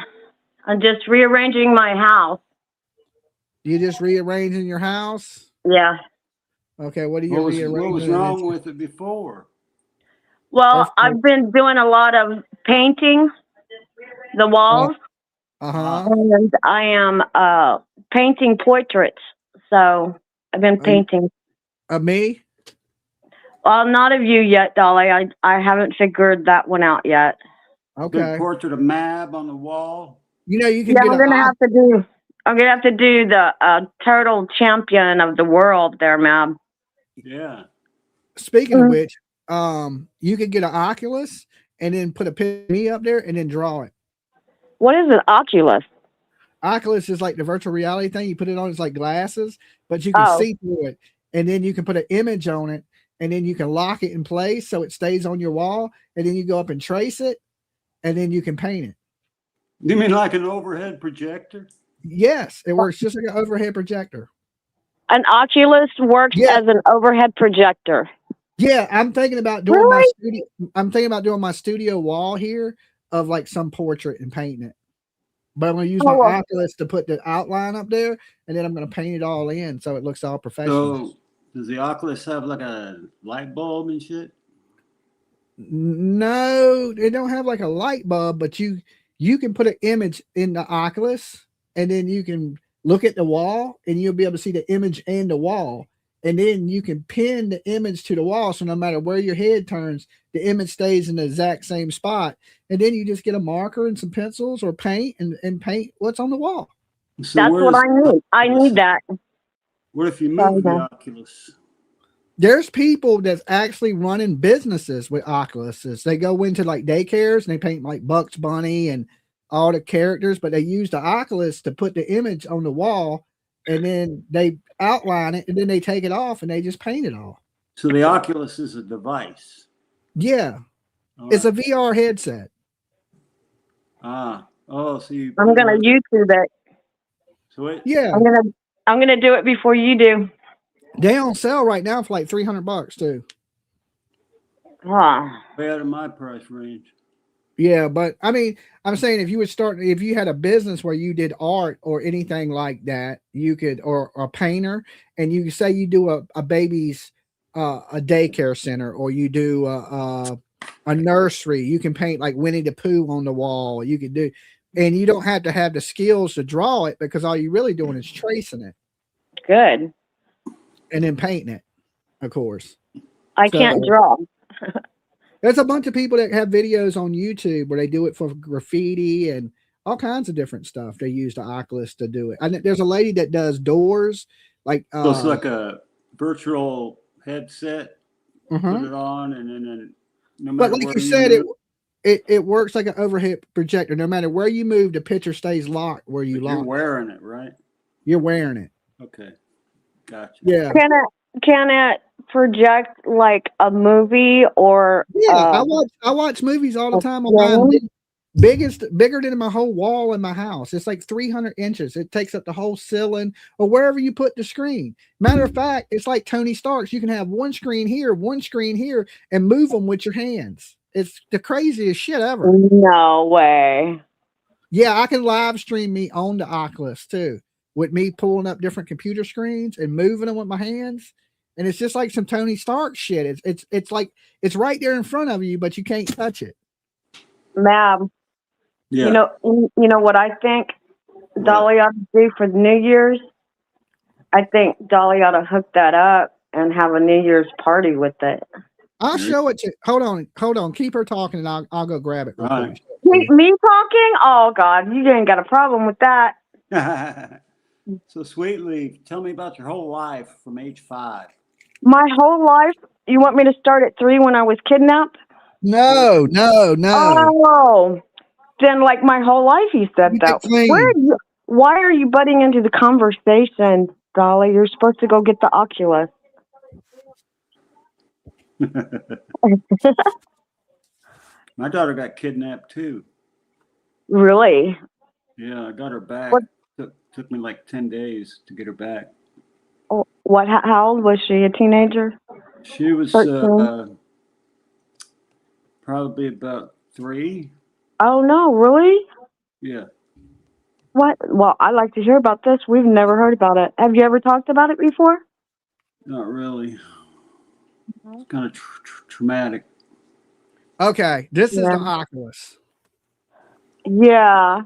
I'm just rearranging my house. You just rearranging your house? Yeah. Okay, what are you What was, rearranging? what was wrong with it before? Well, I've been doing a lot of painting the walls, and I am painting portraits. So I've been painting. Of me? Well, not of you yet, Dolly. I haven't figured that one out yet. Big portrait of Mab on the wall. You know, you can Yeah, get I'm gonna have to do the turtle champion of the world there, Mab. Yeah. Speaking of which, you could get an Oculus and then put a picture of me up there and then draw it. What is an Oculus? Oculus is like the virtual reality thing. You put it on, it's like glasses, but you can see through it. And then you can put an image on it, and then you can lock it in place so it stays on your wall. And then you go up and trace it, and then you can paint it. You mean like an overhead projector? Yes, it works just like an overhead projector. An Oculus works as an overhead projector. Yeah, I'm thinking about doing my studio. I'm thinking about doing my studio wall here of like some portrait and painting it. But I'm going to use my Oculus to put the outline up there, and then I'm going to paint it all in so it looks all professional. So does the Oculus have like a light bulb and shit? No, they don't have like a light bulb, but you can put an image in the Oculus, and then you can look at the wall, and you'll be able to see the image and the wall. And then you can pin the image to the wall, so no matter where your head turns, the image stays in the exact same spot. And then you just get a marker and some pencils or paint and paint what's on the wall. So that's what I need. I need that. What if you move the Oculus? There's people that's actually running businesses with Oculuses. They go into like daycares and they paint like Bugs Bunny and all the characters, but they use the Oculus to put the image on the wall, and then they outline it, and then they take it off and they just paint it all. So the Oculus is a device. Yeah. It's a VR headset. So you. I'm gonna YouTube it. Sweet. Yeah. I'm gonna do it before you do. They on sale right now for like $300 too. Way out of my price range. Yeah, but I mean, I'm saying if you had a business where you did art or anything like that, you could, or a painter, and you say you do a baby's a daycare center, or you do a nursery, you can paint like Winnie the Pooh on the wall. You could do, and you don't have to have the skills to draw it, because all you're really doing is tracing it. Good. And then painting it, of course. I can't draw. There's a bunch of people that have videos on YouTube where they do it for graffiti and all kinds of different stuff. They use the Oculus to do it. And there's a lady that does doors, like So it's like a virtual headset. Put it on, and then no matter. But like you said, it works like an overhead projector. No matter where you move, the picture stays locked where you lock. You're wearing it, right? You're wearing it. Okay, gotcha. Yeah. Can it project like a movie or? Yeah, I watch movies all the time on my bigger than my whole wall in my house. It's like 300 inches. It takes up the whole ceiling or wherever you put the screen. Matter of fact, it's like Tony Stark's. You can have one screen here, and move them with your hands. It's the craziest shit ever. No way. Yeah, I can live stream me on the Oculus too, with me pulling up different computer screens and moving them with my hands. And it's just like some Tony Stark shit. It's like it's right there in front of you, but you can't touch it. Mab. Yeah. You know what I think Dolly ought to do for New Year's? I think Dolly ought to hook that up and have a New Year's party with it. I'll show it to. Hold on. Keep her talking, and I'll go grab it. Real quick. Me talking? Oh God, you ain't got a problem with that. So Sweetleaf, tell me about your whole life from age 5. My whole life? You want me to start at 3 when I was kidnapped? No. Oh, then like my whole life you said that. Why are you butting into the conversation, Dolly? You're supposed to go get the Oculus. My daughter got kidnapped too. Really? Yeah, I got her back. Took me like 10 days to get her back. Oh, what? How old was she? A teenager? She was probably about 3. Oh no! Really? Yeah. What? Well, I'd like to hear about this. We've never heard about it. Have you ever talked about it before? Not really. It's kind of traumatic. Okay, this is Yeah. the Oculus. Yeah.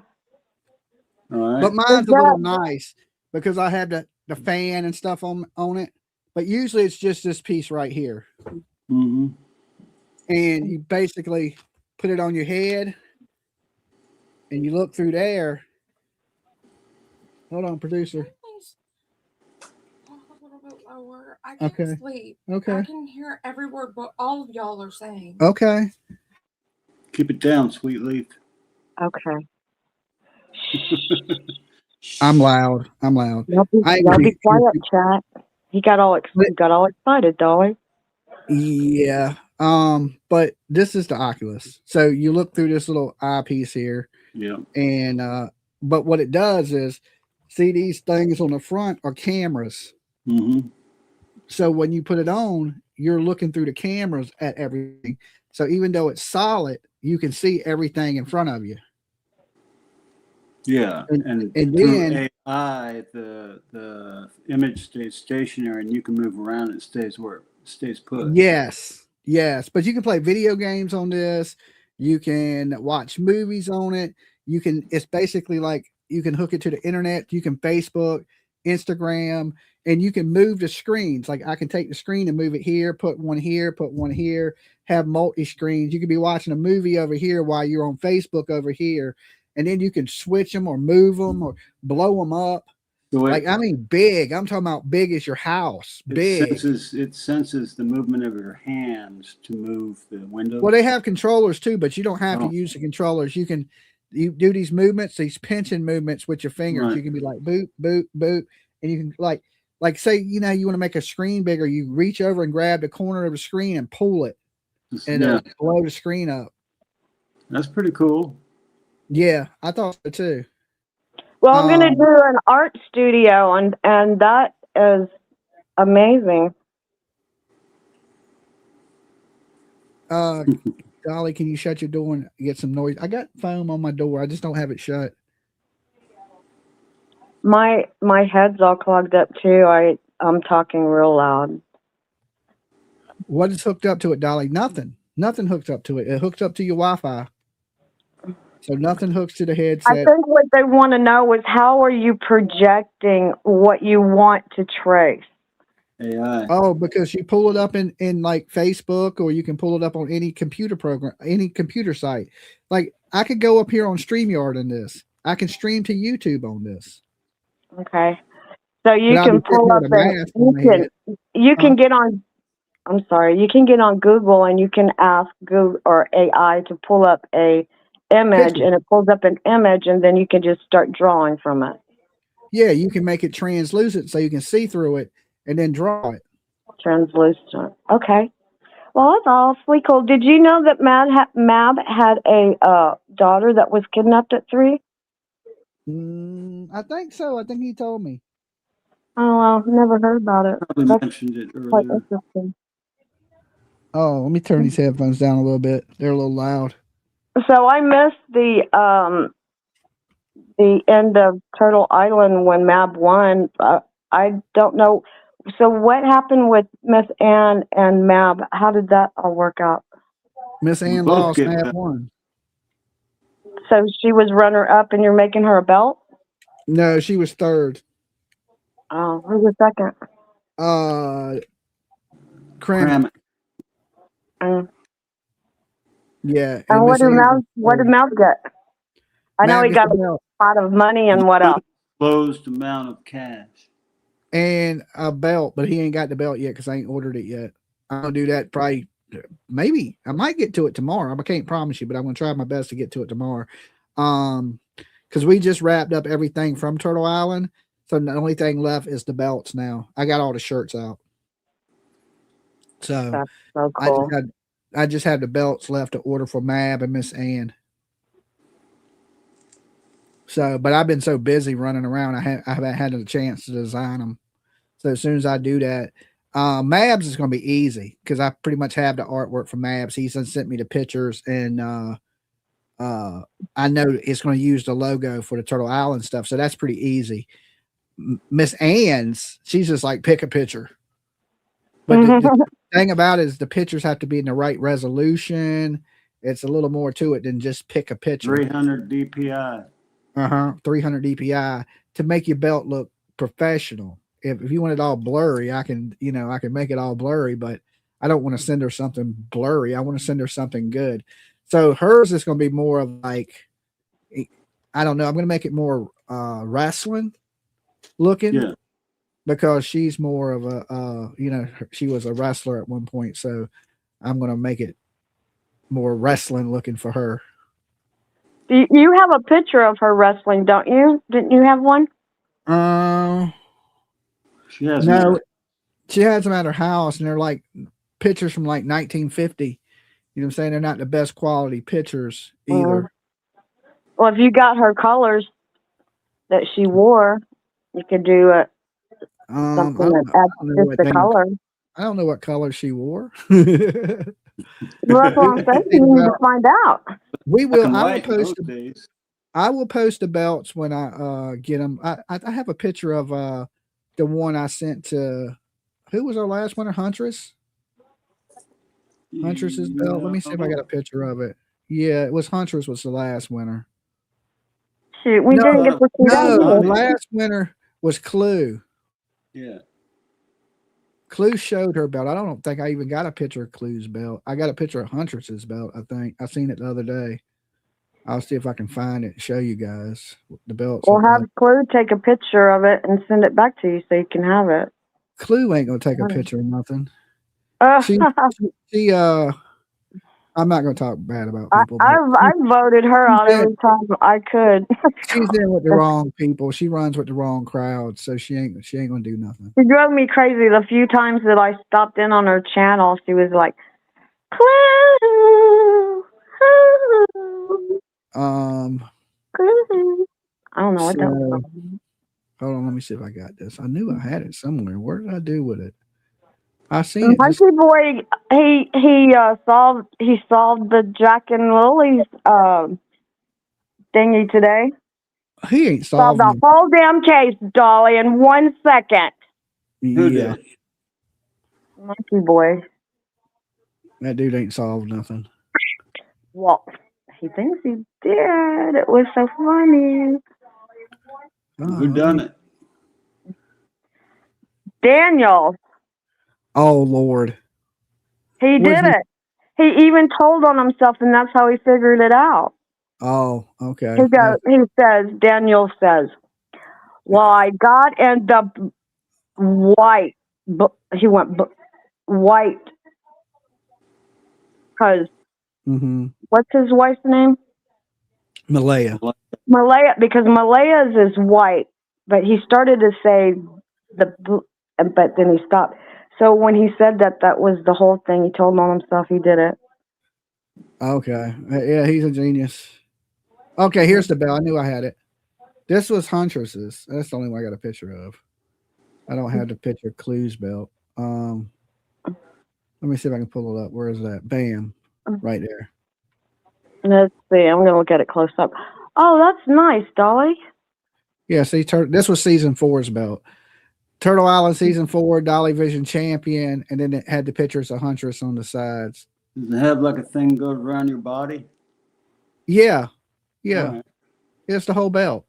All right. But mine's a little nice because I have the fan and stuff on it. But usually it's just this piece right here. Mm-hmm. And you basically put it on your head and you look through there. Hold on, producer. A little bit lower. I can't Okay. sleep. Okay. I can hear every word what all of y'all are saying. Okay. Keep it down, Sweet Leaf. Okay. I'm loud. Y'all be quiet, chat. He got all excited, Dolly. Yeah. But this is the Oculus. So you look through this little eyepiece here. Yeah. And but what it does is, see these things on the front are cameras. Mm-hmm. So when you put it on, you're looking through the cameras at everything. So even though it's solid, you can see everything in front of you. Yeah, and through AI, the image stays stationary, and you can move around. And it stays where it stays put. Yes, but you can play video games on this. You can watch movies on it. You can. It's basically like you can hook it to the internet. You can Facebook, Instagram, and you can move the screens. Like I can take the screen and move it here, put one here, have multi screens. You could be watching a movie over here while you're on Facebook over here. And then you can switch them or move them or blow them up. So like, I mean, big. I'm talking about big as your house. Big. It senses the movement of your hands to move the window. Well, they have controllers too, but you don't have to use the controllers. You do these movements, these pinching movements with your fingers. Right. You can be like boop, boop, boop. And you can like say, you want to make a screen bigger. You reach over and grab the corner of the screen and pull it and it'll blow the screen up. That's pretty cool. Yeah, I thought so too. Well, I'm going to do an art studio, and that is amazing. Dolly, can you shut your door and get some noise? I got foam on my door. I just don't have it shut. My head's all clogged up too. I'm talking real loud. What is hooked up to it, Dolly? Nothing. Nothing hooked up to it. It hooks up to your Wi-Fi. So nothing hooks to the headset. I think what they want to know is how are you projecting what you want to trace? AI. Oh, because you pull it up in like Facebook, or you can pull it up on any computer program, any computer site. Like I could go up here on StreamYard in this. I can stream to YouTube on this. Okay. So you can pull up you can get on, I'm sorry, you can get on Google and you can ask Google or AI to pull up a image, and it pulls up an image, and then you can just start drawing from it. Yeah, you can make it translucent so you can see through it and then draw it. Translucent. Okay. Well, that's awfully cool. Did you know that Mab had a daughter that was kidnapped at 3? I think so. I think he told me. Oh, well, never heard about it. Probably mentioned it earlier. Quite interesting. Oh, let me turn these headphones down a little bit. They're a little loud. So I missed the end of Turtle Island when Mab won. I don't know. So what happened with Miss Ann and Mab? How did that all work out? Miss Ann lost, Mab won. So she was runner up, and you're making her a belt? No, she was third. Oh, who was second? Kram. Yeah. And what did Mel get? I know he got a lot of money, and what else? Closed amount of cash. And a belt, but he ain't got the belt yet because I ain't ordered it yet. I'll do that probably. Maybe I might get to it tomorrow. I can't promise you, but I'm gonna try my best to get to it tomorrow. Because we just wrapped up everything from Turtle Island, so the only thing left is the belts now. I got all the shirts out. So, that's so cool. I just have the belts left to order for Mab and Miss Ann. So, but I've been so busy running around, I haven't had a chance to design them. So as soon as I do that, Mabs is going to be easy because I pretty much have the artwork for Mabs. He's sent me the pictures, and I know it's going to use the logo for the Turtle Island stuff. So that's pretty easy. Miss Ann's, she's just like pick a picture. But the thing about it is the pictures have to be in the right resolution. It's a little more to it than just pick a picture. 300 DPI. 300 DPI to make your belt look professional. If you want it all blurry, I can make it all blurry, but I don't want to send her something blurry. I want to send her something good. So hers is going to be more of like, I don't know. I'm going to make it more wrestling looking because she's more of a, she was a wrestler at one point. So I'm going to make it more wrestling looking for her. You have a picture of her wrestling, don't you? Didn't you have one? She has no. She has them at her house, and they're like pictures from like 1950. You know what I'm saying? They're not the best quality pictures either. Well, if you got her colors that she wore, you could do it. Something that adds just the color. I don't know what color she wore. Well, that's what I'm saying. You need to find out. We will. I will post the belts when I get them. I have a picture of the one I sent to. Who was our last winner? Huntress's belt. Let me see if I got a picture of it. Yeah, it was Huntress was the last winner. Shoot, we didn't get to see that. No, the last winner was Clue. Yeah. Clue showed her belt. I don't think I even got a picture of Clue's belt. I got a picture of Huntress's belt, I think. I seen it the other day. I'll see if I can find it and show you guys the belts. We'll have Clue take a picture of it and send it back to you so you can have it. Clue ain't gonna take a picture of nothing. She I'm not gonna talk bad about people. I voted her out every time I could. She's in with the wrong people. She runs with the wrong crowd, so she ain't gonna do nothing. She drove me crazy the few times that I stopped in on her channel. She was like, Clue. Clue. I don't know what that was. Hold on, let me see if I got this. I knew I had it somewhere. Where did I do with it? I seen it. Monkey Boy, he solved the Jack and Lily's thingy today. He ain't solved the whole damn case, Dolly, in 1 second. Yeah. Monkey Boy. That dude ain't solved nothing. Well, he thinks he did. It was so funny. Who done it? Daniel. Oh Lord. He did it. He even told on himself, and that's how he figured it out. Oh, okay. He says, Daniel says, well, I got in the white. He went white. Because what's his wife's name? Malaya. Malaya, because Malaya's is white, but he started to say but then he stopped. So when he said that was the whole thing. He told on himself. He did it. Okay. Yeah, he's a genius. Okay, here's the bell. I knew I had it. This was Huntress's. That's the only one I got a picture of. I don't have the picture of Clue's belt. Let me see if I can pull it up. Where is that? Bam. Right there. Let's see. I'm going to look at it close up. Oh, that's nice, Dolly. Yeah, see, this was season 4's belt. Turtle Island season 4, Dolly Vision champion, and then it had the pictures of Huntress on the sides. Does it have like a thing goes around your body? Yeah. Yeah. Right. It's the whole belt.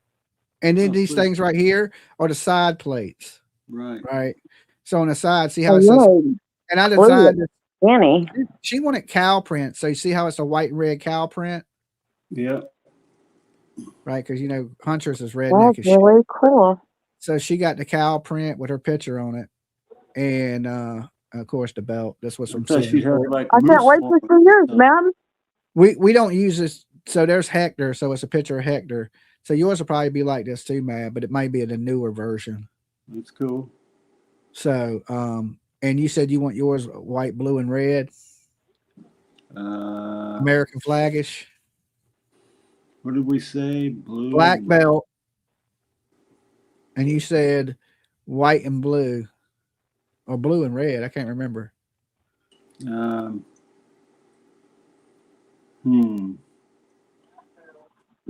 And then these things right here are the side plates. Right. Right. So on the side, see how it says, and I designed it. Annie. She wanted cow print. So you see how it's a white and red cow print? Yeah. Right. Because, Huntress is redneck. That's really cool. So she got the cow print with her picture on it. And, of course, the belt. This was from season 4. I can't wait to see yours, man. We don't use this. So there's Hector. So it's a picture of Hector. So yours will probably be like this too, man, but it might be the newer version. That's cool. So, and you said you want yours white, blue, and red? American flagish. What did we say? Blue. Black belt. And you said white and blue. Or blue and red. I can't remember.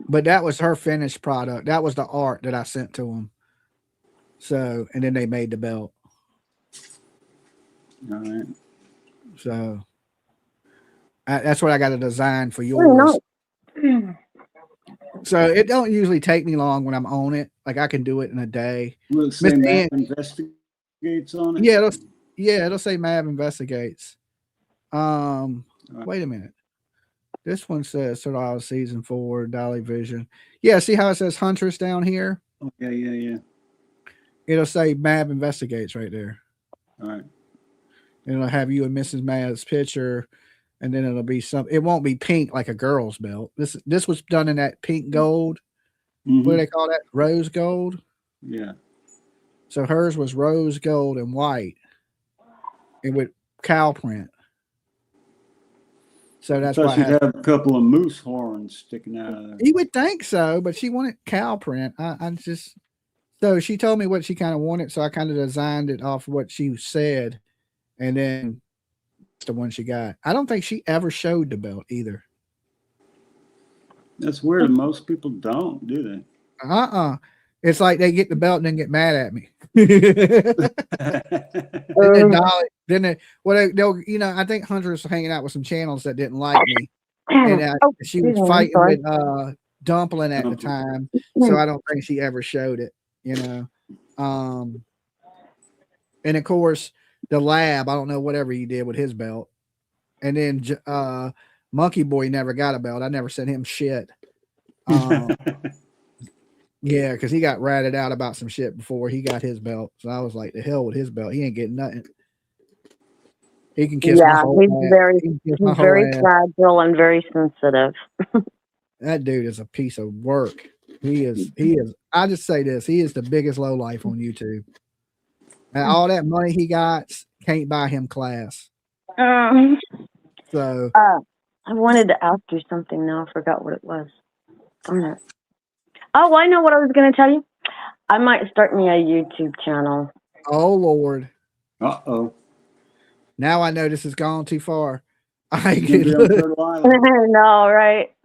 But that was her finished product. That was the art that I sent to them. So, and then they made the belt. All right. So that's what I got to design for Very yours. nice. So it don't usually take me long when I'm on it. Like I can do it in a day. Will it say Matt investigates on it? Yeah, it'll say Mav investigates. Wait a minute. This one says Survival Season 4, Dolly Vision. Yeah, see how it says Huntress down here? Okay, yeah. It'll say Mav investigates right there. All right. And it'll have you and Mrs. Mav's picture, and then it'll be it won't be pink like a girl's belt. This was done in that pink gold. What do they call that? Rose gold? Yeah. So hers was rose gold and white. And with cow print. So that's why she'd have a couple of moose horns sticking out of there. You would think so, but she wanted cow print. So she told me what she kind of wanted, so I kind of designed it off what she said, and then it's the one she got. I don't think she ever showed the belt either. That's weird. Most people don't, do they? It's like they get the belt and then get mad at me. They'll, I think Hunter was hanging out with some channels that didn't like me, and she was fighting with Dumpling at the time, so I don't think she ever showed it. And of course the lab, I don't know whatever he did with his belt, and then Monkey Boy never got a belt. I never sent him shit. Yeah, because he got ratted out about some shit before he got his belt. So I was like, the hell with his belt. He ain't getting nothing. He can kiss my whole he's ass. he's very fragile and very sensitive. That dude is a piece of work. He is. I just say this. He is the biggest lowlife on YouTube. And all that money he got can't buy him class. So I wanted to ask you something now. I forgot what it was. Oh, I know what I was going to tell you. I might start me a YouTube channel. Oh, Lord. Uh-oh. Now I know this has gone too far. I know, right?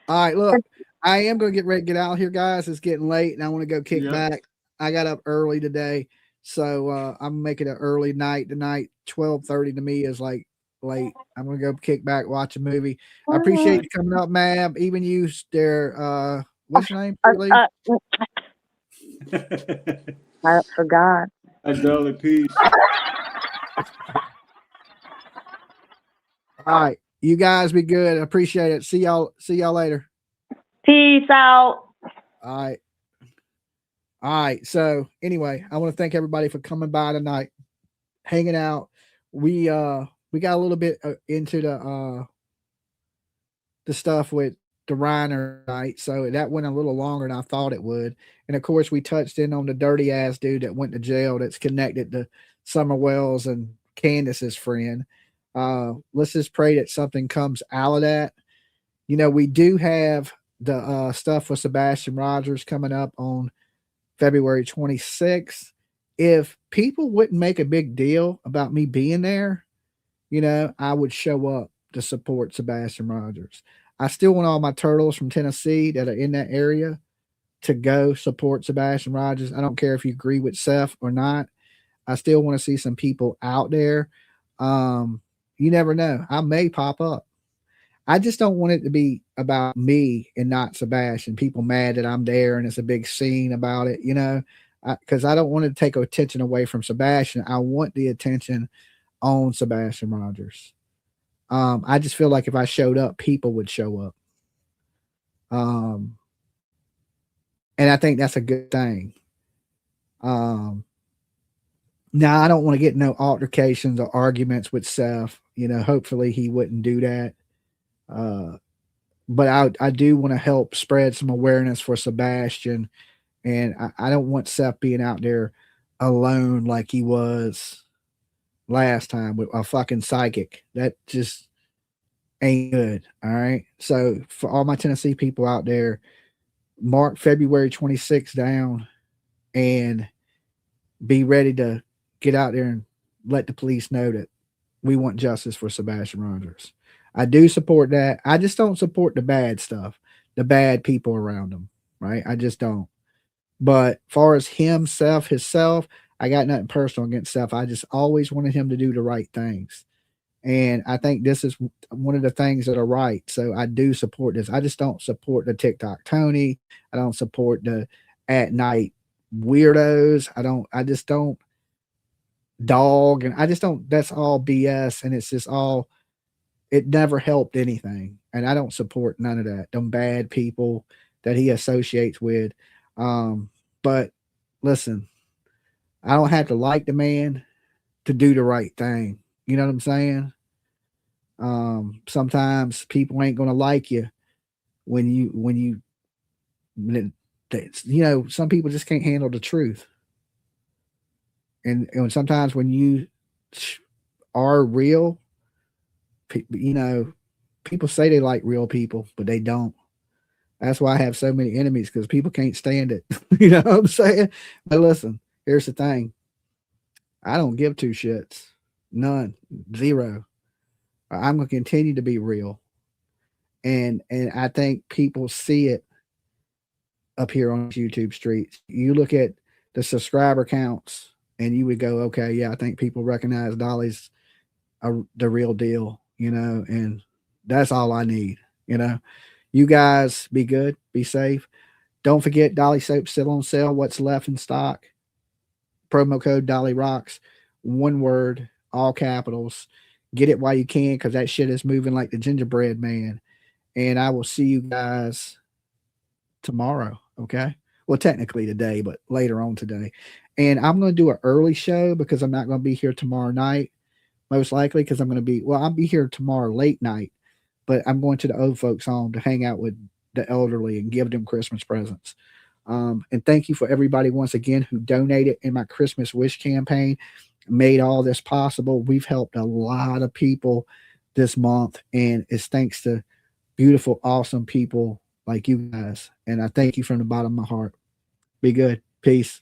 All right, look. I am going to get ready to get out here, guys. It's getting late, and I want to go kick back. I got up early today, so I'm making an early night tonight. 12:30 to me is like late. I'm going to go kick back, watch a movie. I appreciate you coming up, Mab. Even you there. What's your name? I forgot. A dollar piece. All right. You guys be good. I appreciate it. See y'all later. Peace out. All right. So anyway, I want to thank everybody for coming by tonight, hanging out. We got a little bit into the stuff with the Reiner night, so that went a little longer than I thought it would. And of course, we touched in on the dirty ass dude that went to jail that's connected to Summer Wells and Candace's friend. Let's just pray that something comes out of that. We do have the stuff with Sebastian Rogers coming up on February 26th. If people wouldn't make a big deal about me being there, I would show up to support Sebastian Rogers. I still want all my turtles from Tennessee that are in that area to go support Sebastian Rogers. I don't care if you agree with Seth or not. I still want to see some people out there. You never know. I may pop up. I just don't want it to be about me and not Sebastian. People mad that I'm there and it's a big scene about it, because I don't want to take attention away from Sebastian. I want the attention on Sebastian Rogers. I just feel like if I showed up, people would show up. And I think that's a good thing. Now I don't want to get no altercations or arguments with Seth. Hopefully he wouldn't do that. But I do want to help spread some awareness for Sebastian. And I don't want Seth being out there alone like he was last time with a fucking psychic. That just ain't good. All right. So for all my Tennessee people out there, mark February 26th down and be ready to get out there and let the police know that we want justice for Sebastian Rogers. I do support that. I just don't support the bad stuff, the bad people around him. Right. I just don't. But far as himself, I got nothing personal against Seth. I just always wanted him to do the right things. And I think this is one of the things that are right. So I do support this. I just don't support the TikTok Tony. I don't support the at night weirdos. I just don't dog. And I just don't, that's all BS. And it's just all, it never helped anything. And I don't support none of that. Them bad people that he associates with. But listen, I don't have to like the man to do the right thing. You know what I'm saying? Sometimes people ain't gonna like you when you know, some people just can't handle the truth. And sometimes when you are real, you know, people say they like real people, but they don't. That's why I have so many enemies, because people can't stand it. You know what I'm saying? But listen, here's the thing. I don't give two shits. None. Zero. I'm going to continue to be real. And I think people see it up here on YouTube streets. You look at the subscriber counts and you would go, okay, yeah, I think people recognize Dolly's the real deal, you know, and that's all I need, you know. You guys be good, be safe. Don't forget Dolly soap still on sale. What's left in stock? Promo code Dolly Rocks. One word, all capitals. Get it while you can, because that shit is moving like the gingerbread man. And I will see you guys tomorrow. Okay. Well, technically today, but later on today. And I'm going to do an early show because I'm not going to be here tomorrow night, most likely, because I'll be here tomorrow late night, but I'm going to the old folks home to hang out with the elderly and give them Christmas presents. And thank you for everybody once again who donated in my Christmas wish campaign, made all this possible. We've helped a lot of people this month, and it's thanks to beautiful, awesome people like you guys. And I thank you from the bottom of my heart. Be good. Peace.